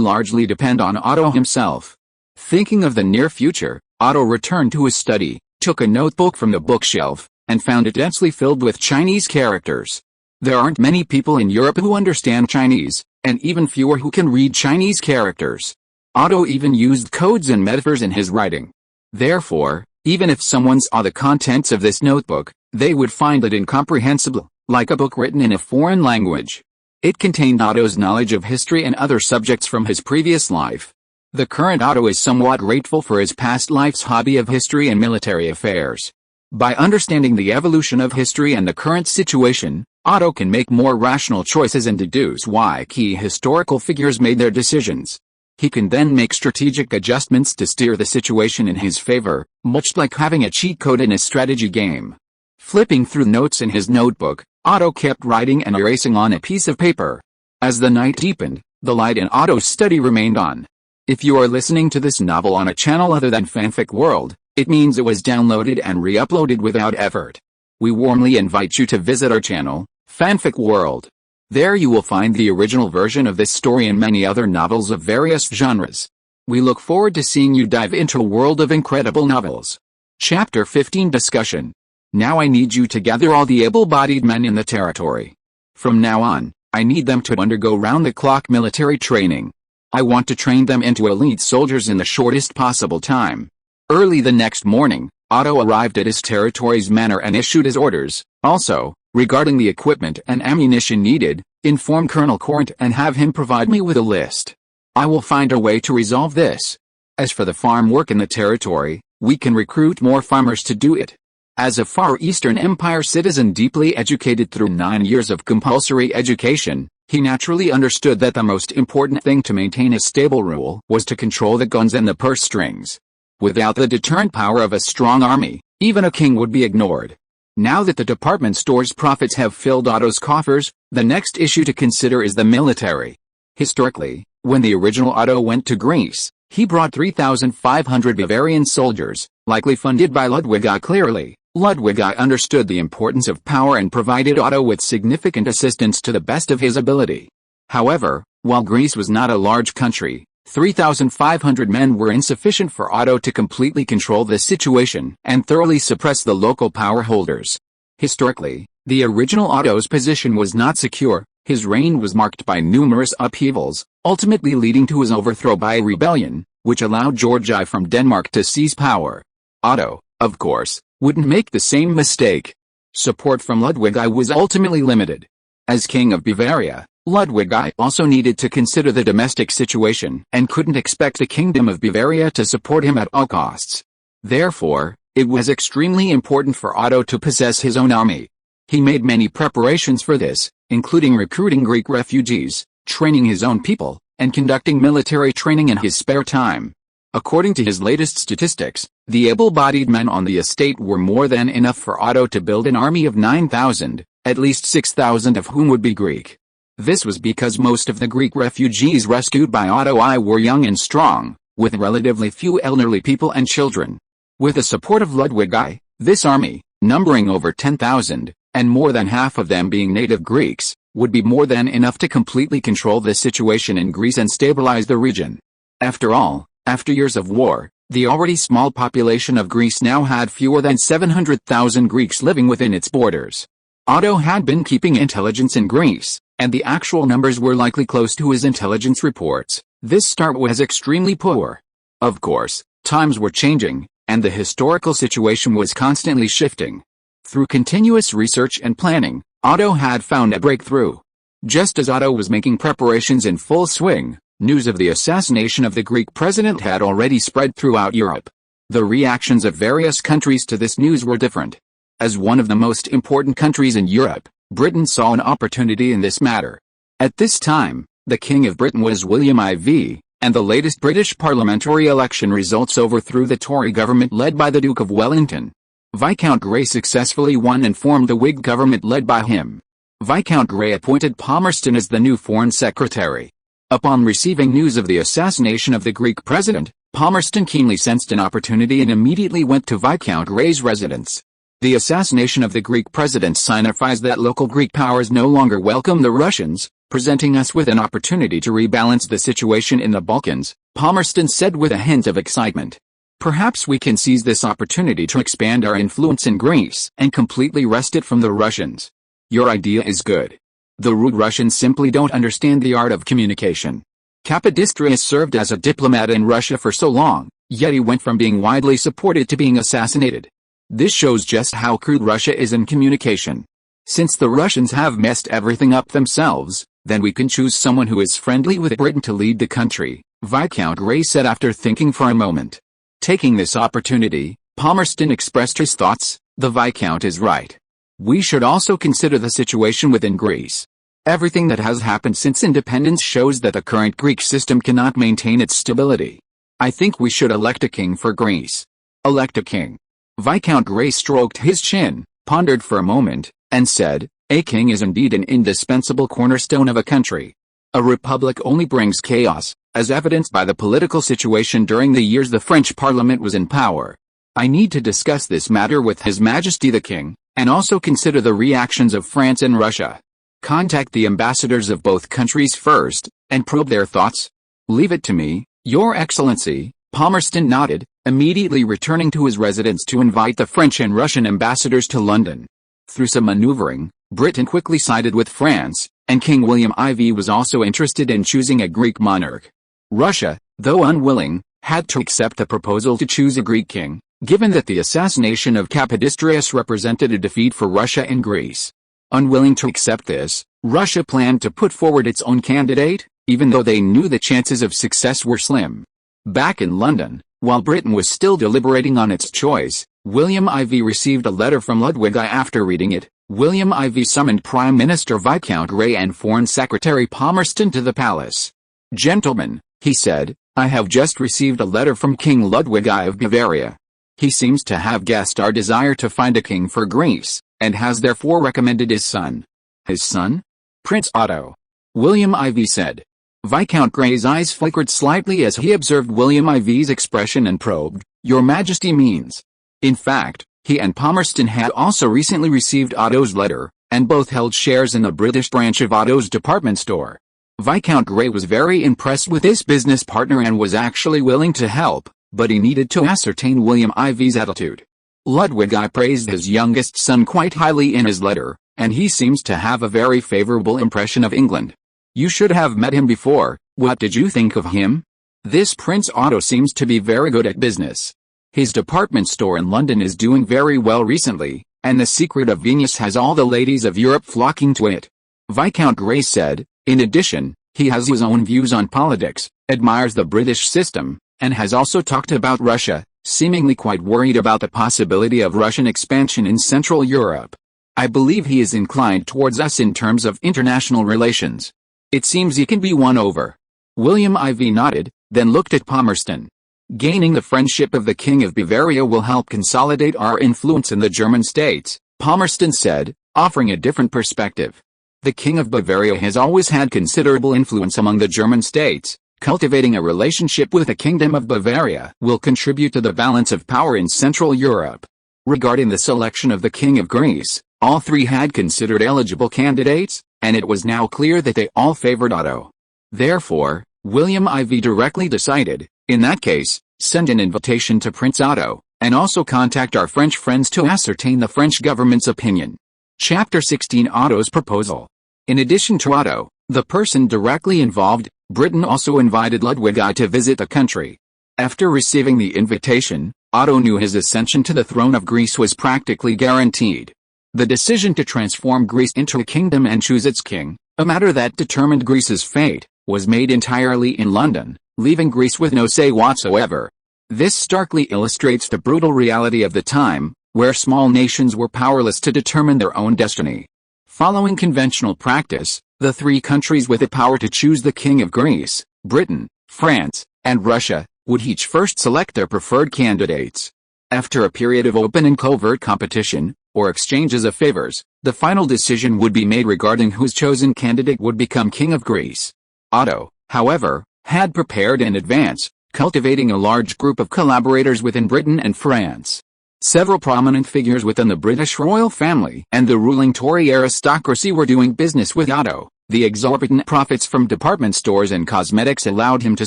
largely depend on Otto himself. Thinking of the near future, Otto returned to his study, took a notebook from the bookshelf, and found it densely filled with Chinese characters. There aren't many people in Europe who understand Chinese, and even fewer who can read Chinese characters. Otto even used codes and metaphors in his writing. Therefore, even if someone saw the contents of this notebook, they would find it incomprehensible, like a book written in a foreign language. It contained Otto's knowledge of history and other subjects from his previous life. The current Otto is somewhat grateful for his past life's hobby of history and military affairs. By understanding the evolution of history and the current situation, Otto can make more rational choices and deduce why key historical figures made their decisions. He can then make strategic adjustments to steer the situation in his favor, much like having a cheat code in a strategy game. Flipping through notes in his notebook, Otto kept writing and erasing on a piece of paper. As the night deepened, the light in Otto's study remained on. If you are listening to this novel on a channel other than Fanfic World, it means it was downloaded and re-uploaded without effort. We warmly invite you to visit our channel, Fanfic World. There you will find the original version of this story and many other novels of various genres. We look forward to seeing you dive into a world of incredible novels. Chapter 15 Discussion. Now I need you to gather all the able-bodied men in the territory. From now on, I need them to undergo round-the-clock military training. I want to train them into elite soldiers in the shortest possible time. Early the next morning, Otto arrived at his territory's manor and issued his orders. Also, regarding the equipment and ammunition needed, inform Colonel Courant and have him provide me with a list. I will find a way to resolve this. As for the farm work in the territory, we can recruit more farmers to do it. As a Far Eastern Empire citizen deeply educated through 9 years of compulsory education, he naturally understood that the most important thing to maintain a stable rule was to control the guns and the purse strings. Without the deterrent power of a strong army, even a king would be ignored. Now that the department store's profits have filled Otto's coffers, the next issue to consider is the military. Historically, when the original Otto went to Greece, he brought 3,500 Bavarian soldiers, likely funded by Ludwig I. Clearly, Ludwig I understood the importance of power and provided Otto with significant assistance to the best of his ability. However, while Greece was not a large country, 3,500 men were insufficient for Otto to completely control the situation and thoroughly suppress the local power holders. Historically, the original Otto's position was not secure. His reign was marked by numerous upheavals, ultimately leading to his overthrow by a rebellion, which allowed George I from Denmark to seize power. Otto, of course, wouldn't make the same mistake. Support from Ludwig I was ultimately limited. As King of Bavaria, Ludwig I also needed to consider the domestic situation and couldn't expect the Kingdom of Bavaria to support him at all costs. Therefore, it was extremely important for Otto to possess his own army. He made many preparations for this, including recruiting Greek refugees, training his own people, and conducting military training in his spare time. According to his latest statistics, the able-bodied men on the estate were more than enough for Otto to build an army of 9,000, at least 6,000 of whom would be Greek. This was because most of the Greek refugees rescued by Otto I were young and strong, with relatively few elderly people and children. With the support of Ludwig I, this army, numbering over 10,000, and more than half of them being native Greeks, would be more than enough to completely control the situation in Greece and stabilize the region. After all, after years of war, the already small population of Greece now had fewer than 700,000 Greeks living within its borders. Otto had been keeping intelligence in Greece, and the actual numbers were likely close to his intelligence reports. This start was extremely poor. Of course, times were changing, and the historical situation was constantly shifting. Through continuous research and planning, Otto had found a breakthrough. Just as Otto was making preparations in full swing, news of the assassination of the Greek president had already spread throughout Europe. The reactions of various countries to this news were different. As one of the most important countries in Europe, Britain saw an opportunity in this matter. At this time, the King of Britain was William IV, and the latest British parliamentary election results overthrew the Tory government led by the Duke of Wellington. Viscount Grey successfully won and formed the Whig government led by him. Viscount Grey appointed Palmerston as the new Foreign Secretary. Upon receiving news of the assassination of the Greek president, Palmerston keenly sensed an opportunity and immediately went to Viscount Grey's residence. The assassination of the Greek president signifies that local Greek powers no longer welcome the Russians, presenting us with an opportunity to rebalance the situation in the Balkans, Palmerston said with a hint of excitement. Perhaps we can seize this opportunity to expand our influence in Greece and completely wrest it from the Russians. Your idea is good. The rude Russians simply don't understand the art of communication. Capodistrias served as a diplomat in Russia for so long, yet he went from being widely supported to being assassinated. This shows just how crude Russia is in communication. Since the Russians have messed everything up themselves, then we can choose someone who is friendly with Britain to lead the country, Viscount Grey said after thinking for a moment. Taking this opportunity, Palmerston expressed his thoughts. The Viscount is right. We should also consider the situation within Greece. Everything that has happened since independence shows that the current Greek system cannot maintain its stability. I think we should elect a king for Greece. Elect a king. Viscount Grey stroked his chin, pondered for a moment, and said, a king is indeed an indispensable cornerstone of a country. A republic only brings chaos, as evidenced by the political situation during the years the French Parliament was in power. I need to discuss this matter with His Majesty the King, and also consider the reactions of France and Russia. Contact the ambassadors of both countries first, and probe their thoughts. Leave it to me, Your Excellency, Palmerston nodded, immediately returning to his residence to invite the French and Russian ambassadors to London. Through some maneuvering, Britain quickly sided with France, and King William IV was also interested in choosing a Greek monarch. Russia, though unwilling, had to accept the proposal to choose a Greek king, given that the assassination of Capodistrias represented a defeat for Russia and Greece. Unwilling to accept this, Russia planned to put forward its own candidate, even though they knew the chances of success were slim. Back in London, while Britain was still deliberating on its choice, William IV received a letter from Ludwig I. After reading it, William IV summoned Prime Minister Viscount Grey and Foreign Secretary Palmerston to the palace. Gentlemen, he said, I have just received a letter from King Ludwig I of Bavaria. He seems to have guessed our desire to find a king for Greece, and has therefore recommended his son. His son? Prince Otto. William IV said. Viscount Grey's eyes flickered slightly as he observed William IV's expression and probed, Your Majesty means. In fact, he and Palmerston had also recently received Otto's letter, and both held shares in the British branch of Otto's department store. Viscount Grey was very impressed with this business partner and was actually willing to help, but he needed to ascertain William IV's attitude. Ludwig I praised his youngest son quite highly in his letter, and he seems to have a very favorable impression of England. You should have met him before. What did you think of him? This Prince Otto seems to be very good at business. His department store in London is doing very well recently, and the Secret of Venus has all the ladies of Europe flocking to it. Viscount Grey said, in addition, he has his own views on politics, admires the British system, and has also talked about Russia, seemingly quite worried about the possibility of Russian expansion in Central Europe. I believe he is inclined towards us in terms of international relations. It seems he can be won over. William IV nodded, then looked at Palmerston. Gaining the friendship of the King of Bavaria will help consolidate our influence in the German states, Palmerston said, offering a different perspective. The King of Bavaria has always had considerable influence among the German states. Cultivating a relationship with the Kingdom of Bavaria will contribute to the balance of power in Central Europe. Regarding the selection of the King of Greece, all three had considered eligible candidates, and it was now clear that they all favored Otto. Therefore, William IV directly decided, in that case, send an invitation to Prince Otto, and also contact our French friends to ascertain the French government's opinion. Chapter 16 Otto's Proposal. In addition to Otto, the person directly involved, Britain also invited Ludwig I to visit the country. After receiving the invitation, Otto knew his ascension to the throne of Greece was practically guaranteed. The decision to transform Greece into a kingdom and choose its king, a matter that determined Greece's fate, was made entirely in London, leaving Greece with no say whatsoever. This starkly illustrates the brutal reality of the time, where small nations were powerless to determine their own destiny. Following conventional practice, the three countries with the power to choose the King of Greece, Britain, France, and Russia, would each first select their preferred candidates. After a period of open and covert competition, or exchanges of favors, the final decision would be made regarding whose chosen candidate would become King of Greece. Otto, however, had prepared in advance, cultivating a large group of collaborators within Britain and France. Several prominent figures within the British royal family and the ruling Tory aristocracy were doing business with Otto. The exorbitant profits from department stores and cosmetics allowed him to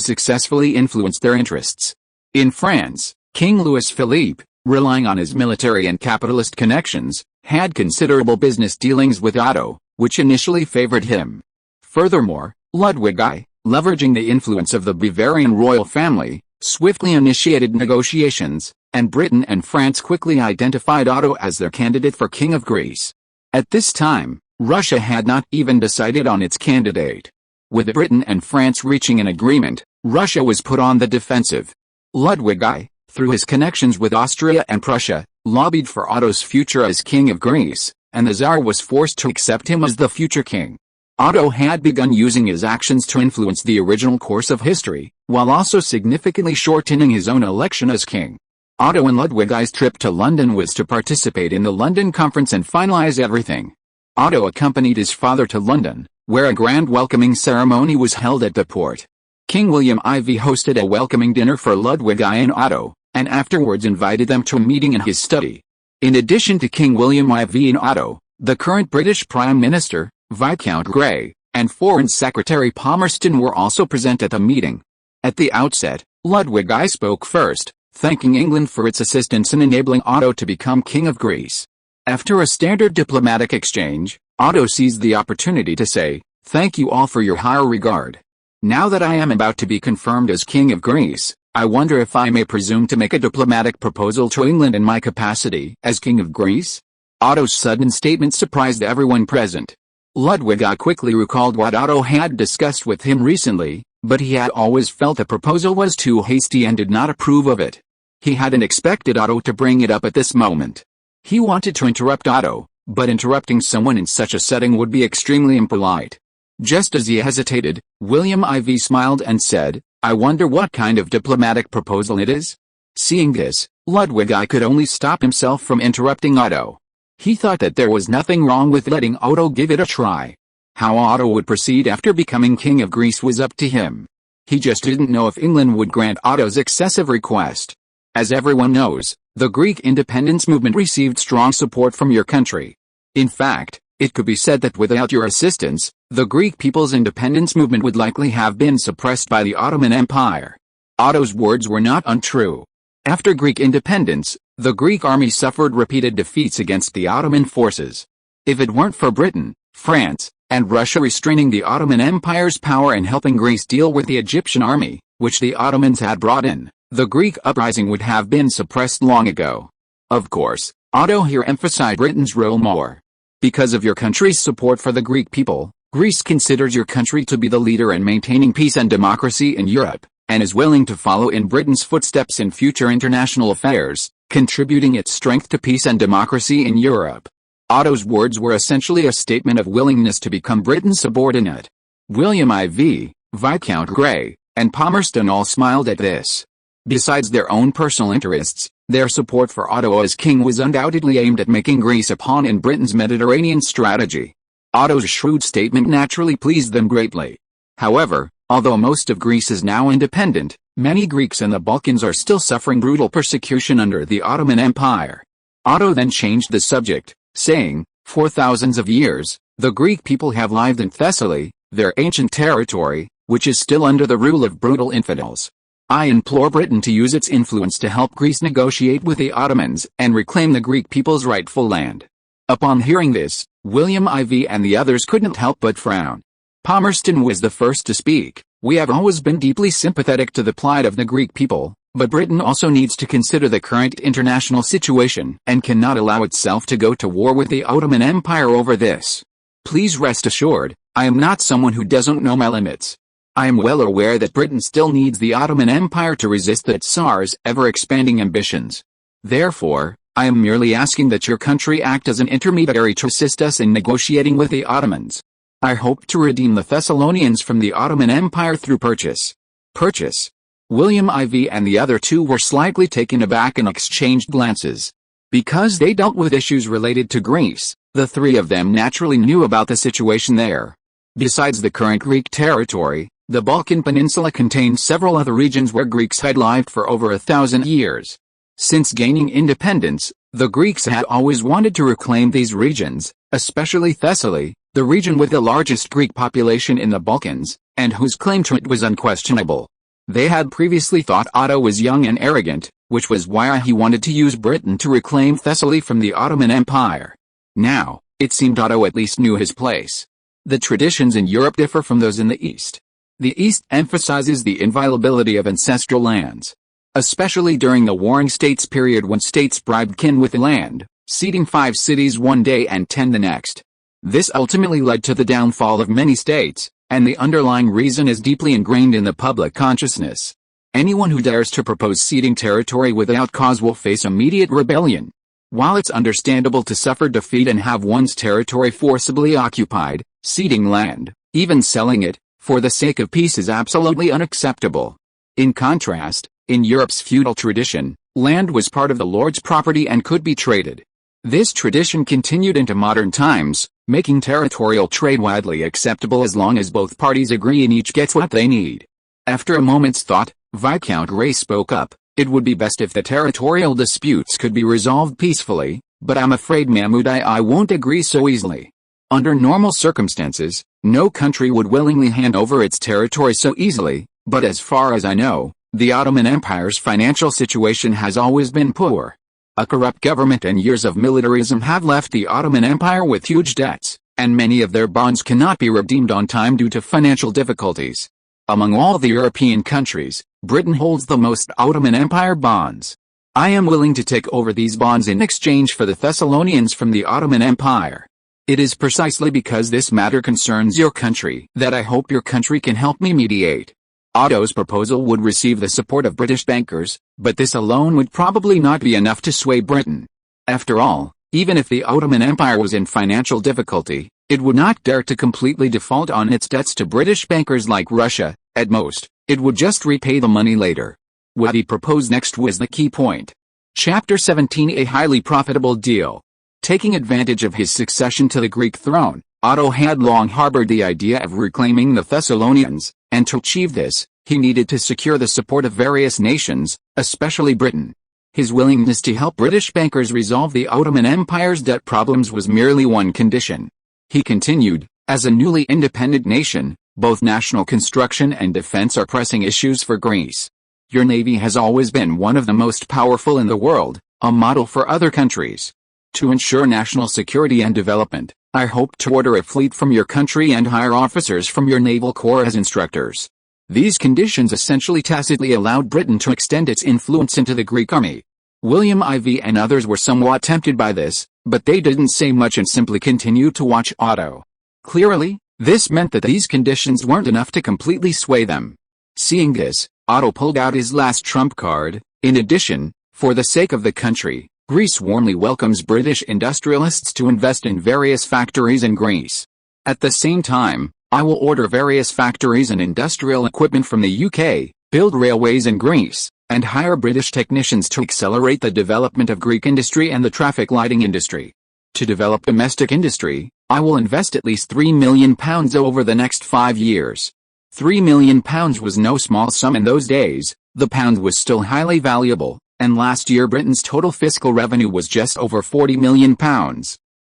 successfully influence their interests. In France, King Louis Philippe, relying on his military and capitalist connections, had considerable business dealings with Otto, which initially favored him. Furthermore, Ludwig I, leveraging the influence of the Bavarian royal family, swiftly initiated negotiations, and Britain and France quickly identified Otto as their candidate for King of Greece. At this time, Russia had not even decided on its candidate. With Britain and France reaching an agreement, Russia was put on the defensive. Ludwig I, through his connections with Austria and Prussia, lobbied for Otto's future as King of Greece, and the Tsar was forced to accept him as the future king. Otto had begun using his actions to influence the original course of history, while also significantly shortening his own election as king. Otto and Ludwig I's trip to London was to participate in the London Conference and finalize everything. Otto accompanied his father to London, where a grand welcoming ceremony was held at the port. King William IV hosted a welcoming dinner for Ludwig I and Otto, and afterwards invited them to a meeting in his study. In addition to King William IV and Otto, the current British Prime Minister, Viscount Grey, and Foreign Secretary Palmerston were also present at the meeting. At the outset, Ludwig I spoke first, thanking England for its assistance in enabling Otto to become King of Greece. After a standard diplomatic exchange, Otto seized the opportunity to say, "Thank you all for your high regard. Now that I am about to be confirmed as King of Greece, I wonder if I may presume to make a diplomatic proposal to England in my capacity as King of Greece?" Otto's sudden statement surprised everyone present. Ludwig I quickly recalled what Otto had discussed with him recently, but he had always felt the proposal was too hasty and did not approve of it. He hadn't expected Otto to bring it up at this moment. He wanted to interrupt Otto, but interrupting someone in such a setting would be extremely impolite. Just as he hesitated, William IV smiled and said, "I wonder what kind of diplomatic proposal it is?" Seeing this, Ludwig I could only stop himself from interrupting Otto. He thought that there was nothing wrong with letting Otto give it a try. How Otto would proceed after becoming King of Greece was up to him. He just didn't know if England would grant Otto's excessive request. As everyone knows, the Greek independence movement received strong support from your country. In fact, it could be said that without your assistance, the Greek people's independence movement would likely have been suppressed by the Ottoman Empire. Otto's words were not untrue. After Greek independence, the Greek army suffered repeated defeats against the Ottoman forces. If it weren't for Britain, France, and Russia restraining the Ottoman Empire's power and helping Greece deal with the Egyptian army, which the Ottomans had brought in, the Greek uprising would have been suppressed long ago. Of course, Otto here emphasized Britain's role more. Because of your country's support for the Greek people, Greece considers your country to be the leader in maintaining peace and democracy in Europe, and is willing to follow in Britain's footsteps in future international affairs, contributing its strength to peace and democracy in Europe. Otto's words were essentially a statement of willingness to become Britain's subordinate. William IV, Viscount Grey, and Palmerston all smiled at this. Besides their own personal interests, their support for Otto as king was undoubtedly aimed at making Greece a pawn in Britain's Mediterranean strategy. Otto's shrewd statement naturally pleased them greatly. However, although most of Greece is now independent, many Greeks in the Balkans are still suffering brutal persecution under the Ottoman Empire. Otto then changed the subject, saying, "For thousands of years, the Greek people have lived in Thessaly, their ancient territory, which is still under the rule of brutal infidels. I implore Britain to use its influence to help Greece negotiate with the Ottomans and reclaim the Greek people's rightful land." Upon hearing this, William IV and the others couldn't help but frown. Palmerston was the first to speak. "We have always been deeply sympathetic to the plight of the Greek people, but Britain also needs to consider the current international situation and cannot allow itself to go to war with the Ottoman Empire over this. Please rest assured, I am not someone who doesn't know my limits. I am well aware that Britain still needs the Ottoman Empire to resist the Tsar's ever-expanding ambitions. Therefore, I am merely asking that your country act as an intermediary to assist us in negotiating with the Ottomans. I hope to redeem the Thessalonians from the Ottoman Empire through purchase." Purchase? William IV and the other two were slightly taken aback and exchanged glances. Because they dealt with issues related to Greece, the three of them naturally knew about the situation there. Besides the current Greek territory, the Balkan Peninsula contained several other regions where Greeks had lived for over 1,000 years. Since gaining independence, the Greeks had always wanted to reclaim these regions, especially Thessaly, the region with the largest Greek population in the Balkans, and whose claim to it was unquestionable. They had previously thought Otto was young and arrogant, which was why he wanted to use Britain to reclaim Thessaly from the Ottoman Empire. Now, it seemed Otto at least knew his place. The traditions in Europe differ from those in the East. The East emphasizes the inviolability of ancestral lands. Especially during the Warring States period when states bribed kin with the land, ceding 5 cities one day and 10 the next. This ultimately led to the downfall of many states, and the underlying reason is deeply ingrained in the public consciousness. Anyone who dares to propose ceding territory without cause will face immediate rebellion. While it's understandable to suffer defeat and have one's territory forcibly occupied, ceding land, even selling it, for the sake of peace is absolutely unacceptable. In contrast, in Europe's feudal tradition, land was part of the lord's property and could be traded. This tradition continued into modern times, making territorial trade widely acceptable as long as both parties agree and each gets what they need. After a moment's thought, Viscount Grey spoke up. "It would be best if the territorial disputes could be resolved peacefully, but I'm afraid Mahmud I won't agree so easily. Under normal circumstances, no country would willingly hand over its territory so easily, but as far as I know, the Ottoman Empire's financial situation has always been poor. A corrupt government and years of militarism have left the Ottoman Empire with huge debts, and many of their bonds cannot be redeemed on time due to financial difficulties. Among all the European countries, Britain holds the most Ottoman Empire bonds. I am willing to take over these bonds in exchange for the Thessalonians from the Ottoman Empire. It is precisely because this matter concerns your country that I hope your country can help me mediate." Otto's proposal would receive the support of British bankers, but this alone would probably not be enough to sway Britain. After all, even if the Ottoman Empire was in financial difficulty, it would not dare to completely default on its debts to British bankers like Russia. At most, it would just repay the money later. What he proposed next was the key point. Chapter 17: A highly profitable deal. Taking advantage of his succession to the Greek throne, Otto had long harbored the idea of reclaiming the Thessalonians, and to achieve this, he needed to secure the support of various nations, especially Britain. His willingness to help British bankers resolve the Ottoman Empire's debt problems was merely one condition. He continued, "As a newly independent nation, both national construction and defense are pressing issues for Greece. Your navy has always been one of the most powerful in the world, a model for other countries. To ensure national security and development, I hope to order a fleet from your country and hire officers from your naval corps as instructors." These conditions essentially tacitly allowed Britain to extend its influence into the Greek army. William IV and others were somewhat tempted by this, but they didn't say much and simply continued to watch Otto. Clearly, this meant that these conditions weren't enough to completely sway them. Seeing this, Otto pulled out his last trump card. "In addition, for the sake of the country, Greece warmly welcomes British industrialists to invest in various factories in Greece. At the same time, I will order various factories and industrial equipment from the UK, build railways in Greece, and hire British technicians to accelerate the development of Greek industry and the traffic lighting industry." To develop domestic industry, I will invest at least £3 million over the next 5 years. £3 million was no small sum in those days. The pound was still highly valuable, and last year Britain's total fiscal revenue was just over £40 million.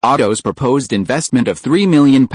Otto's proposed investment of £3 million,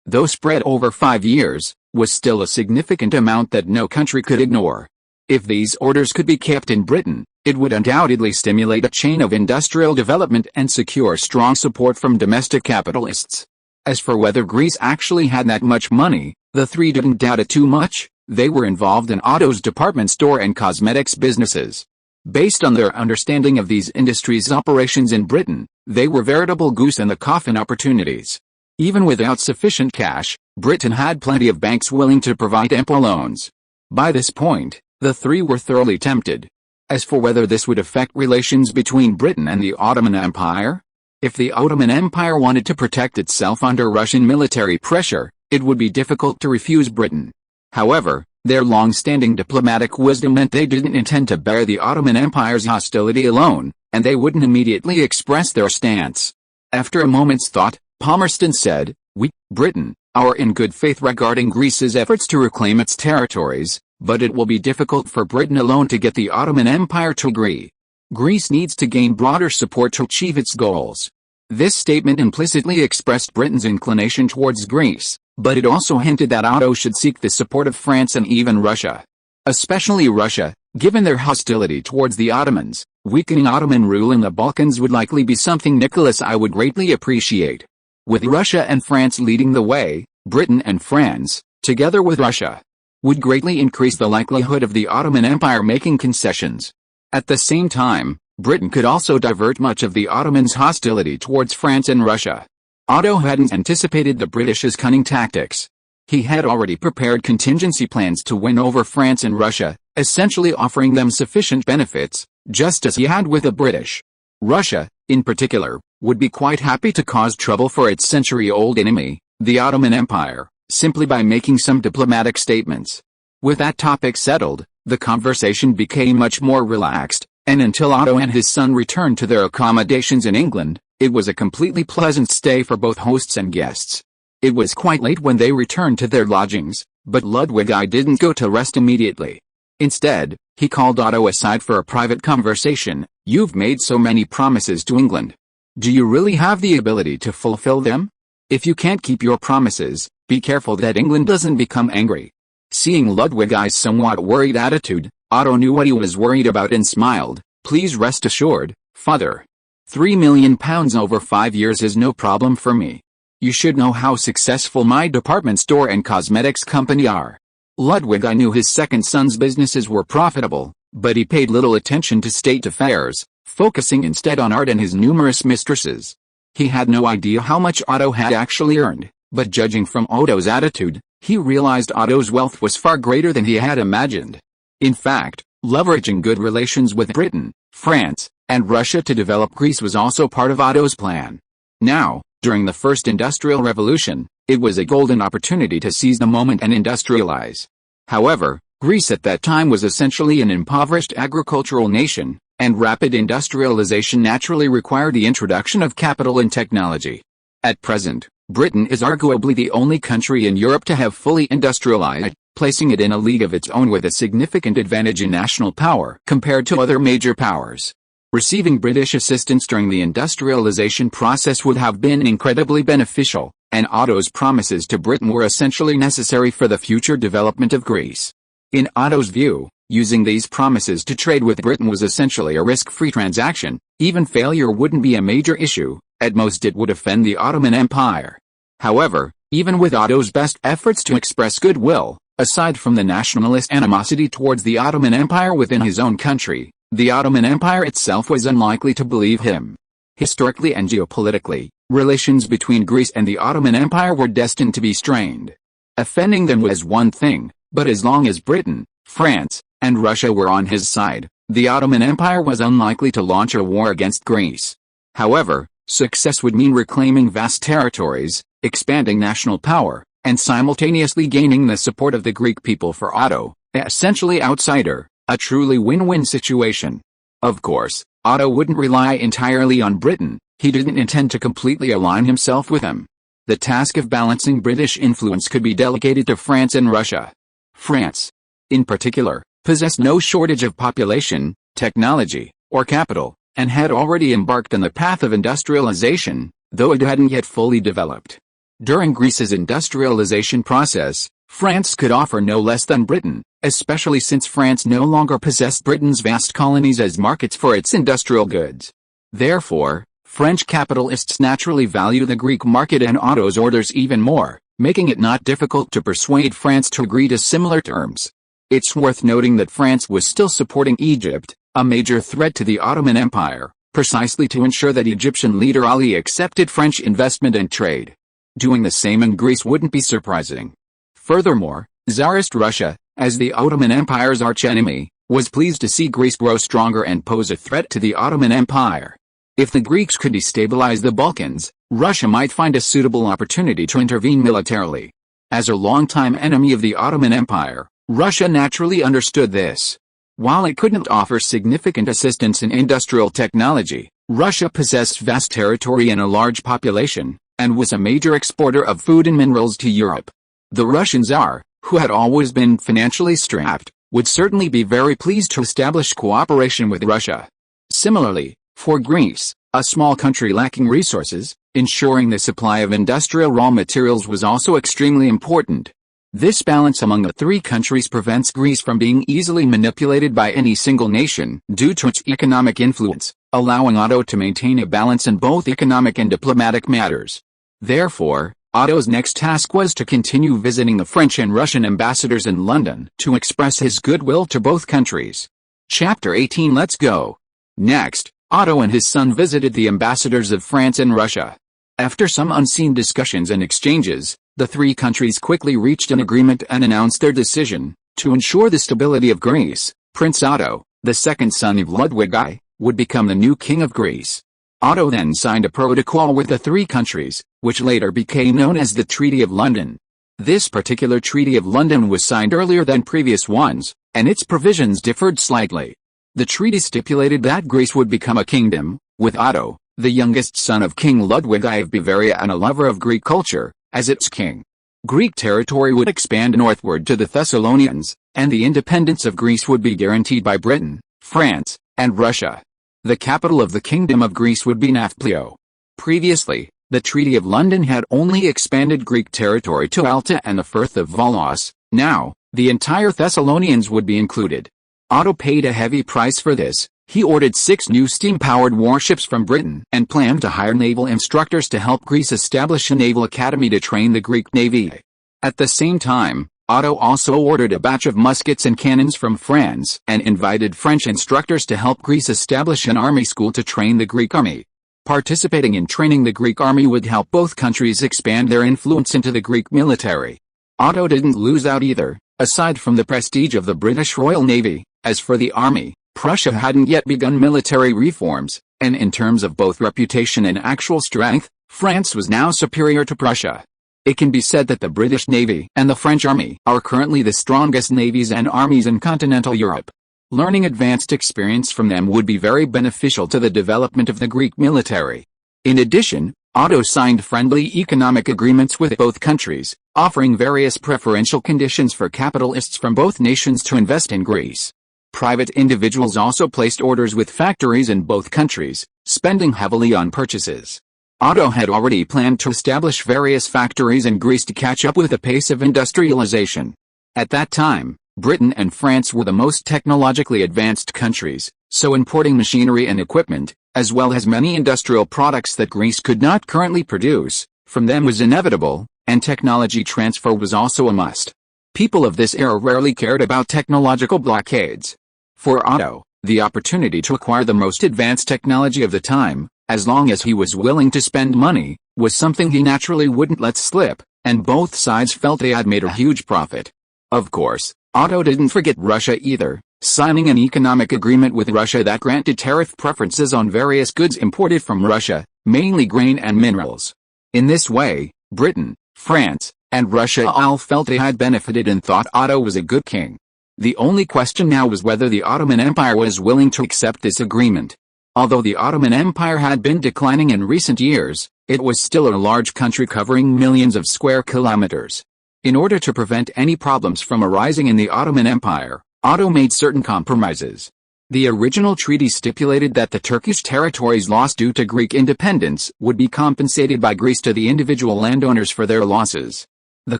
though spread over 5 years, was still a significant amount that no country could ignore. If these orders could be kept in Britain, it would undoubtedly stimulate a chain of industrial development and secure strong support from domestic capitalists. As for whether Greece actually had that much money, the three didn't doubt it too much. They were involved in Otto's department store and cosmetics businesses. Based on their understanding of these industries' operations in Britain, they were veritable goose-in-the-coffin opportunities. Even without sufficient cash, Britain had plenty of banks willing to provide ample loans. By this point, the three were thoroughly tempted. As for whether this would affect relations between Britain and the Ottoman Empire? If the Ottoman Empire wanted to protect itself under Russian military pressure, it would be difficult to refuse Britain. However, their long-standing diplomatic wisdom meant they didn't intend to bear the Ottoman Empire's hostility alone, and they wouldn't immediately express their stance. After a moment's thought, Palmerston said, "We, Britain, are in good faith regarding Greece's efforts to reclaim its territories, but it will be difficult for Britain alone to get the Ottoman Empire to agree. Greece needs to gain broader support to achieve its goals." This statement implicitly expressed Britain's inclination towards Greece, but it also hinted that Otto should seek the support of France and even Russia. Especially Russia, given their hostility towards the Ottomans. Weakening Ottoman rule in the Balkans would likely be something Nicholas I would greatly appreciate. With Russia and France leading the way, Britain and France, together with Russia, would greatly increase the likelihood of the Ottoman Empire making concessions. At the same time, Britain could also divert much of the Ottomans' hostility towards France and Russia. Otto hadn't anticipated the British's cunning tactics. He had already prepared contingency plans to win over France and Russia, essentially offering them sufficient benefits, just as he had with the British. Russia, in particular, would be quite happy to cause trouble for its century-old enemy, the Ottoman Empire, simply by making some diplomatic statements. With that topic settled, the conversation became much more relaxed, and until Otto and his son returned to their accommodations in England, it was a completely pleasant stay for both hosts and guests. It was quite late when they returned to their lodgings, but Ludwig I didn't go to rest immediately. Instead, he called Otto aside for a private conversation. "You've made so many promises to England. Do you really have the ability to fulfill them? If you can't keep your promises, be careful that England doesn't become angry." Seeing Ludwig I's somewhat worried attitude, Otto knew what he was worried about and smiled. "Please rest assured, father. £3 million over 5 years is no problem for me. You should know how successful my department store and cosmetics company are." Ludwig I knew his second son's businesses were profitable, but he paid little attention to state affairs, focusing instead on art and his numerous mistresses. He had no idea how much Otto had actually earned, but judging from Otto's attitude, he realized Otto's wealth was far greater than he had imagined. In fact, leveraging good relations with Britain, France, and Russia to develop Greece was also part of Otto's plan. Now, during the First Industrial Revolution, it was a golden opportunity to seize the moment and industrialize. However, Greece at that time was essentially an impoverished agricultural nation, and rapid industrialization naturally required the introduction of capital and technology. At present, Britain is arguably the only country in Europe to have fully industrialized, placing it in a league of its own with a significant advantage in national power compared to other major powers. Receiving British assistance during the industrialization process would have been incredibly beneficial, and Otto's promises to Britain were essentially necessary for the future development of Greece. In Otto's view, using these promises to trade with Britain was essentially a risk-free transaction. Even failure wouldn't be a major issue, at most it would offend the Ottoman Empire. However, even with Otto's best efforts to express goodwill, aside from the nationalist animosity towards the Ottoman Empire within his own country, the Ottoman Empire itself was unlikely to believe him. Historically and geopolitically, relations between Greece and the Ottoman Empire were destined to be strained. Offending them was one thing, but as long as Britain, France, and Russia were on his side, the Ottoman Empire was unlikely to launch a war against Greece. However, success would mean reclaiming vast territories, expanding national power, and simultaneously gaining the support of the Greek people. For Otto, essentially outsider, a truly win-win situation. Of course, Otto wouldn't rely entirely on Britain. He didn't intend to completely align himself with them. The task of balancing British influence could be delegated to France and Russia. France, in particular, possessed no shortage of population, technology, or capital, and had already embarked on the path of industrialization, though it hadn't yet fully developed. During Greece's industrialization process, France could offer no less than Britain, especially since France no longer possessed Britain's vast colonies as markets for its industrial goods. Therefore, French capitalists naturally value the Greek market and Otto's orders even more, making it not difficult to persuade France to agree to similar terms. It's worth noting that France was still supporting Egypt, a major threat to the Ottoman Empire, precisely to ensure that Egyptian leader Ali accepted French investment and trade. Doing the same in Greece wouldn't be surprising. Furthermore, Tsarist Russia, as the Ottoman Empire's archenemy, was pleased to see Greece grow stronger and pose a threat to the Ottoman Empire. If the Greeks could destabilize the Balkans, Russia might find a suitable opportunity to intervene militarily. As a longtime enemy of the Ottoman Empire, Russia naturally understood this. While it couldn't offer significant assistance in industrial technology, Russia possessed vast territory and a large population, and was a major exporter of food and minerals to Europe. The Russian Tsar, who had always been financially strapped, would certainly be very pleased to establish cooperation with Russia. Similarly, for Greece, a small country lacking resources, ensuring the supply of industrial raw materials was also extremely important. This balance among the three countries prevents Greece from being easily manipulated by any single nation due to its economic influence, allowing Otto to maintain a balance in both economic and diplomatic matters. Therefore, Otto's next task was to continue visiting the French and Russian ambassadors in London to express his goodwill to both countries. Chapter 18. Let's go. Next, Otto and his son visited the ambassadors of France and Russia. After some unseen discussions and exchanges, the three countries quickly reached an agreement and announced their decision. To ensure the stability of Greece, Prince Otto, the second son of Ludwig I, would become the new king of Greece. Otto then signed a protocol with the three countries, which later became known as the Treaty of London. This particular Treaty of London was signed earlier than previous ones, and its provisions differed slightly. The treaty stipulated that Greece would become a kingdom, with Otto, the youngest son of King Ludwig I of Bavaria and a lover of Greek culture, as its king. Greek territory would expand northward to the Thessalonians, and the independence of Greece would be guaranteed by Britain, France, and Russia. The capital of the Kingdom of Greece would be Nafplio. Previously, the Treaty of London had only expanded Greek territory to Alta and the Firth of Volos. Now, the entire Thessalonians would be included. Otto paid a heavy price for this. He ordered 6 new steam-powered warships from Britain and planned to hire naval instructors to help Greece establish a naval academy to train the Greek navy. At the same time, Otto also ordered a batch of muskets and cannons from France and invited French instructors to help Greece establish an army school to train the Greek army. Participating in training the Greek army would help both countries expand their influence into the Greek military. Otto didn't lose out either, aside from the prestige of the British Royal Navy. As for the army, Prussia hadn't yet begun military reforms, and in terms of both reputation and actual strength, France was now superior to Prussia. It can be said that the British Navy and the French Army are currently the strongest navies and armies in continental Europe. Learning advanced experience from them would be very beneficial to the development of the Greek military. In addition, Otto signed friendly economic agreements with both countries, offering various preferential conditions for capitalists from both nations to invest in Greece. Private individuals also placed orders with factories in both countries, spending heavily on purchases. Otto had already planned to establish various factories in Greece to catch up with the pace of industrialization. At that time, Britain and France were the most technologically advanced countries, so importing machinery and equipment, as well as many industrial products that Greece could not currently produce, from them was inevitable, and technology transfer was also a must. People of this era rarely cared about technological blockades. For Otto, the opportunity to acquire the most advanced technology of the time, as long as he was willing to spend money, was something he naturally wouldn't let slip, and both sides felt they had made a huge profit. Of course, Otto didn't forget Russia either, signing an economic agreement with Russia that granted tariff preferences on various goods imported from Russia, mainly grain and minerals. In this way, Britain, France, and Russia all felt they had benefited and thought Otto was a good king. The only question now was whether the Ottoman Empire was willing to accept this agreement. Although the Ottoman Empire had been declining in recent years, it was still a large country covering millions of square kilometers. In order to prevent any problems from arising in the Ottoman Empire, Otto made certain compromises. The original treaty stipulated that the Turkish territories lost due to Greek independence would be compensated by Greece to the individual landowners for their losses. The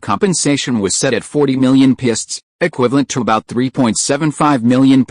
compensation was set at 40 million piastres, equivalent to about £3.75 million.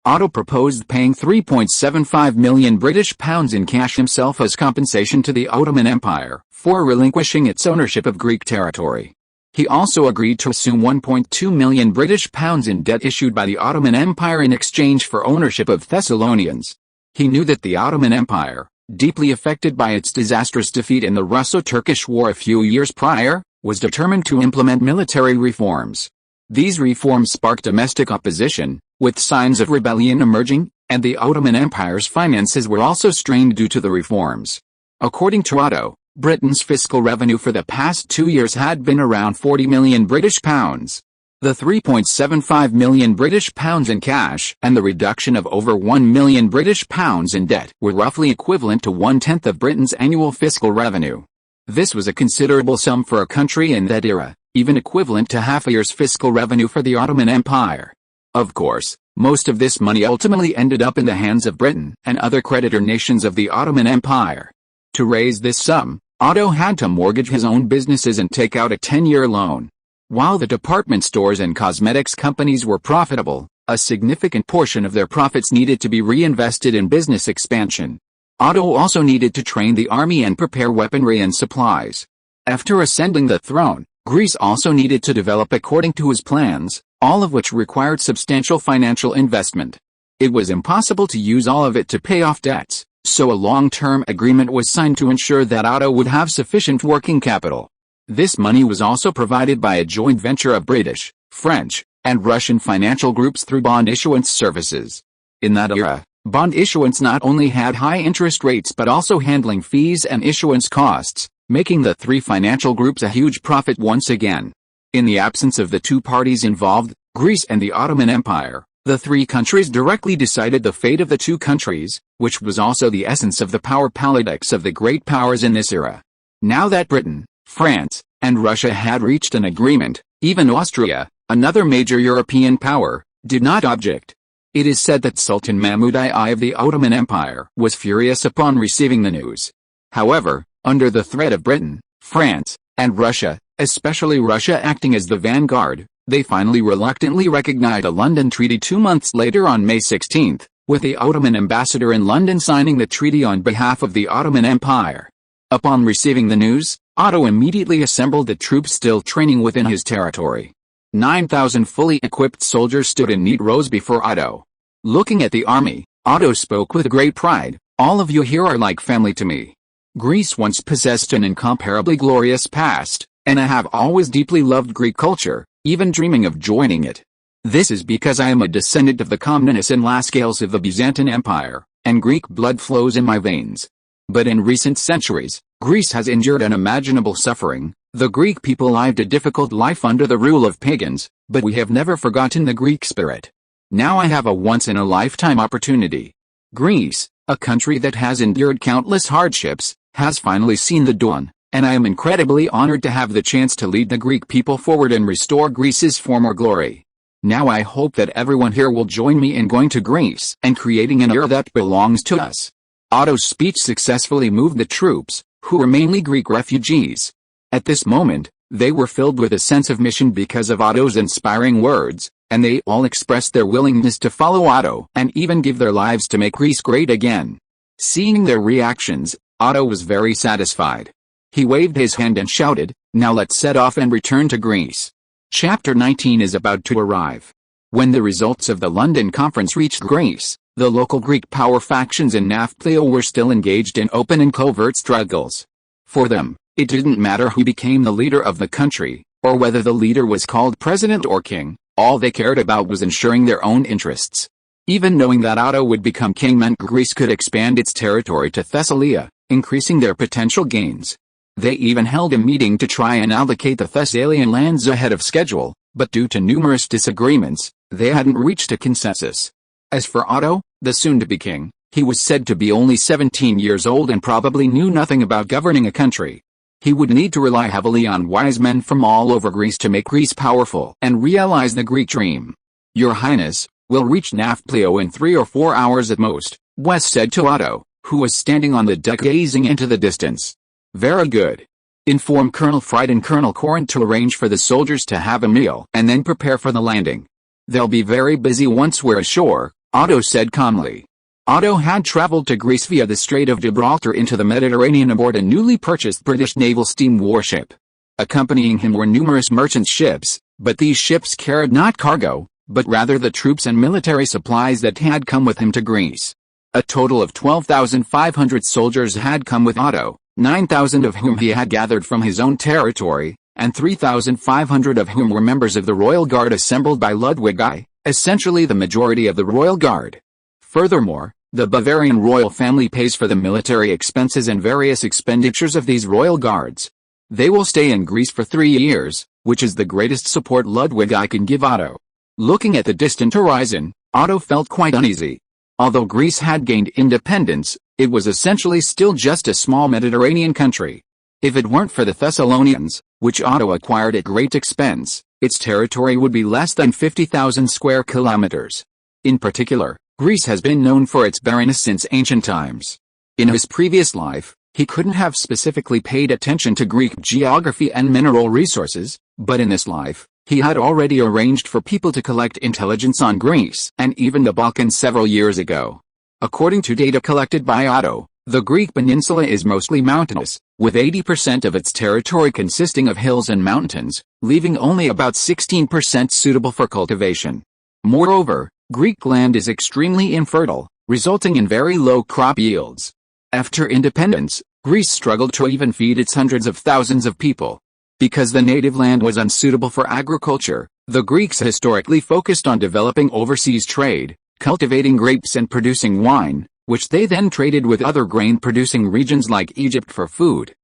Otto proposed paying £3.75 million British pounds in cash himself as compensation to the Ottoman Empire for relinquishing its ownership of Greek territory. He also agreed to assume £1.2 million British pounds in debt issued by the Ottoman Empire in exchange for ownership of Thessalonians. He knew that the Ottoman Empire, deeply affected by its disastrous defeat in the Russo-Turkish War a few years prior, was determined to implement military reforms. These reforms sparked domestic opposition, with signs of rebellion emerging, and the Ottoman Empire's finances were also strained due to the reforms. According to Otto, Britain's fiscal revenue for the past 2 years had been around 40 million British pounds. The 3.75 million British pounds in cash and the reduction of over 1 million British pounds in debt were roughly equivalent to 1/10 of Britain's annual fiscal revenue. This was a considerable sum for a country in that era, even equivalent to half a year's fiscal revenue for the Ottoman Empire. Of course, most of this money ultimately ended up in the hands of Britain and other creditor nations of the Ottoman Empire. To raise this sum, Otto had to mortgage his own businesses and take out a 10-year loan. While the department stores and cosmetics companies were profitable, a significant portion of their profits needed to be reinvested in business expansion. Otto also needed to train the army and prepare weaponry and supplies. After ascending the throne, Greece also needed to develop according to his plans, all of which required substantial financial investment. It was impossible to use all of it to pay off debts, so a long-term agreement was signed to ensure that Otto would have sufficient working capital. This money was also provided by a joint venture of British, French, and Russian financial groups through bond issuance services. In that era, bond issuance not only had high interest rates but also handling fees and issuance costs, making the three financial groups a huge profit once again. In the absence of the two parties involved, Greece and the Ottoman Empire, the three countries directly decided the fate of the two countries, which was also the essence of the power politics of the great powers in this era. Now that Britain, France, and Russia had reached an agreement, even Austria, another major European power, did not object. It is said that Sultan Mahmud I of the Ottoman Empire was furious upon receiving the news. However, under the threat of Britain, France, and Russia, especially Russia acting as the vanguard, they finally reluctantly recognized a London Treaty 2 months later on May 16, with the Ottoman ambassador in London signing the treaty on behalf of the Ottoman Empire. Upon receiving the news, Otto immediately assembled the troops still training within his territory. 9,000 fully equipped soldiers stood in neat rows before Otto. Looking at the army, Otto spoke with great pride, "All of you here are like family to me. Greece once possessed an incomparably glorious past, and I have always deeply loved Greek culture, even dreaming of joining it. This is because I am a descendant of the Komnenos and Lascales of the Byzantine Empire, and Greek blood flows in my veins. But in recent centuries, Greece has endured unimaginable suffering. The Greek people lived a difficult life under the rule of pagans, but we have never forgotten the Greek spirit. Now I have a once-in-a-lifetime opportunity. Greece, a country that has endured countless hardships, has finally seen the dawn, and I am incredibly honored to have the chance to lead the Greek people forward and restore Greece's former glory. Now I hope that everyone here will join me in going to Greece and creating an era that belongs to us." Otto's speech successfully moved the troops, who were mainly Greek refugees. At this moment, they were filled with a sense of mission because of Otto's inspiring words, and they all expressed their willingness to follow Otto and even give their lives to make Greece great again. Seeing their reactions, Otto was very satisfied. He waved his hand and shouted, "Now let's set off and return to Greece." Chapter 19 is about to arrive. When the results of the London Conference reached Greece, the local Greek power factions in Nafplio were still engaged in open and covert struggles. For them, it didn't matter who became the leader of the country, or whether the leader was called president or king, all they cared about was ensuring their own interests. Even knowing that Otto would become king meant Greece could expand its territory to Thessalia, increasing their potential gains. They even held a meeting to try and allocate the Thessalian lands ahead of schedule, but due to numerous disagreements, they hadn't reached a consensus. As for Otto, the soon-to-be king, He was said to be only 17 years old and probably knew nothing about governing a country. He would need to rely heavily on wise men from all over Greece to make Greece powerful and realize the Greek dream. "Your Highness, we'll reach Nafplio in 3 or 4 hours at most," Wes said to Otto, who was standing on the deck gazing into the distance. "Very good. Inform Colonel Fried and Colonel Corin to arrange for the soldiers to have a meal and then prepare for the landing. They'll be very busy once we're ashore," Otto said calmly. Otto had traveled to Greece via the Strait of Gibraltar into the Mediterranean aboard a newly purchased British naval steam warship. Accompanying him were numerous merchant ships, but these ships carried not cargo, but rather the troops and military supplies that had come with him to Greece. A total of 12,500 soldiers had come with Otto, 9,000 of whom he had gathered from his own territory, and 3,500 of whom were members of the Royal Guard assembled by Ludwig I, essentially the majority of the Royal Guard. Furthermore, the Bavarian royal family pays for the military expenses and various expenditures of these royal guards. They will stay in Greece for 3 years, which is the greatest support Ludwig I can give Otto. Looking at the distant horizon, Otto felt quite uneasy. Although Greece had gained independence, it was essentially still just a small Mediterranean country. If it weren't for the Thessalonians, which Otto acquired at great expense, its territory would be less than 50,000 square kilometers. In particular, Greece has been known for its barrenness since ancient times. In his previous life, he couldn't have specifically paid attention to Greek geography and mineral resources, but in this life, he had already arranged for people to collect intelligence on Greece and even the Balkans several years ago. According to data collected by Otto, the Greek peninsula is mostly mountainous, with 80% of its territory consisting of hills and mountains, leaving only about 16% suitable for cultivation. Moreover, Greek land is extremely infertile, resulting in very low crop yields. After independence, Greece struggled to even feed its hundreds of thousands of people. Because the native land was unsuitable for agriculture, the Greeks historically focused on developing overseas trade, cultivating grapes and producing wine, which they then traded with other grain-producing regions like Egypt for food.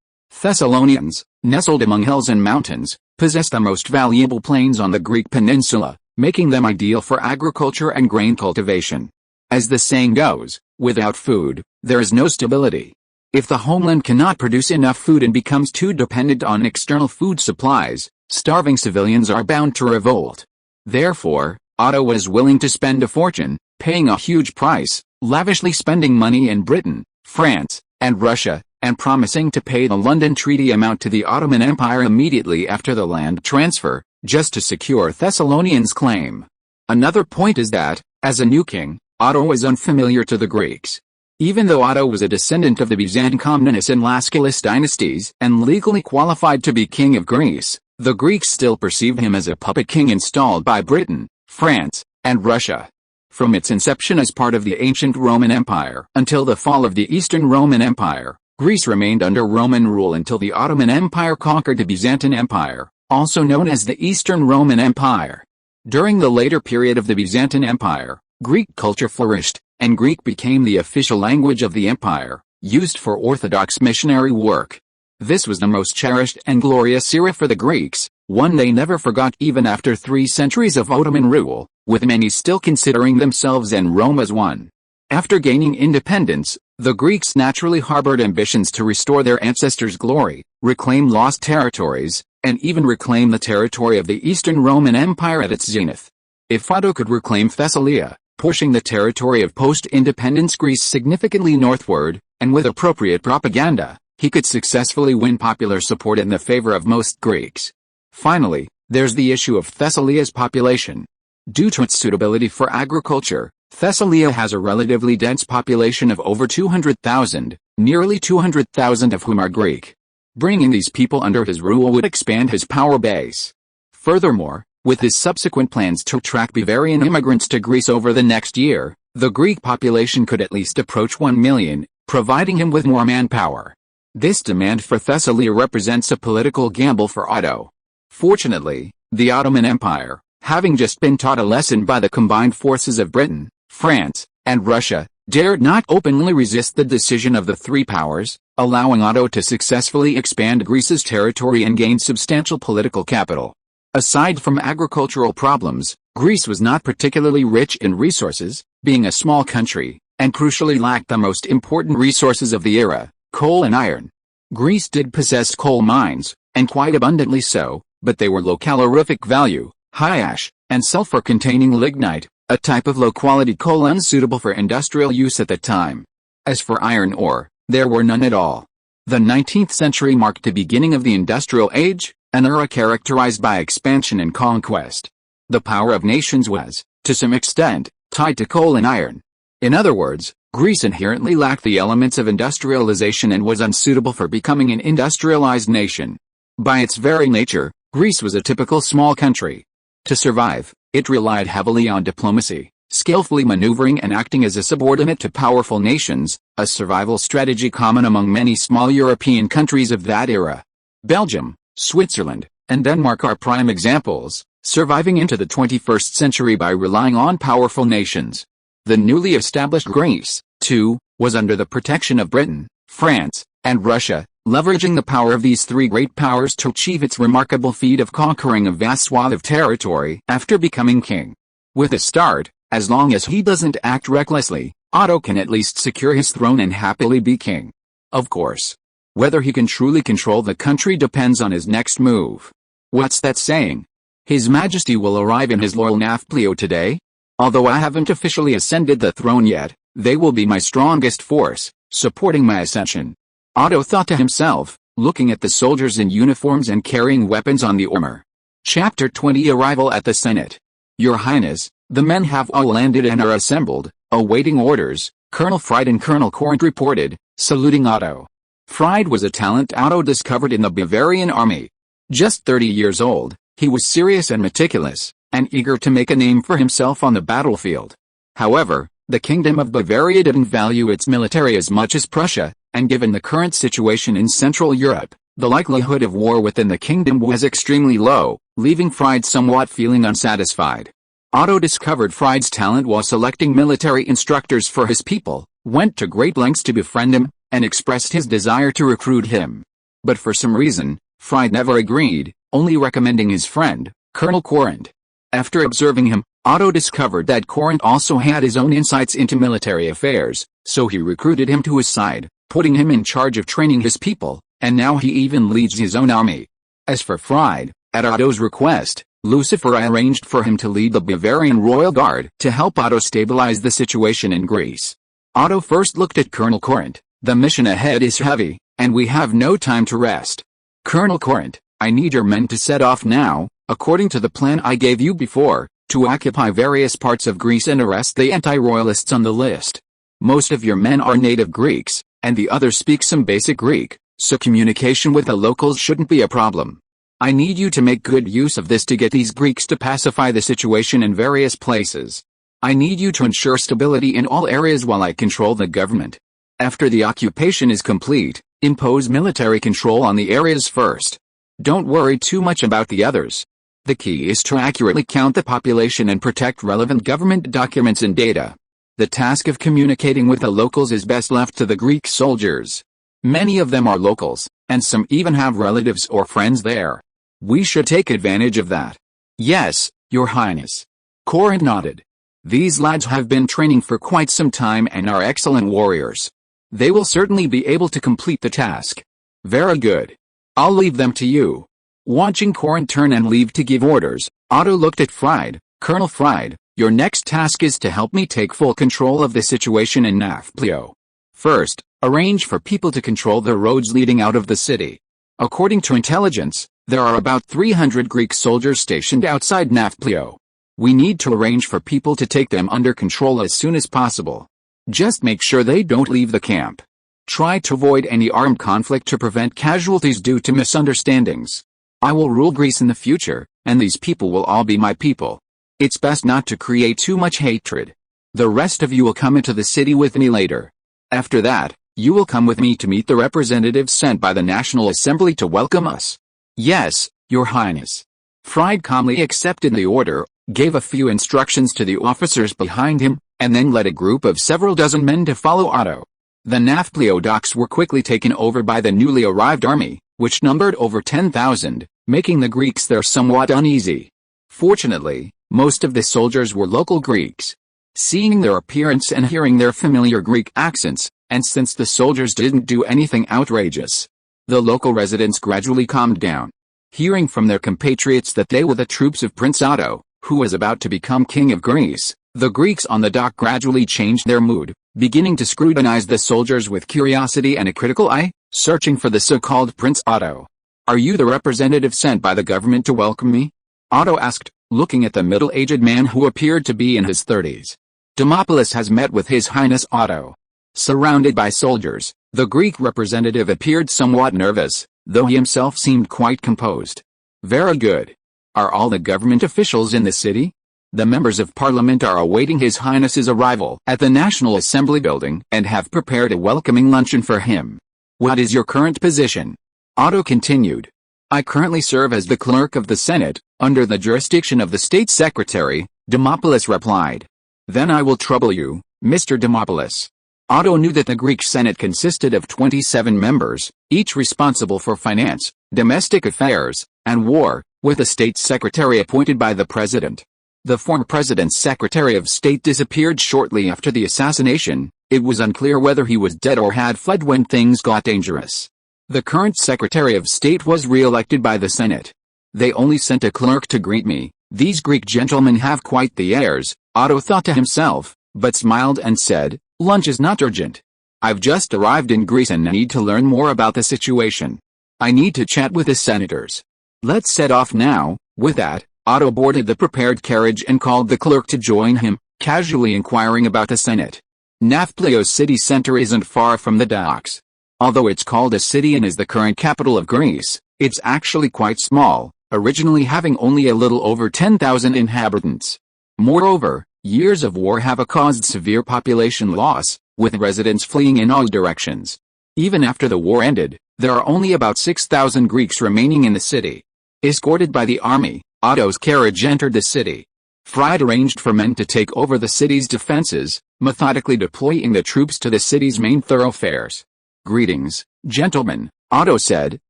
Thessalonians, nestled among hills and mountains, possessed the most valuable plains on the Greek peninsula, making them ideal for agriculture and grain cultivation. As the saying goes, without food, there is no stability. If the homeland cannot produce enough food and becomes too dependent on external food supplies, starving civilians are bound to revolt. Therefore, Otto was willing to spend a fortune, paying a huge price, lavishly spending money in Britain, France, and Russia, and promising to pay the London Treaty amount to the Ottoman Empire immediately after the land transfer, just to secure Thessalonians' claim. Another point is that, as a new king, Otto was unfamiliar to the Greeks. Even though Otto was a descendant of the Byzantine Comnenus and Lascaris dynasties and legally qualified to be king of Greece, the Greeks still perceived him as a puppet king installed by Britain, France, and Russia. From its inception as part of the ancient Roman Empire until the fall of the Eastern Roman Empire, Greece remained under Roman rule until the Ottoman Empire conquered the Byzantine Empire, also known as the Eastern Roman Empire. During the later period of the Byzantine Empire, Greek culture flourished, and Greek became the official language of the empire, used for Orthodox missionary work. This was the most cherished and glorious era for the Greeks, one they never forgot even after 3 centuries of Ottoman rule, with many still considering themselves and Rome as one. After gaining independence, the Greeks naturally harbored ambitions to restore their ancestors' glory, reclaim lost territories, and even reclaim the territory of the Eastern Roman Empire at its zenith. If Otto could reclaim Thessalia, pushing the territory of post-independence Greece significantly northward, and with appropriate propaganda, he could successfully win popular support in the favor of most Greeks. Finally, there's the issue of Thessalia's population. Due to its suitability for agriculture, Thessalia has a relatively dense population of over 200,000, nearly 200,000 of whom are Greek. Bringing these people under his rule would expand his power base. Furthermore, with his subsequent plans to attract Bavarian immigrants to Greece over the next year, the Greek population could at least approach 1 million, providing him with more manpower. This demand for Thessalia represents a political gamble for Otto. Fortunately, the Ottoman Empire, having just been taught a lesson by the combined forces of Britain, France, and Russia, dared not openly resist the decision of the 3 powers, allowing Otto to successfully expand Greece's territory and gain substantial political capital. Aside from agricultural problems, Greece was not particularly rich in resources, being a small country, and crucially lacked the most important resources of the era, coal and iron. Greece did possess coal mines, and quite abundantly so, but they were low calorific value, high ash, and sulfur-containing lignite, a type of low-quality coal unsuitable for industrial use at the time. As for iron ore, there were none at all. The 19th century marked the beginning of the industrial age, an era characterized by expansion and conquest. The power of nations was, to some extent, tied to coal and iron. In other words, Greece inherently lacked the elements of industrialization and was unsuitable for becoming an industrialized nation. By its very nature, Greece was a typical small country. To survive, it relied heavily on diplomacy, skillfully maneuvering and acting as a subordinate to powerful nations, a survival strategy common among many small European countries of that era. Belgium, Switzerland, and Denmark are prime examples, surviving into the 21st century by relying on powerful nations. The newly established Greece, too, was under the protection of Britain, France, and Russia, leveraging the power of these three great powers to achieve its remarkable feat of conquering a vast swath of territory after becoming king. With a start, as long as he doesn't act recklessly, Otto can at least secure his throne and happily be king. Of course. Whether he can truly control the country depends on his next move. What's that saying? His Majesty will arrive in his loyal Nafplio today? Although I haven't officially ascended the throne yet, they will be my strongest force, supporting my ascension. Otto thought to himself, looking at the soldiers in uniforms and carrying weapons on the armor. Chapter 20 Arrival at the Senate. Your Highness, the men have all landed and are assembled, awaiting orders, Colonel Fried and Colonel Corinth reported, saluting Otto. Fried was a talent Otto discovered in the Bavarian army. Just 30 years old, he was serious and meticulous, and eager to make a name for himself on the battlefield. However, the Kingdom of Bavaria didn't value its military as much as Prussia, and given the current situation in Central Europe, the likelihood of war within the kingdom was extremely low, leaving Fried somewhat feeling unsatisfied. Otto discovered Fried's talent while selecting military instructors for his people, went to great lengths to befriend him, and expressed his desire to recruit him. But for some reason, Fried never agreed, only recommending his friend, Colonel Corinth. After observing him, Otto discovered that Corinth also had his own insights into military affairs, so he recruited him to his side, putting him in charge of training his people, and now he even leads his own army. As for Fried, at Otto's request, Lucifer arranged for him to lead the Bavarian Royal Guard to help Otto stabilize the situation in Greece. Otto first looked at Colonel Corinth. The mission ahead is heavy, and we have no time to rest. Colonel Corinth, I need your men to set off now, according to the plan I gave you before, to occupy various parts of Greece and arrest the anti-royalists on the list. Most of your men are native Greeks, and the others speak some basic Greek, so communication with the locals shouldn't be a problem. I need you to make good use of this to get these Greeks to pacify the situation in various places. I need you to ensure stability in all areas while I control the government. After the occupation is complete, impose military control on the areas first. Don't worry too much about the others. The key is to accurately count the population and protect relevant government documents and data. The task of communicating with the locals is best left to the Greek soldiers. Many of them are locals, and some even have relatives or friends there. We should take advantage of that. Yes, Your Highness. Corinth nodded. These lads have been training for quite some time and are excellent warriors. They will certainly be able to complete the task. Very good. I'll leave them to you. Watching Corinth turn and leave to give orders, Otto looked at Fried. Colonel Fried, your next task is to help me take full control of the situation in Nafplio. First, arrange for people to control the roads leading out of the city. According to intelligence, there are about 300 Greek soldiers stationed outside Nafplio. We need to arrange for people to take them under control as soon as possible. Just make sure they don't leave the camp. Try to avoid any armed conflict to prevent casualties due to misunderstandings. I will rule Greece in the future, and these people will all be my people. It's best not to create too much hatred. The rest of you will come into the city with me later. After that, you will come with me to meet the representatives sent by the National Assembly to welcome us. Yes, Your Highness. Fried calmly accepted the order, gave a few instructions to the officers behind him, and then led a group of several dozen men to follow Otto. The Nafplio docks were quickly taken over by the newly arrived army, which numbered over 10,000, making the Greeks there somewhat uneasy. Fortunately, most of the soldiers were local Greeks. Seeing their appearance and hearing their familiar Greek accents, and since the soldiers didn't do anything outrageous, the local residents gradually calmed down. Hearing from their compatriots that they were the troops of Prince Otto, who was about to become king of Greece, the Greeks on the dock gradually changed their mood, beginning to scrutinize the soldiers with curiosity and a critical eye, searching for the so-called Prince Otto. "Are you the representative sent by the government to welcome me?" Otto asked, looking at the middle-aged man who appeared to be in his 30s. "Demopoulos has met with His Highness Otto." Surrounded by soldiers, the Greek representative appeared somewhat nervous, though he himself seemed quite composed. "Very good. Are all the government officials in the city? The members of parliament are awaiting His Highness's arrival at the National Assembly building and have prepared a welcoming luncheon for him. What is your current position?" Otto continued. "I currently serve as the clerk of the Senate, under the jurisdiction of the State Secretary," Demopoulos replied. "Then I will trouble you, Mr. Demopoulos." Otto knew that the Greek Senate consisted of 27 members, each responsible for finance, domestic affairs, and war, with a state secretary appointed by the president. The former president's Secretary of State disappeared shortly after the assassination. It was unclear whether he was dead or had fled when things got dangerous. The current Secretary of State was re-elected by the Senate. "They only sent a clerk to greet me. These Greek gentlemen have quite the airs," Otto thought to himself, but smiled and said, "Lunch is not urgent. I've just arrived in Greece and need to learn more about the situation. I need to chat with the senators. Let's set off now." With that, Otto boarded the prepared carriage and called the clerk to join him, casually inquiring about the Senate. Nafplios city center isn't far from the docks. Although it's called a city and is the current capital of Greece, it's actually quite small, originally having only a little over 10,000 inhabitants. Moreover, years of war have caused severe population loss, with residents fleeing in all directions. Even after the war ended, there are only about 6,000 Greeks remaining in the city. Escorted by the army, Otto's carriage entered the city. Fried arranged for men to take over the city's defenses, methodically deploying the troops to the city's main thoroughfares. "Greetings, gentlemen," Otto said,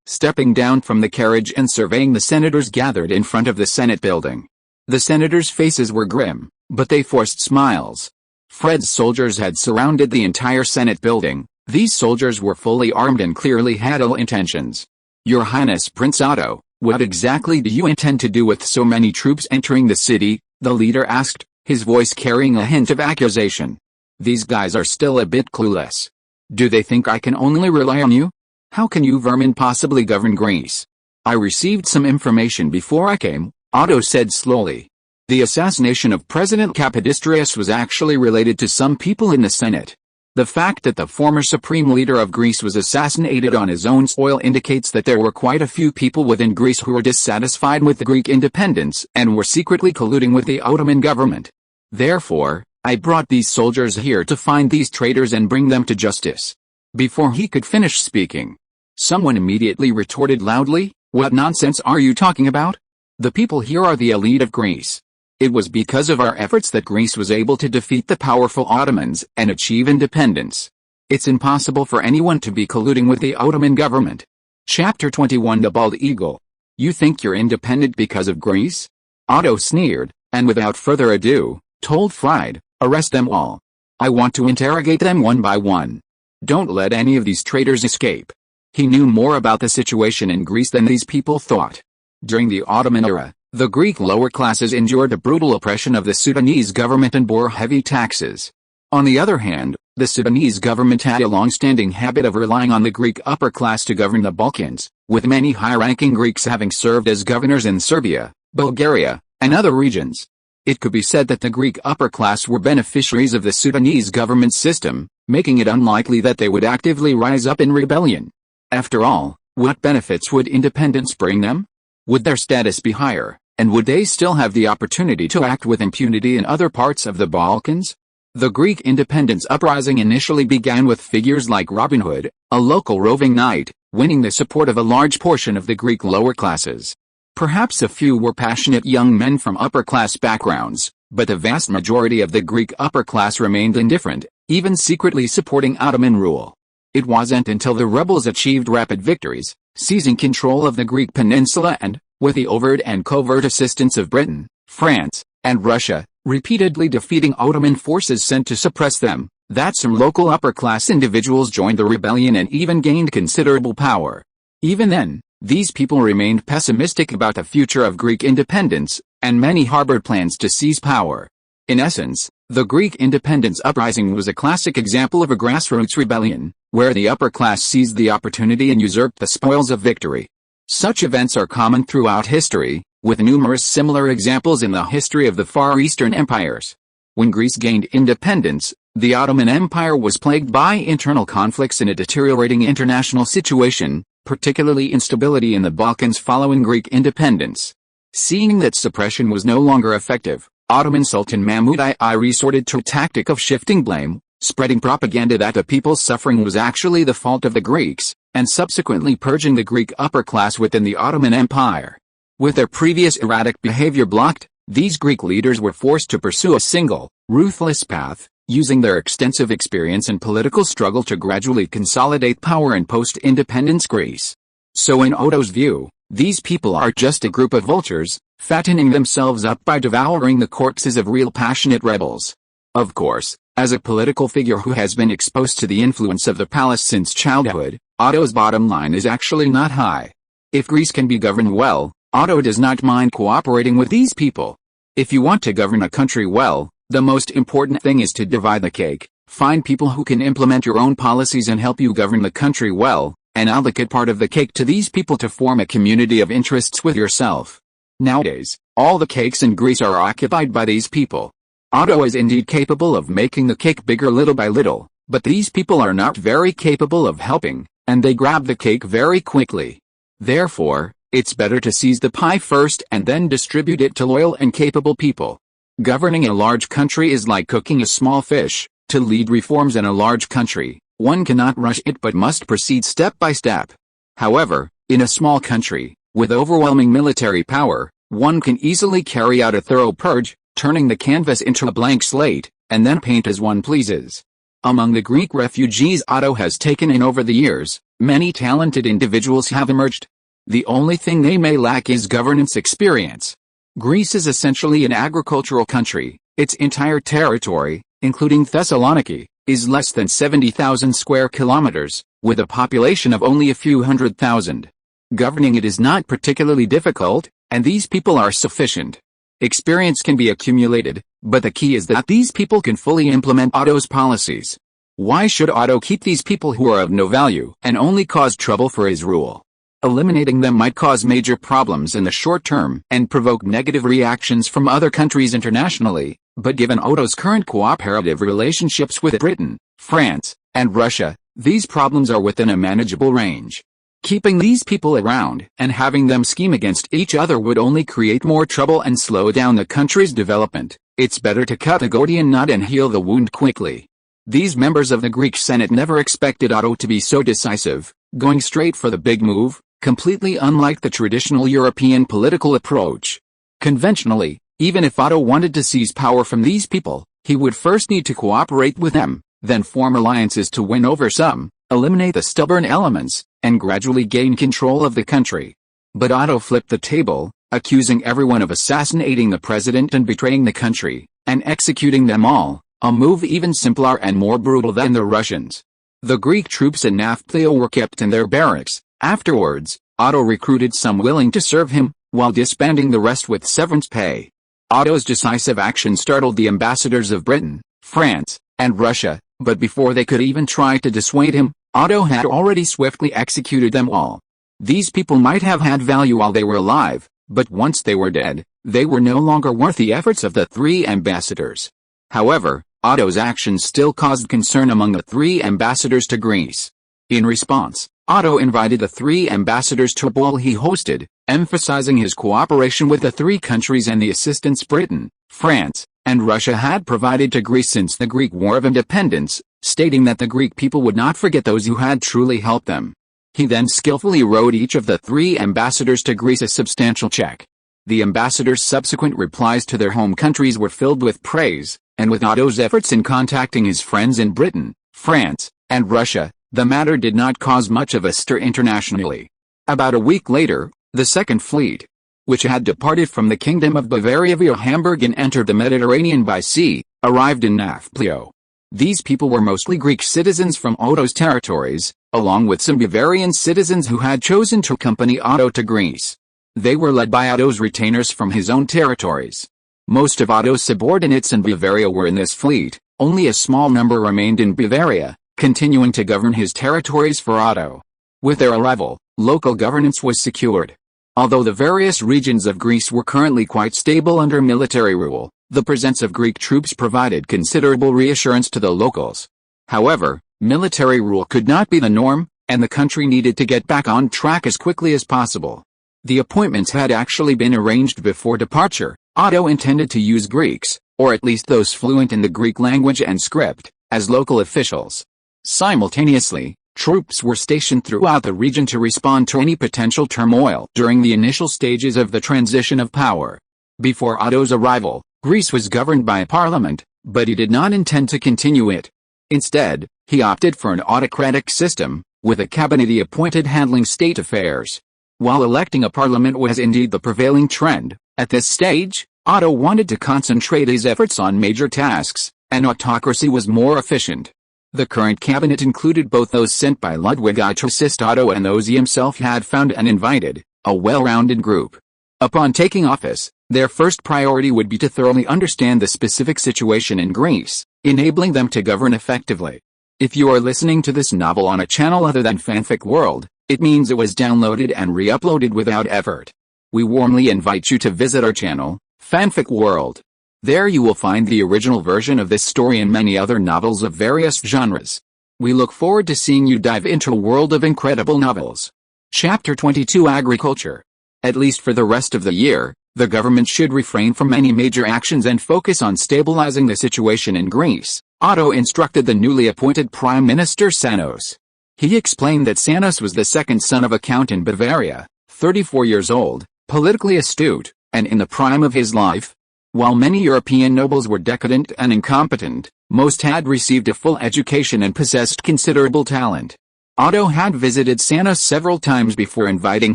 stepping down from the carriage and surveying the senators gathered in front of the Senate building. The senators' faces were grim, but they forced smiles. Fred's soldiers had surrounded the entire Senate building. These soldiers were fully armed and clearly had ill intentions. "Your Highness Prince Otto, what exactly do you intend to do with so many troops entering the city?" the leader asked, his voice carrying a hint of accusation. "These guys are still a bit clueless. Do they think I can only rely on you? How can you vermin possibly govern Greece?" "I received some information before I came," Otto said slowly. "The assassination of President Kapodistrias was actually related to some people in the Senate. The fact that the former supreme leader of Greece was assassinated on his own soil indicates that there were quite a few people within Greece who were dissatisfied with the Greek independence and were secretly colluding with the Ottoman government. Therefore, I brought these soldiers here to find these traitors and bring them to justice." Before he could finish speaking, someone immediately retorted loudly, "What nonsense are you talking about? The people here are the elite of Greece. It was because of our efforts that Greece was able to defeat the powerful Ottomans and achieve independence. It's impossible for anyone to be colluding with the Ottoman government." Chapter 21 The Bald Eagle. "You think you're independent because of Greece?" Otto sneered, and without further ado, told Fried, "Arrest them all. I want to interrogate them one by one. Don't let any of these traitors escape." He knew more about the situation in Greece than these people thought. During the Ottoman era, the Greek lower classes endured the brutal oppression of the Sudanese government and bore heavy taxes. On the other hand, the Sudanese government had a long-standing habit of relying on the Greek upper class to govern the Balkans, with many high-ranking Greeks having served as governors in Serbia, Bulgaria, and other regions. It could be said that the Greek upper class were beneficiaries of the Sudanese government system, making it unlikely that they would actively rise up in rebellion. After all, what benefits would independence bring them? Would their status be higher, and would they still have the opportunity to act with impunity in other parts of the Balkans? The Greek independence uprising initially began with figures like Robin Hood, a local roving knight, winning the support of a large portion of the Greek lower classes. Perhaps a few were passionate young men from upper-class backgrounds, but the vast majority of the Greek upper class remained indifferent, even secretly supporting Ottoman rule. It wasn't until the rebels achieved rapid victories, seizing control of the Greek peninsula and, with the overt and covert assistance of Britain, France, and Russia, repeatedly defeating Ottoman forces sent to suppress them, that some local upper-class individuals joined the rebellion and even gained considerable power. Even then, these people remained pessimistic about the future of Greek independence, and many harbored plans to seize power. In essence, the Greek independence uprising was a classic example of a grassroots rebellion, where the upper class seized the opportunity and usurped the spoils of victory. Such events are common throughout history, with numerous similar examples in the history of the Far Eastern empires. When Greece gained independence, the Ottoman Empire was plagued by internal conflicts and a deteriorating international situation, particularly instability in the Balkans following Greek independence. Seeing that suppression was no longer effective, Ottoman Sultan Mahmud I resorted to a tactic of shifting blame, spreading propaganda that the people's suffering was actually the fault of the Greeks, and subsequently purging the Greek upper class within the Ottoman Empire. With their previous erratic behavior blocked, these Greek leaders were forced to pursue a single, ruthless path, using their extensive experience and political struggle to gradually consolidate power in post-independence Greece. So in Otto's view, these people are just a group of vultures, fattening themselves up by devouring the corpses of real passionate rebels. Of course, as a political figure who has been exposed to the influence of the palace since childhood, Otto's bottom line is actually not high. If Greece can be governed well, Otto does not mind cooperating with these people. If you want to govern a country well, the most important thing is to divide the cake, find people who can implement your own policies and help you govern the country well, and allocate part of the cake to these people to form a community of interests with yourself. Nowadays, all the cakes in Greece are occupied by these people. Otto is indeed capable of making the cake bigger little by little, but these people are not very capable of helping, and they grab the cake very quickly. Therefore, it's better to seize the pie first and then distribute it to loyal and capable people. Governing a large country is like cooking a small fish. To lead reforms in a large country, one cannot rush it but must proceed step by step. However, in a small country, with overwhelming military power, one can easily carry out a thorough purge, turning the canvas into a blank slate, and then paint as one pleases. Among the Greek refugees Otto has taken in over the years, many talented individuals have emerged. The only thing they may lack is governance experience. Greece is essentially an agricultural country. Its entire territory, including Thessaloniki, is less than 70,000 square kilometers, with a population of only a few 100,000. Governing it is not particularly difficult, and these people are sufficient. Experience can be accumulated, but the key is that these people can fully implement Otto's policies. Why should Otto keep these people who are of no value and only cause trouble for his rule? Eliminating them might cause major problems in the short term and provoke negative reactions from other countries internationally, but given Otto's current cooperative relationships with Britain, France, and Russia, these problems are within a manageable range. Keeping these people around and having them scheme against each other would only create more trouble and slow down the country's development. It's better to cut the Gordian knot and heal the wound quickly. These members of the Greek Senate never expected Otto to be so decisive, going straight for the big move, completely unlike the traditional European political approach. Conventionally, even if Otto wanted to seize power from these people, he would first need to cooperate with them, then form alliances to win over some, eliminate the stubborn elements, and gradually gain control of the country. But Otto flipped the table, accusing everyone of assassinating the president and betraying the country, and executing them all, a move even simpler and more brutal than the Russians. The Greek troops in Nafplio were kept in their barracks. Afterwards, Otto recruited some willing to serve him, while disbanding the rest with severance pay. Otto's decisive action startled the ambassadors of Britain, France, and Russia, but before they could even try to dissuade him, Otto had already swiftly executed them all. These people might have had value while they were alive, but once they were dead, they were no longer worth the efforts of the three ambassadors. However, Otto's actions still caused concern among the three ambassadors to Greece. In response, Otto invited the three ambassadors to a ball he hosted, emphasizing his cooperation with the three countries and the assistance Britain, France, and Russia had provided to Greece since the Greek War of Independence, stating that the Greek people would not forget those who had truly helped them. He then skillfully wrote each of the three ambassadors to Greece a substantial check. The ambassadors' subsequent replies to their home countries were filled with praise, and with Otto's efforts in contacting his friends in Britain, France, and Russia, the matter did not cause much of a stir internationally. About a week later, the Second Fleet, which had departed from the Kingdom of Bavaria via Hamburg and entered the Mediterranean by sea, arrived in Nafplio. These people were mostly Greek citizens from Otto's territories, along with some Bavarian citizens who had chosen to accompany Otto to Greece. They were led by Otto's retainers from his own territories. Most of Otto's subordinates in Bavaria were in this fleet, only a small number remained in Bavaria, continuing to govern his territories for Otto. With their arrival, local governance was secured. Although the various regions of Greece were currently quite stable under military rule, the presence of Greek troops provided considerable reassurance to the locals. However, military rule could not be the norm, and the country needed to get back on track as quickly as possible. The appointments had actually been arranged before departure. Otto intended to use Greeks, or at least those fluent in the Greek language and script, as local officials. Simultaneously, troops were stationed throughout the region to respond to any potential turmoil during the initial stages of the transition of power. Before Otto's arrival, Greece was governed by a parliament, but he did not intend to continue it. Instead, he opted for an autocratic system, with a cabinet he appointed handling state affairs. While electing a parliament was indeed the prevailing trend, at this stage, Otto wanted to concentrate his efforts on major tasks, and autocracy was more efficient. The current cabinet included both those sent by Ludwig to assist Otto and those he himself had found and invited, a well-rounded group. Upon taking office, their first priority would be to thoroughly understand the specific situation in Greece, enabling them to govern effectively. If you are listening to this novel on a channel other than Fanfic World, it means it was downloaded and re-uploaded without effort. We warmly invite you to visit our channel, Fanfic World. There you will find the original version of this story and many other novels of various genres. We look forward to seeing you dive into a world of incredible novels. Chapter 22 Agriculture. At least for the rest of the year, the government should refrain from any major actions and focus on stabilizing the situation in Greece, Otto instructed the newly appointed Prime Minister Sanos. He explained that Sanos was the second son of a count in Bavaria, 34 years old, politically astute, and in the prime of his life. While many European nobles were decadent and incompetent, most had received a full education and possessed considerable talent. Otto had visited Sanos several times before inviting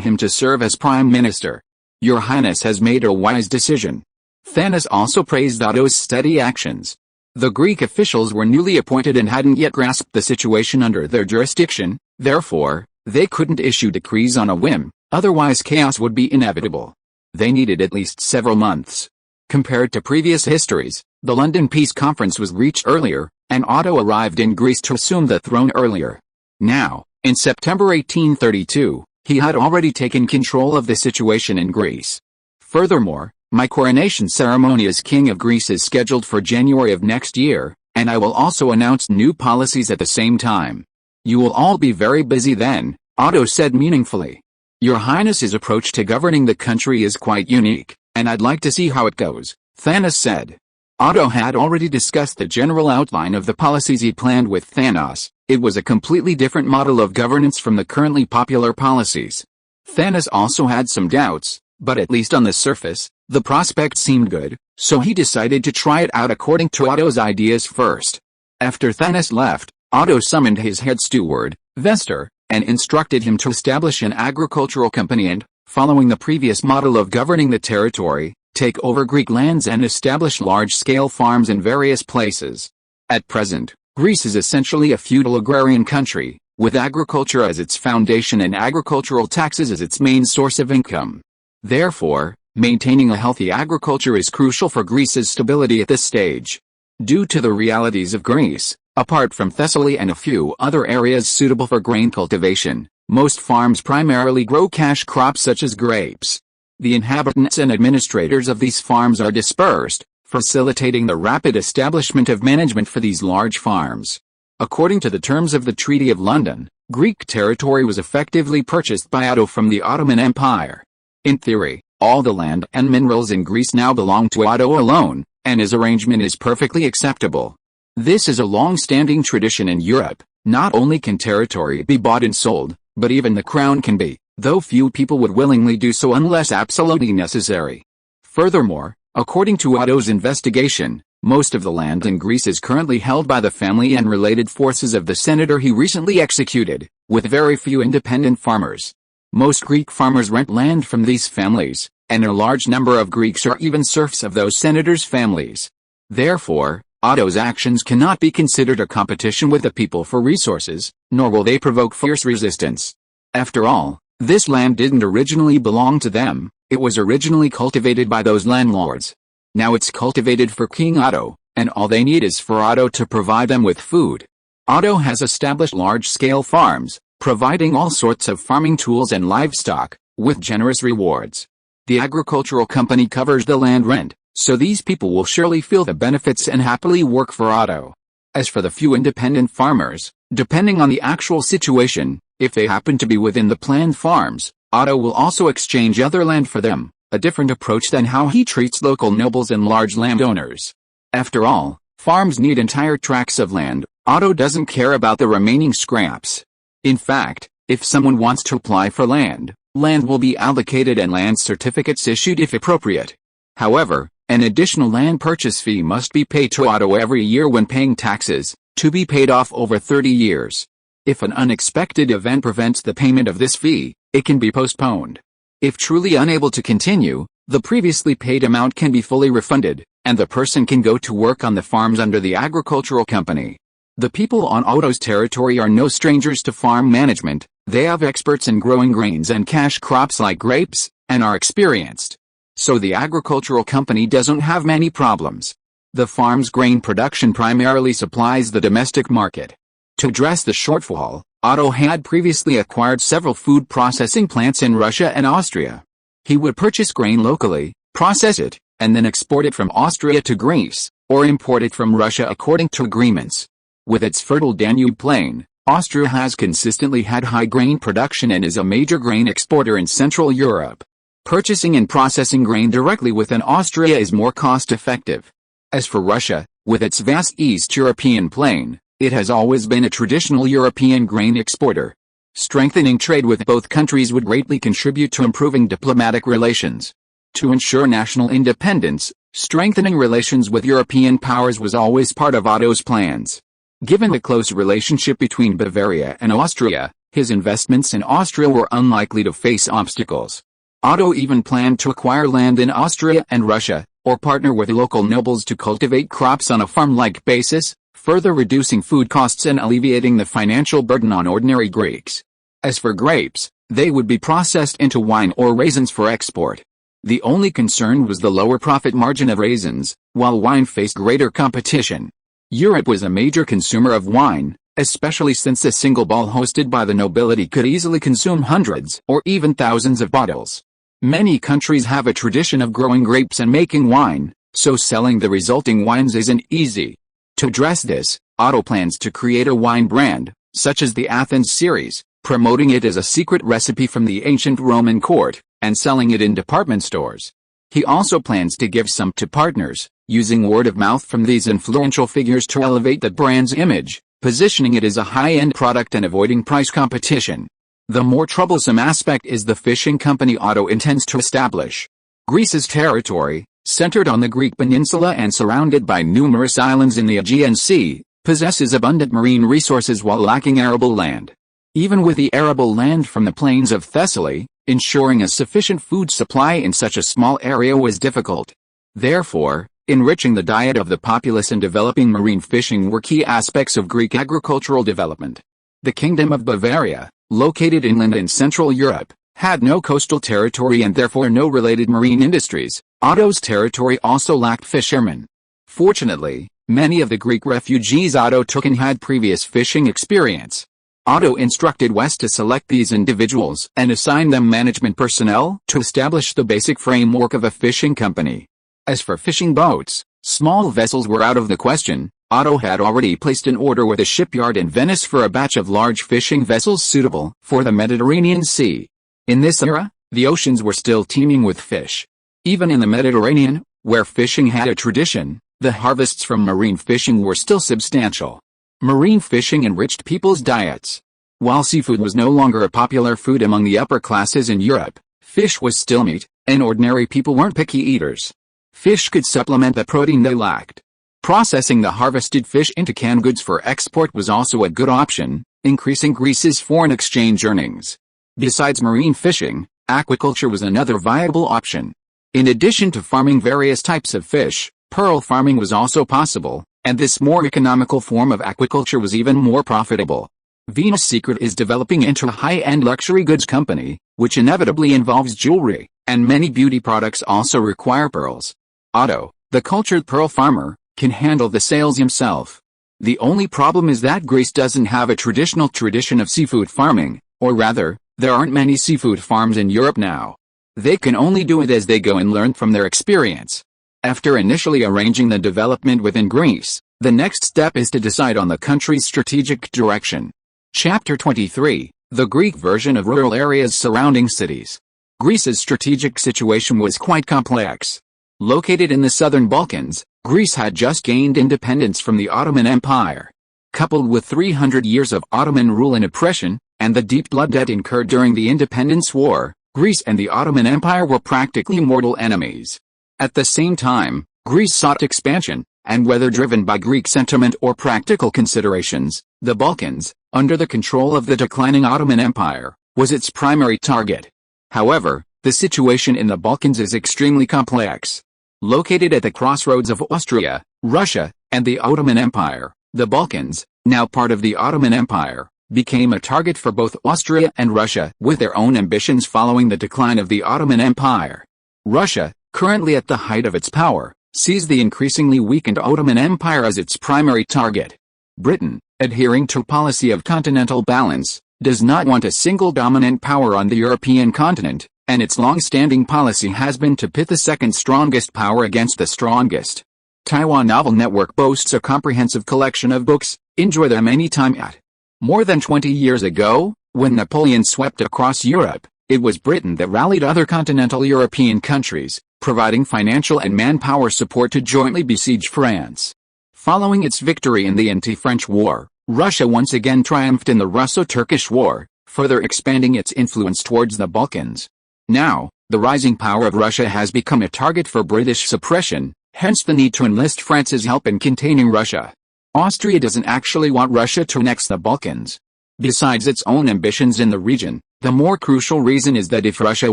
him to serve as prime minister. Your Highness has made a wise decision. Sanos also praised Otto's steady actions. The Greek officials were newly appointed and hadn't yet grasped the situation under their jurisdiction, therefore, they couldn't issue decrees on a whim, otherwise chaos would be inevitable. They needed at least several months. Compared to previous histories, the London Peace Conference was reached earlier, and Otto arrived in Greece to assume the throne earlier. Now, in September 1832, he had already taken control of the situation in Greece. Furthermore, my coronation ceremony as King of Greece is scheduled for January of next year, and I will also announce new policies at the same time. You will all be very busy then, Otto said meaningfully. Your Highness's approach to governing the country is quite unique, and I'd like to see how it goes, Sanos said. Otto had already discussed the general outline of the policies he planned with Sanos. It was a completely different model of governance from the currently popular policies. Sanos also had some doubts, but at least on the surface, the prospect seemed good, so he decided to try it out according to Otto's ideas first. After Sanos left, Otto summoned his head steward, Vester, and instructed him to establish an agricultural company and, following the previous model of governing the territory, take over Greek lands and establish large-scale farms in various places. At present, Greece is essentially a feudal agrarian country, with agriculture as its foundation and agricultural taxes as its main source of income. Therefore, maintaining a healthy agriculture is crucial for Greece's stability at this stage. Due to the realities of Greece, apart from Thessaly and a few other areas suitable for grain cultivation, most farms primarily grow cash crops such as grapes. The inhabitants and administrators of these farms are dispersed, facilitating the rapid establishment of management for these large farms. According to the terms of the Treaty of London, Greek territory was effectively purchased by Otto from the Ottoman Empire. In theory, all the land and minerals in Greece now belong to Otto alone, and his arrangement is perfectly acceptable. This is a long-standing tradition in Europe. Not only can territory be bought and sold, but even the crown can be, though few people would willingly do so unless absolutely necessary. Furthermore, according to Otto's investigation, most of the land in Greece is currently held by the family and related forces of the senator he recently executed, with very few independent farmers. Most Greek farmers rent land from these families, and a large number of Greeks are even serfs of those senators' families. Therefore, Otto's actions cannot be considered a competition with the people for resources, nor will they provoke fierce resistance. After all, this land didn't originally belong to them, it was originally cultivated by those landlords. Now it's cultivated for King Otto, and all they need is for Otto to provide them with food. Otto has established large-scale farms, providing all sorts of farming tools and livestock, with generous rewards. The agricultural company covers the land rent, so these people will surely feel the benefits and happily work for Otto. As for the few independent farmers, depending on the actual situation, if they happen to be within the planned farms, Otto will also exchange other land for them, a different approach than how he treats local nobles and large landowners. After all, farms need entire tracts of land. Otto doesn't care about the remaining scraps. In fact, if someone wants to apply for land, land will be allocated and land certificates issued if appropriate. However, an additional land purchase fee must be paid to Otto every year when paying taxes, to be paid off over 30 years. If an unexpected event prevents the payment of this fee, it can be postponed. If truly unable to continue, the previously paid amount can be fully refunded, and the person can go to work on the farms under the agricultural company. The people on Otto's territory are no strangers to farm management. They have experts in growing grains and cash crops like grapes, and are experienced. So the agricultural company doesn't have many problems. The farm's grain production primarily supplies the domestic market. To address the shortfall, Otto had previously acquired several food processing plants in Russia and Austria. He would purchase grain locally, process it, and then export it from Austria to Greece, or import it from Russia according to agreements. With its fertile Danube plain, Austria has consistently had high grain production and is a major grain exporter in Central Europe. Purchasing and processing grain directly within Austria is more cost-effective. As for Russia, with its vast East European plain, it has always been a traditional European grain exporter. Strengthening trade with both countries would greatly contribute to improving diplomatic relations. To ensure national independence, strengthening relations with European powers was always part of Otto's plans. Given the close relationship between Bavaria and Austria, his investments in Austria were unlikely to face obstacles. Otto even planned to acquire land in Austria and Russia, or partner with local nobles to cultivate crops on a farm-like basis, further reducing food costs and alleviating the financial burden on ordinary Greeks. As for grapes, they would be processed into wine or raisins for export. The only concern was the lower profit margin of raisins, while wine faced greater competition. Europe was a major consumer of wine, especially since a single ball hosted by the nobility could easily consume hundreds or even thousands of bottles. Many countries have a tradition of growing grapes and making wine, so selling the resulting wines isn't easy. To address this, Otto plans to create a wine brand, such as the Athens series, promoting it as a secret recipe from the ancient Roman court, and selling it in department stores. He also plans to give some to partners, using word of mouth from these influential figures to elevate the brand's image, positioning it as a high-end product and avoiding price competition. The more troublesome aspect is the fishing company Otto intends to establish. Greece's territory, centered on the Greek peninsula and surrounded by numerous islands in the Aegean Sea, possesses abundant marine resources while lacking arable land. Even with the arable land from the plains of Thessaly, ensuring a sufficient food supply in such a small area was difficult. Therefore, enriching the diet of the populace and developing marine fishing were key aspects of Greek agricultural development. The Kingdom of Bavaria, located inland in Central Europe, had no coastal territory and therefore no related marine industries. Otto's territory also lacked fishermen. Fortunately, many of the Greek refugees Otto took in had previous fishing experience. Otto instructed West to select these individuals and assign them management personnel to establish the basic framework of a fishing company. As for fishing boats, small vessels were out of the question. Otto had already placed an order with a shipyard in Venice for a batch of large fishing vessels suitable for the Mediterranean Sea. In this era, the oceans were still teeming with fish. Even in the Mediterranean, where fishing had a tradition, the harvests from marine fishing were still substantial. Marine fishing enriched people's diets. While seafood was no longer a popular food among the upper classes in Europe, fish was still meat, and ordinary people weren't picky eaters. Fish could supplement the protein they lacked. Processing the harvested fish into canned goods for export was also a good option, increasing Greece's foreign exchange earnings. Besides marine fishing, aquaculture was another viable option. In addition to farming various types of fish, pearl farming was also possible, and this more economical form of aquaculture was even more profitable. Venus Secret is developing into a high-end luxury goods company, which inevitably involves jewelry, and many beauty products also require pearls. Otto, the cultured pearl farmer, can handle the sales himself. The only problem is that Greece doesn't have a tradition of seafood farming, or rather, there aren't many seafood farms in Europe now. They can only do it as they go and learn from their experience. After initially arranging the development within Greece, the next step is to decide on the country's strategic direction. Chapter 23, the Greek version of rural areas surrounding cities. Greece's strategic situation was quite complex. Located in the southern Balkans, Greece had just gained independence from the Ottoman Empire. Coupled with 300 years of Ottoman rule and oppression, and the deep blood debt incurred during the Independence War, Greece and the Ottoman Empire were practically mortal enemies. At the same time, Greece sought expansion, and whether driven by Greek sentiment or practical considerations, the Balkans, under the control of the declining Ottoman Empire, was its primary target. However, the situation in the Balkans is extremely complex. Located at the crossroads of Austria, Russia, and the Ottoman Empire, the Balkans, now part of the Ottoman Empire, became a target for both Austria and Russia, with their own ambitions following the decline of the Ottoman Empire. Russia, currently at the height of its power, sees the increasingly weakened Ottoman Empire as its primary target. Britain, adhering to a policy of continental balance, does not want a single dominant power on the European continent, and its long-standing policy has been to pit the second strongest power against the strongest. Taiwan Novel Network boasts a comprehensive collection of books. Enjoy them anytime at. More than 20 years ago, when Napoleon swept across Europe, it was Britain that rallied other continental European countries, providing financial and manpower support to jointly besiege France. Following its victory in the anti-French war, Russia once again triumphed in the Russo-Turkish War, further expanding its influence towards the Balkans. Now, the rising power of Russia has become a target for British suppression, hence the need to enlist France's help in containing Russia. Austria doesn't actually want Russia to annex the Balkans. Besides its own ambitions in the region, the more crucial reason is that if Russia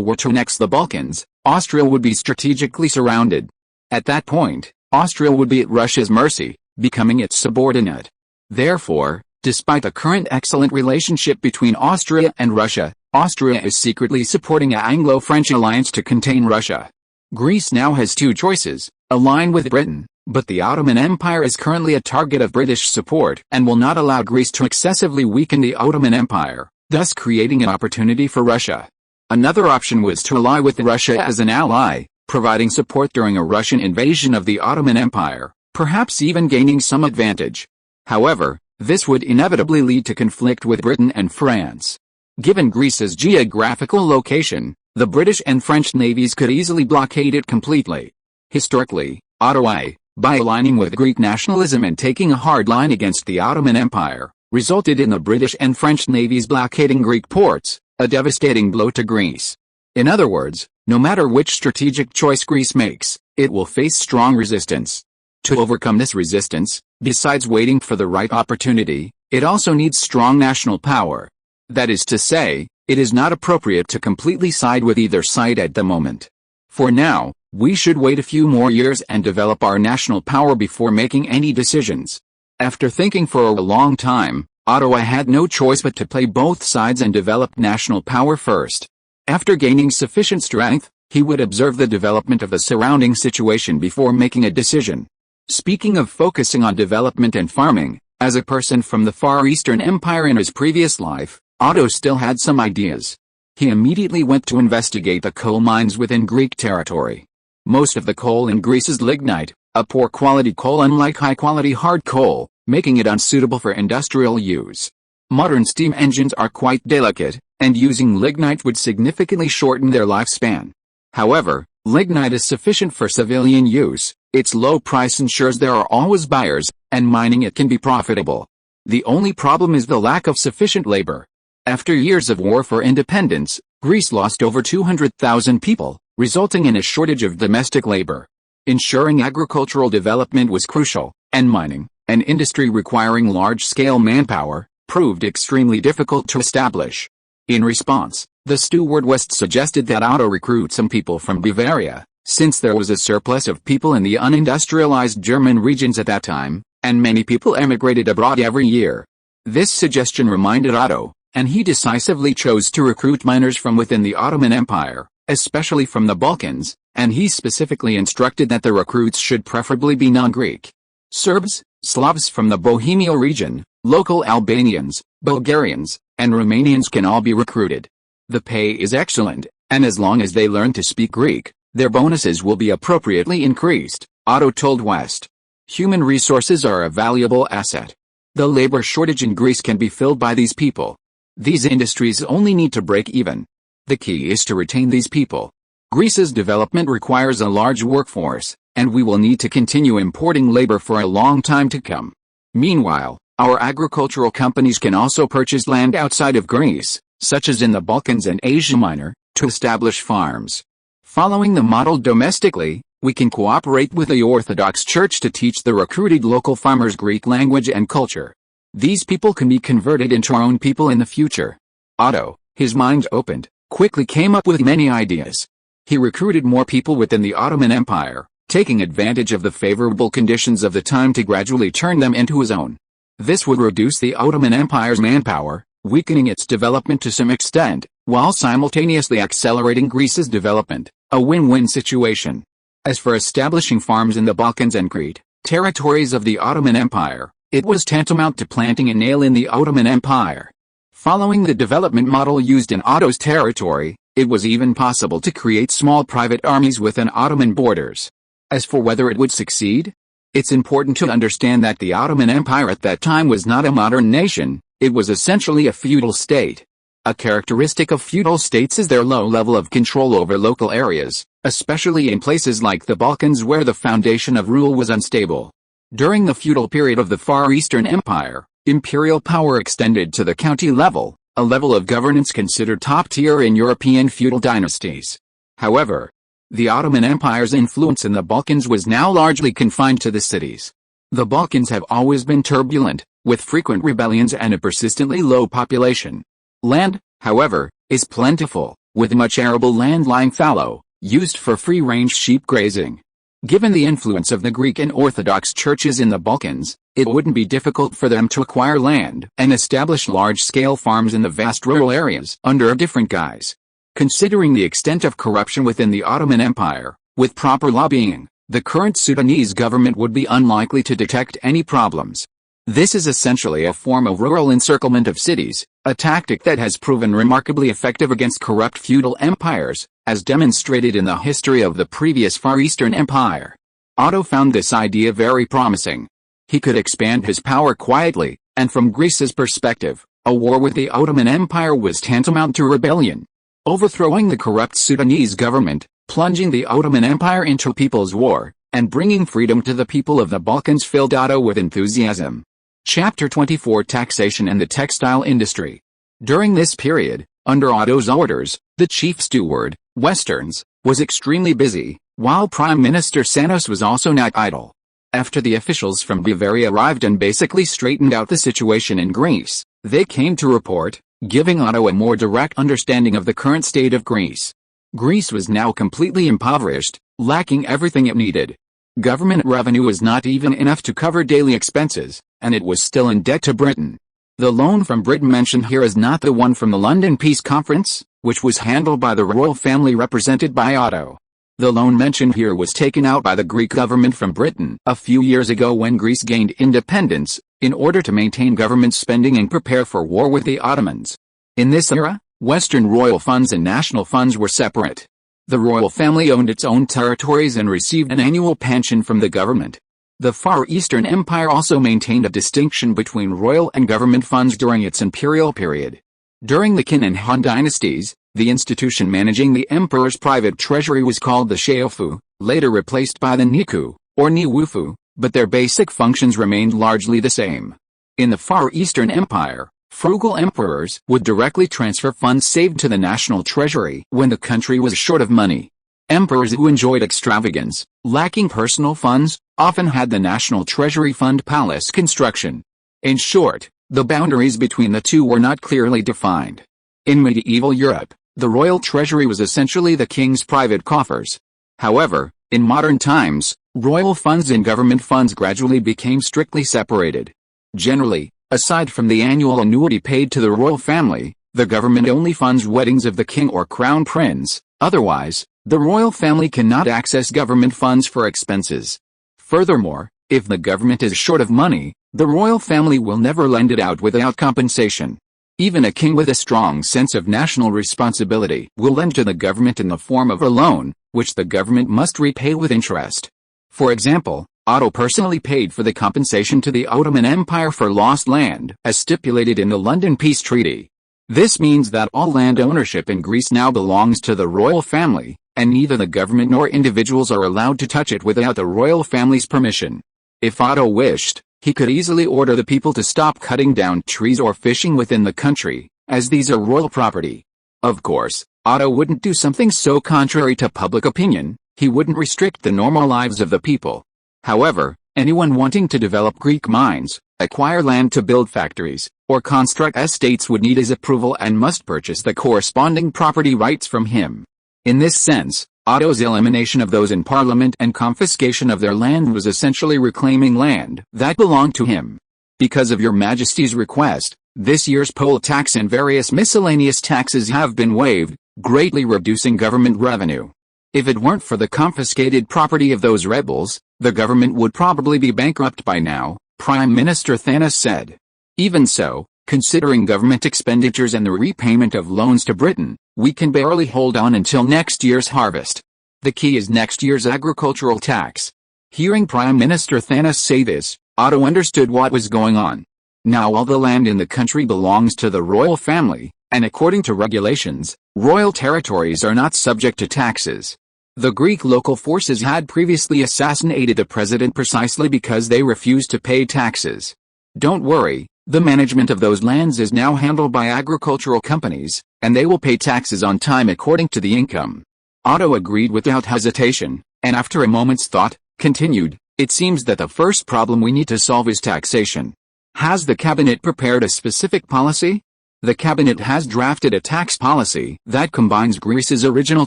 were to annex the Balkans, Austria would be strategically surrounded. At that point, Austria would be at Russia's mercy, becoming its subordinate. Therefore, despite the current excellent relationship between Austria and Russia, Austria is secretly supporting an Anglo-French alliance to contain Russia. Greece now has two choices: align with Britain, but the Ottoman Empire is currently a target of British support and will not allow Greece to excessively weaken the Ottoman Empire, thus creating an opportunity for Russia. Another option was to ally with Russia as an ally, providing support during a Russian invasion of the Ottoman Empire, perhaps even gaining some advantage. However, this would inevitably lead to conflict with Britain and France. Given Greece's geographical location, the British and French navies could easily blockade it completely. Historically, Otto I, by aligning with Greek nationalism and taking a hard line against the Ottoman Empire, resulted in the British and French navies blockading Greek ports, a devastating blow to Greece. In other words, no matter which strategic choice Greece makes, it will face strong resistance. To overcome this resistance, besides waiting for the right opportunity, it also needs strong national power. That is to say, it is not appropriate to completely side with either side at the moment. For now, we should wait a few more years and develop our national power before making any decisions. After thinking for a long time, Otto I had no choice but to play both sides and develop national power first. After gaining sufficient strength, he would observe the development of the surrounding situation before making a decision. Speaking of focusing on development and farming, as a person from the Far Eastern Empire in his previous life, Otto still had some ideas. He immediately went to investigate the coal mines within Greek territory. Most of the coal in Greece is lignite, a poor quality coal unlike high quality hard coal, making it unsuitable for industrial use. Modern steam engines are quite delicate, and using lignite would significantly shorten their lifespan. However, lignite is sufficient for civilian use, its low price ensures there are always buyers, and mining it can be profitable. The only problem is the lack of sufficient labor. After years of war for independence, Greece lost over 200,000 people, resulting in a shortage of domestic labor. Ensuring agricultural development was crucial, and mining, an industry requiring large-scale manpower, proved extremely difficult to establish. In response, the steward West suggested that Otto recruit some people from Bavaria, since there was a surplus of people in the unindustrialized German regions at that time, and many people emigrated abroad every year. This suggestion reminded Otto, and he decisively chose to recruit miners from within the Ottoman Empire, especially from the Balkans, and he specifically instructed that the recruits should preferably be non-Greek. Serbs, Slavs from the Bohemia region, local Albanians, Bulgarians, and Romanians can all be recruited. The pay is excellent, and as long as they learn to speak Greek, their bonuses will be appropriately increased, Otto told West. Human resources are a valuable asset. The labor shortage in Greece can be filled by these people. These industries only need to break even. The key is to retain these people. Greece's development requires a large workforce, and we will need to continue importing labor for a long time to come. Meanwhile, our agricultural companies can also purchase land outside of Greece, such as in the Balkans and Asia Minor, to establish farms. Following the model domestically, we can cooperate with the Orthodox Church to teach the recruited local farmers Greek language and culture. These people can be converted into our own people in the future. Otto, his mind opened, quickly came up with many ideas. He recruited more people within the Ottoman Empire, taking advantage of the favorable conditions of the time to gradually turn them into his own. This would reduce the Ottoman Empire's manpower, weakening its development to some extent, while simultaneously accelerating Greece's development, a win-win situation. As for establishing farms in the Balkans and Crete, territories of the Ottoman Empire, it was tantamount to planting a nail in the Ottoman Empire. Following the development model used in Otto's territory, it was even possible to create small private armies within Ottoman borders. As for whether it would succeed, it's important to understand that the Ottoman Empire at that time was not a modern nation, it was essentially a feudal state. A characteristic of feudal states is their low level of control over local areas, especially in places like the Balkans where the foundation of rule was unstable. During the feudal period of the Far Eastern Empire, imperial power extended to the county level, a level of governance considered top tier in European feudal dynasties. However, the Ottoman Empire's influence in the Balkans was now largely confined to the cities. The Balkans have always been turbulent, with frequent rebellions and a persistently low population. Land, however, is plentiful, with much arable land lying fallow, used for free-range sheep grazing. Given the influence of the Greek and Orthodox churches in the Balkans, it wouldn't be difficult for them to acquire land and establish large-scale farms in the vast rural areas under a different guise. Considering the extent of corruption within the Ottoman Empire, with proper lobbying, the current Sudanese government would be unlikely to detect any problems. This is essentially a form of rural encirclement of cities, a tactic that has proven remarkably effective against corrupt feudal empires, as demonstrated in the history of the previous Far Eastern Empire. Otto found this idea very promising. He could expand his power quietly, and from Greece's perspective, a war with the Ottoman Empire was tantamount to rebellion. Overthrowing the corrupt Sudanese government, plunging the Ottoman Empire into a people's war, and bringing freedom to the people of the Balkans filled Otto with enthusiasm. Chapter 24 Taxation and the Textile Industry. During this period, under Otto's orders, the chief steward, Westerns, was extremely busy, while Prime Minister Sanos was also not idle. After the officials from Bavaria arrived and basically straightened out the situation in Greece, they came to report, giving Otto a more direct understanding of the current state of Greece. Greece was now completely impoverished, lacking everything it needed. Government revenue was not even enough to cover daily expenses, and it was still in debt to Britain. The loan from Britain mentioned here is not the one from the London Peace Conference, which was handled by the royal family represented by Otto. The loan mentioned here was taken out by the Greek government from Britain a few years ago when Greece gained independence, in order to maintain government spending and prepare for war with the Ottomans. In this era, Western royal funds and national funds were separate. The royal family owned its own territories and received an annual pension from the government. The Far Eastern Empire also maintained a distinction between royal and government funds during its imperial period. During the Qin and Han dynasties, the institution managing the emperor's private treasury was called the Shaofu, later replaced by the Niku, or Niwufu, but their basic functions remained largely the same. In the Far Eastern Empire, frugal emperors would directly transfer funds saved to the national treasury when the country was short of money. Emperors who enjoyed extravagance, lacking personal funds, often had the national treasury fund palace construction. In short, the boundaries between the two were not clearly defined. In medieval Europe, the royal treasury was essentially the king's private coffers. However, in modern times, royal funds and government funds gradually became strictly separated. Generally, aside from the annual annuity paid to the royal family, the government only funds weddings of the king or crown prince. Otherwise, the royal family cannot access government funds for expenses. Furthermore, if the government is short of money, the royal family will never lend it out without compensation. Even a king with a strong sense of national responsibility will lend to the government in the form of a loan, which the government must repay with interest. For example, Otto personally paid for the compensation to the Ottoman Empire for lost land, as stipulated in the London Peace Treaty. This means that all land ownership in Greece now belongs to the royal family, and neither the government nor individuals are allowed to touch it without the royal family's permission. If Otto wished, he could easily order the people to stop cutting down trees or fishing within the country, as these are royal property. Of course, Otto wouldn't do something so contrary to public opinion. He wouldn't restrict the normal lives of the people. However, anyone wanting to develop Greek mines, acquire land to build factories, or construct estates would need his approval and must purchase the corresponding property rights from him. In this sense, Otto's elimination of those in parliament and confiscation of their land was essentially reclaiming land that belonged to him. Because of your majesty's request, this year's poll tax and various miscellaneous taxes have been waived, greatly reducing government revenue. If it weren't for the confiscated property of those rebels, the government would probably be bankrupt by now, Prime Minister Thanos said. Even so, considering government expenditures and the repayment of loans to Britain, we can barely hold on until next year's harvest. The key is next year's agricultural tax. Hearing Prime Minister Thanos say this, Otto understood what was going on. Now all the land in the country belongs to the royal family, and according to regulations, royal territories are not subject to taxes. The Greek local forces had previously assassinated the president precisely because they refused to pay taxes. Don't worry, the management of those lands is now handled by agricultural companies, and they will pay taxes on time according to the income. Otto agreed without hesitation, and after a moment's thought, continued, it seems that the first problem we need to solve is taxation. Has the cabinet prepared a specific policy? The cabinet has drafted a tax policy that combines Greece's original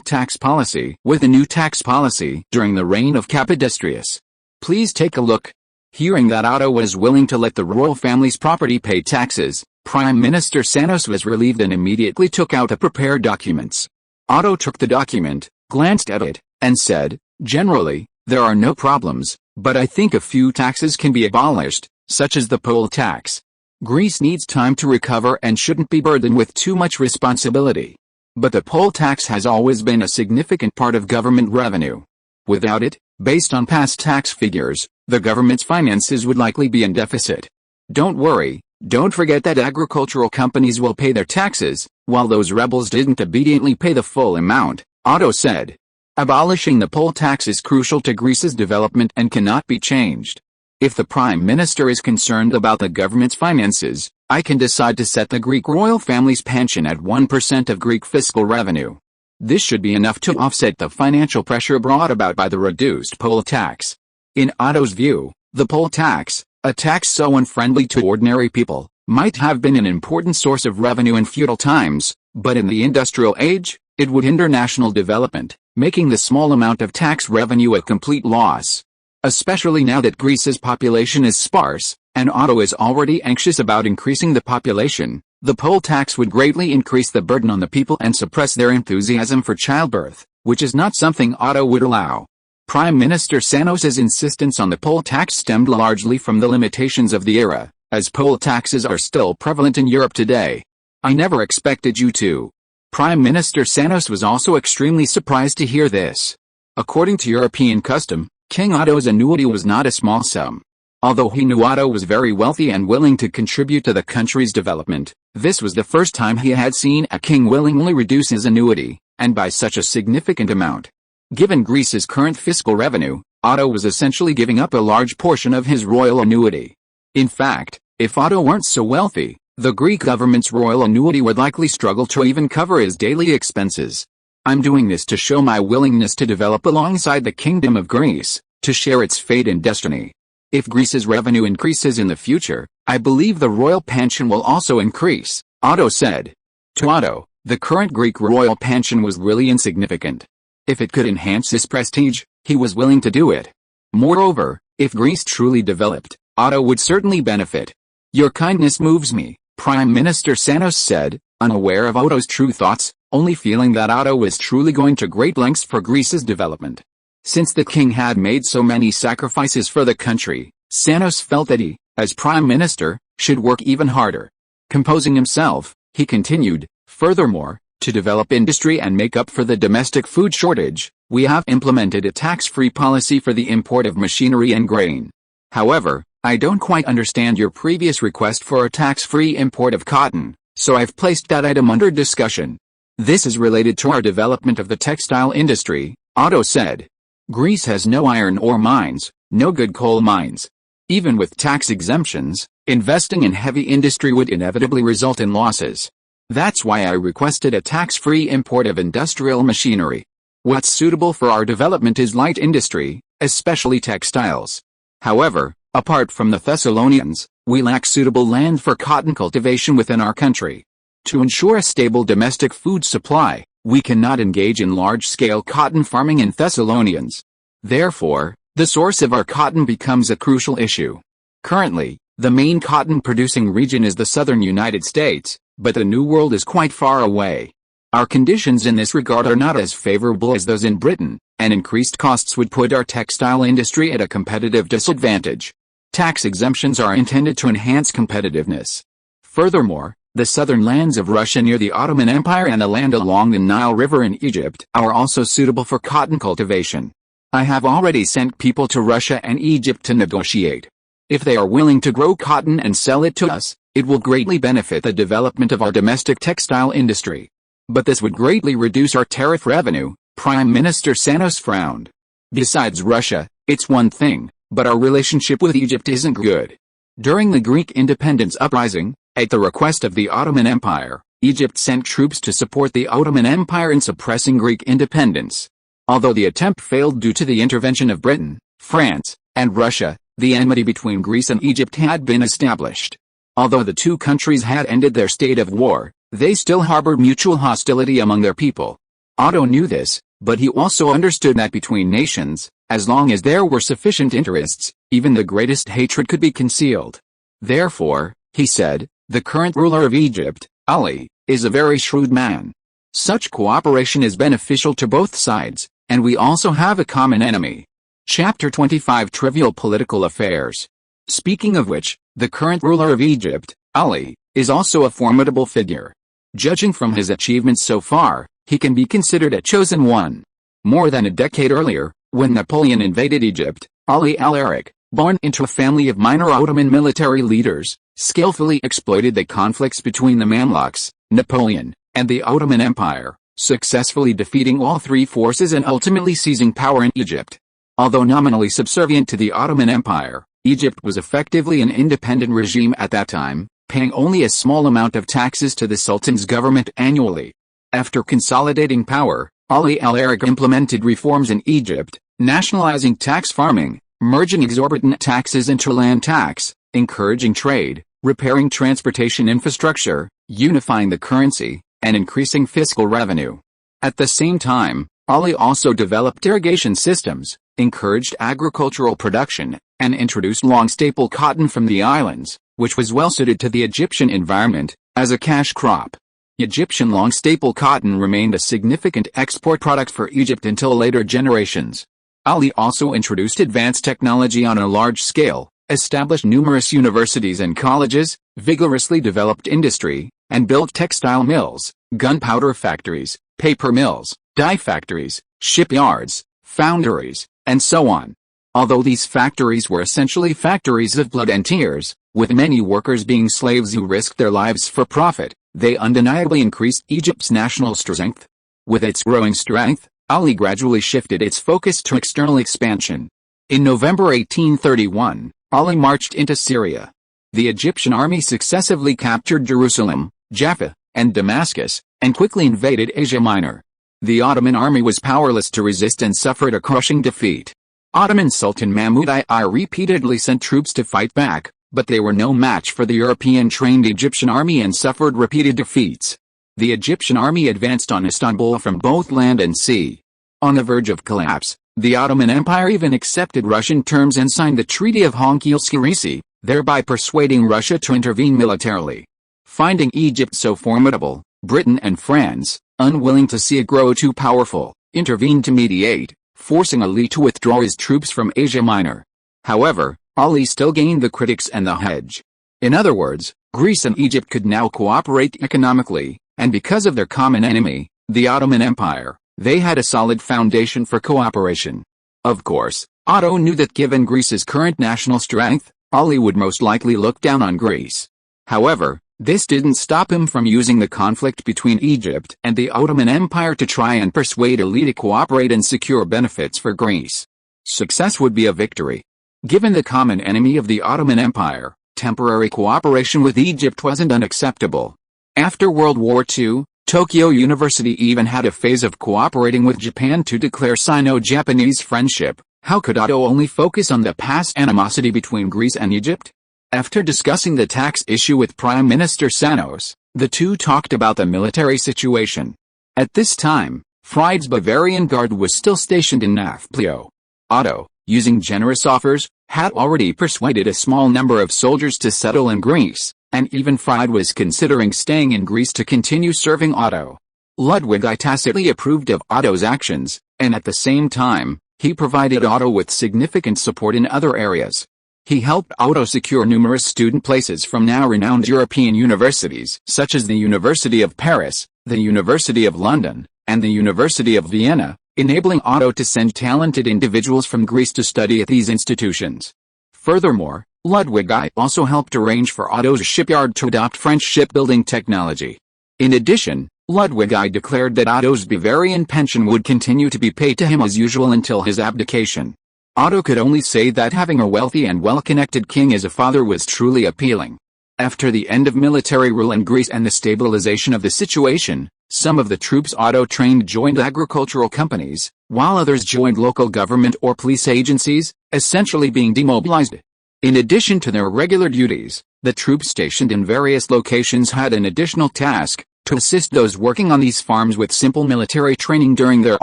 tax policy with a new tax policy during the reign of Captivate. Please take a look. Hearing that Otto was willing to let the royal family's property pay taxes, Prime Minister Thanos was relieved and immediately took out the prepared documents. Otto took the document, glanced at it, and said, generally, there are no problems, but I think a few taxes can be abolished, such as the poll tax. Greece needs time to recover and shouldn't be burdened with too much responsibility. But the poll tax has always been a significant part of government revenue. Without it, based on past tax figures, the government's finances would likely be in deficit. Don't worry, don't forget that agricultural companies will pay their taxes, while those rebels didn't obediently pay the full amount, Otto said. Abolishing the poll tax is crucial to Greece's development and cannot be changed. If the Prime Minister is concerned about the government's finances, I can decide to set the Greek royal family's pension at 1% of Greek fiscal revenue. This should be enough to offset the financial pressure brought about by the reduced poll tax. In Otto's view, the poll tax, a tax so unfriendly to ordinary people, might have been an important source of revenue in feudal times, but in the industrial age, it would hinder national development, making the small amount of tax revenue a complete loss. Especially now that Greece's population is sparse, and Otto is already anxious about increasing the population, the poll tax would greatly increase the burden on the people and suppress their enthusiasm for childbirth, which is not something Otto would allow. Prime Minister Thanos's insistence on the poll tax stemmed largely from the limitations of the era, as poll taxes are still prevalent in Europe today. I never expected you to. Prime Minister Thanos was also extremely surprised to hear this. According to European custom, King Otto's annuity was not a small sum. Although he knew Otto was very wealthy and willing to contribute to the country's development, this was the first time he had seen a king willingly reduce his annuity, and by such a significant amount. Given Greece's current fiscal revenue, Otto was essentially giving up a large portion of his royal annuity. In fact, if Otto weren't so wealthy, the Greek government's royal annuity would likely struggle to even cover his daily expenses. I'm doing this to show my willingness to develop alongside the Kingdom of Greece, to share its fate and destiny. If Greece's revenue increases in the future, I believe the royal pension will also increase, Otto said. To Otto, The current Greek royal pension was really insignificant. If it could enhance his prestige, he was willing to do it. Moreover, if Greece truly developed, Otto would certainly benefit. Your kindness moves me, Prime Minister Sanos said, unaware of Otto's true thoughts, only feeling that Otto was truly going to great lengths for Greece's development. Since the king had made so many sacrifices for the country, Sanos felt that he, as Prime Minister, should work even harder. Composing himself, he continued, furthermore, to develop industry and make up for the domestic food shortage, we have implemented a tax-free policy for the import of machinery and grain. However, I don't quite understand your previous request for a tax-free import of cotton, so I've placed that item under discussion. This is related to our development of the textile industry, Otto said. Greece has no iron ore mines, no good coal mines. Even with tax exemptions, investing in heavy industry would inevitably result in losses. That's why I requested a tax-free import of industrial machinery. What's suitable for our development is light industry, especially textiles. However, apart from the Thessalonians, we lack suitable land for cotton cultivation within our country. To ensure a stable domestic food supply, we cannot engage in large-scale cotton farming in Thessalonians. Therefore, the source of our cotton becomes a crucial issue. Currently, the main cotton-producing region is the southern United States, but the New World is quite far away. Our conditions in this regard are not as favorable as those in Britain, and increased costs would put our textile industry at a competitive disadvantage. Tax exemptions are intended to enhance competitiveness. Furthermore, the southern lands of Russia near the Ottoman Empire and the land along the Nile River in Egypt are also suitable for cotton cultivation. I have already sent people to Russia and Egypt to negotiate. If they are willing to grow cotton and sell it to us, it will greatly benefit the development of our domestic textile industry. But this would greatly reduce our tariff revenue, Prime Minister Sanos frowned. Besides Russia, it's one thing, but our relationship with Egypt isn't good. During the Greek independence uprising, at the request of the Ottoman Empire, Egypt sent troops to support the Ottoman Empire in suppressing Greek independence. Although the attempt failed due to the intervention of Britain, France, and Russia, the enmity between Greece and Egypt had been established. Although the two countries had ended their state of war, they still harbored mutual hostility among their people. Otto knew this, but he also understood that between nations, as long as there were sufficient interests, even the greatest hatred could be concealed. Therefore, he said, the current ruler of Egypt, Ali, is a very shrewd man. Such cooperation is beneficial to both sides, and we also have a common enemy. Chapter 25 Trivial Political Affairs. Speaking of which, the current ruler of Egypt, Ali, is also a formidable figure. Judging from his achievements so far, he can be considered a chosen one. More than a decade earlier, when Napoleon invaded Egypt, Ali al-Arak, born into a family of minor Ottoman military leaders, skillfully exploited the conflicts between the Mamluks, Napoleon, and the Ottoman Empire, successfully defeating all three forces and ultimately seizing power in Egypt. Although nominally subservient to the Ottoman Empire, Egypt was effectively an independent regime at that time, paying only a small amount of taxes to the Sultan's government annually. After consolidating power, Ali al-Arak implemented reforms in Egypt, nationalizing tax farming, merging exorbitant taxes into land tax, encouraging trade, repairing transportation infrastructure, unifying the currency, and increasing fiscal revenue. At the same time, Ali also developed irrigation systems, encouraged agricultural production, and introduced long staple cotton from the islands, which was well suited to the Egyptian environment, as a cash crop. Egyptian long staple cotton remained a significant export product for Egypt until later generations. Ali also introduced advanced technology on a large scale, established numerous universities and colleges, vigorously developed industry, and built textile mills, gunpowder factories, paper mills, dye factories, shipyards, foundries, and so on. Although these factories were essentially factories of blood and tears, with many workers being slaves who risked their lives for profit, they undeniably increased Egypt's national strength. With its growing strength, Ali gradually shifted its focus to external expansion. In November 1831, Ali marched into Syria. The Egyptian army successively captured Jerusalem, Jaffa, and Damascus, and quickly invaded Asia Minor. The Ottoman army was powerless to resist and suffered a crushing defeat. Ottoman Sultan Mahmud I repeatedly sent troops to fight back, but they were no match for the European-trained Egyptian army and suffered repeated defeats. the Egyptian army advanced on Istanbul from both land and sea. On the verge of collapse, the Ottoman Empire even accepted Russian terms and signed the Treaty of Hankil-Skerisi, thereby persuading Russia to intervene militarily. Finding Egypt so formidable, Britain and France, unwilling to see it grow too powerful, intervened to mediate, forcing Ali to withdraw his troops from Asia Minor. However, Ali still gained the critics and the hedge. In other words, Greece and Egypt could now cooperate economically, and because of their common enemy, the Ottoman Empire, they had a solid foundation for cooperation. Of course, Otto knew that given Greece's current national strength, Ali would most likely look down on Greece. However, this didn't stop him from using the conflict between Egypt and the Ottoman Empire to try and persuade Ali to cooperate and secure benefits for Greece. Success would be a victory. Given the common enemy of the Ottoman Empire, temporary cooperation with Egypt wasn't unacceptable. After World War II, Tokyo University even had a phase of cooperating with Japan to declare Sino-Japanese friendship. How could Otto only focus on the past animosity between Greece and Egypt? After discussing the tax issue with Prime Minister Sanos, the two talked about the military situation. At this time, Fried's Bavarian Guard was still stationed in Nafplio. Otto, using generous offers, had already persuaded a small number of soldiers to settle in Greece, and even Fried was considering staying in Greece to continue serving Otto. Ludwig I tacitly approved of Otto's actions, and at the same time, he provided Otto with significant support in other areas. He helped Otto secure numerous student places from now renowned European universities such as the University of Paris, the University of London, and the University of Vienna, enabling Otto to send talented individuals from Greece to study at these institutions. Furthermore, Ludwig I also helped arrange for Otto's shipyard to adopt French shipbuilding technology. In addition, Ludwig I declared that Otto's Bavarian pension would continue to be paid to him as usual until his abdication. Otto could only say that having a wealthy and well-connected king as a father was truly appealing. After the end of military rule in Greece and the stabilization of the situation, some of the troops Otto trained joined agricultural companies, while others joined local government or police agencies, essentially being demobilized. In addition to their regular duties, the troops stationed in various locations had an additional task, to assist those working on these farms with simple military training during their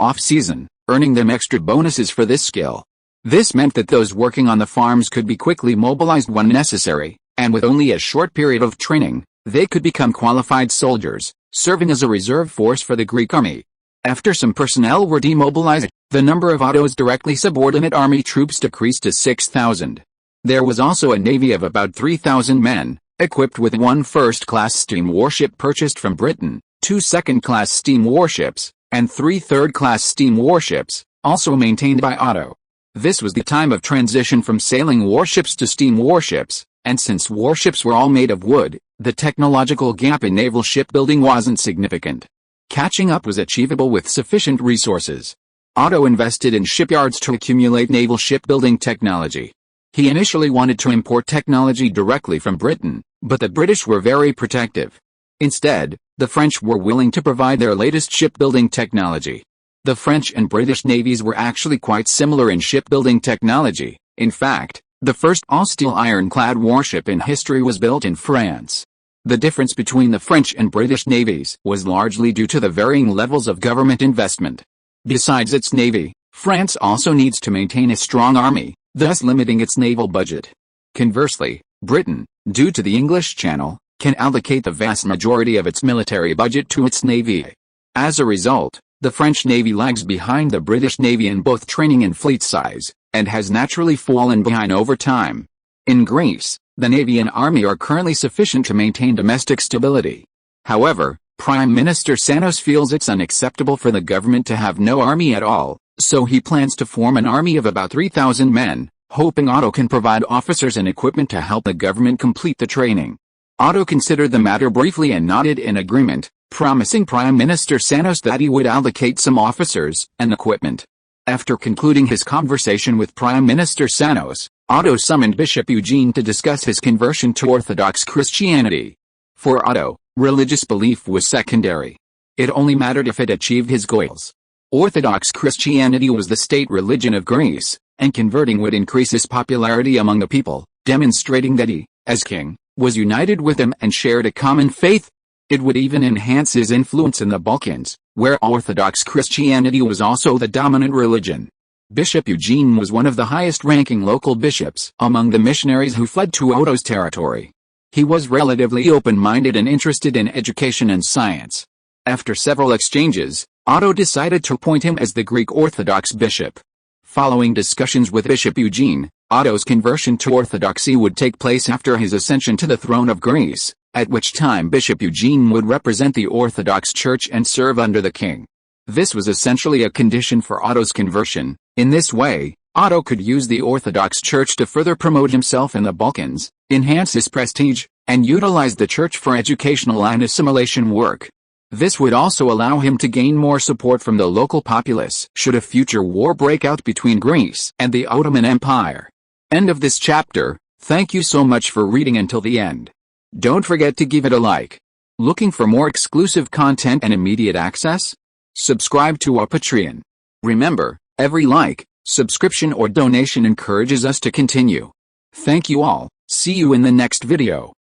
off-season, earning them extra bonuses for this skill. This meant that those working on the farms could be quickly mobilized when necessary, and with only a short period of training, they could become qualified soldiers, serving as a reserve force for the Greek army. After some personnel were demobilized, the number of Otto's directly subordinate army troops decreased to 6,000. There was also a navy of about 3,000 men, equipped with one first-class steam warship purchased from Britain, two second-class steam warships, and three third-class steam warships, also maintained by Otto. This was the time of transition from sailing warships to steam warships, and since warships were all made of wood, the technological gap in naval shipbuilding wasn't significant. Catching up was achievable with sufficient resources. Otto invested in shipyards to accumulate naval shipbuilding technology. He initially wanted to import technology directly from Britain, but the British were very protective. Instead, the French were willing to provide their latest shipbuilding technology. The French and British navies were actually quite similar in shipbuilding technology. In fact, the first all-steel ironclad warship in history was built in France. The difference between the French and British navies was largely due to the varying levels of government investment. Besides its navy, France also needs to maintain a strong army, thus limiting its naval budget. Conversely, Britain, due to the English Channel, can allocate the vast majority of its military budget to its navy. As a result, the French Navy lags behind the British Navy in both training and fleet size, and has naturally fallen behind over time. In Greece, the Navy and Army are currently sufficient to maintain domestic stability. However, Prime Minister Sanos feels it's unacceptable for the government to have no army at all, so he plans to form an army of about 3,000 men, hoping Otto can provide officers and equipment to help the government complete the training. Otto considered the matter briefly and nodded in agreement, promising Prime Minister Sanos that he would allocate some officers and equipment. After concluding his conversation with Prime Minister Sanos, Otto summoned Bishop Eugene to discuss his conversion to Orthodox Christianity. For Otto, religious belief was secondary. It only mattered if it achieved his goals. Orthodox Christianity was the state religion of Greece, and converting would increase his popularity among the people, demonstrating that he, as king, was united with them and shared a common faith. It would even enhance his influence in the Balkans, where Orthodox Christianity was also the dominant religion. Bishop Eugene was one of the highest-ranking local bishops among the missionaries who fled to Otto's territory. He was relatively open-minded and interested in education and science. After several exchanges, Otto decided to appoint him as the Greek Orthodox bishop. Following discussions with Bishop Eugene, Otto's conversion to Orthodoxy would take place after his ascension to the throne of Greece, at which time Bishop Eugene would represent the Orthodox Church and serve under the king. This was essentially a condition for Otto's conversion. In this way, Otto could use the Orthodox Church to further promote himself in the Balkans, enhance his prestige, and utilize the Church for educational and assimilation work. This would also allow him to gain more support from the local populace should a future war break out between Greece and the Ottoman Empire. End of this chapter. Thank you so much for reading until the end. Don't forget to give it a like. Looking for more exclusive content and immediate access? Subscribe to our Patreon. Remember, every like, subscription or donation encourages us to continue. Thank you all. See you in the next video.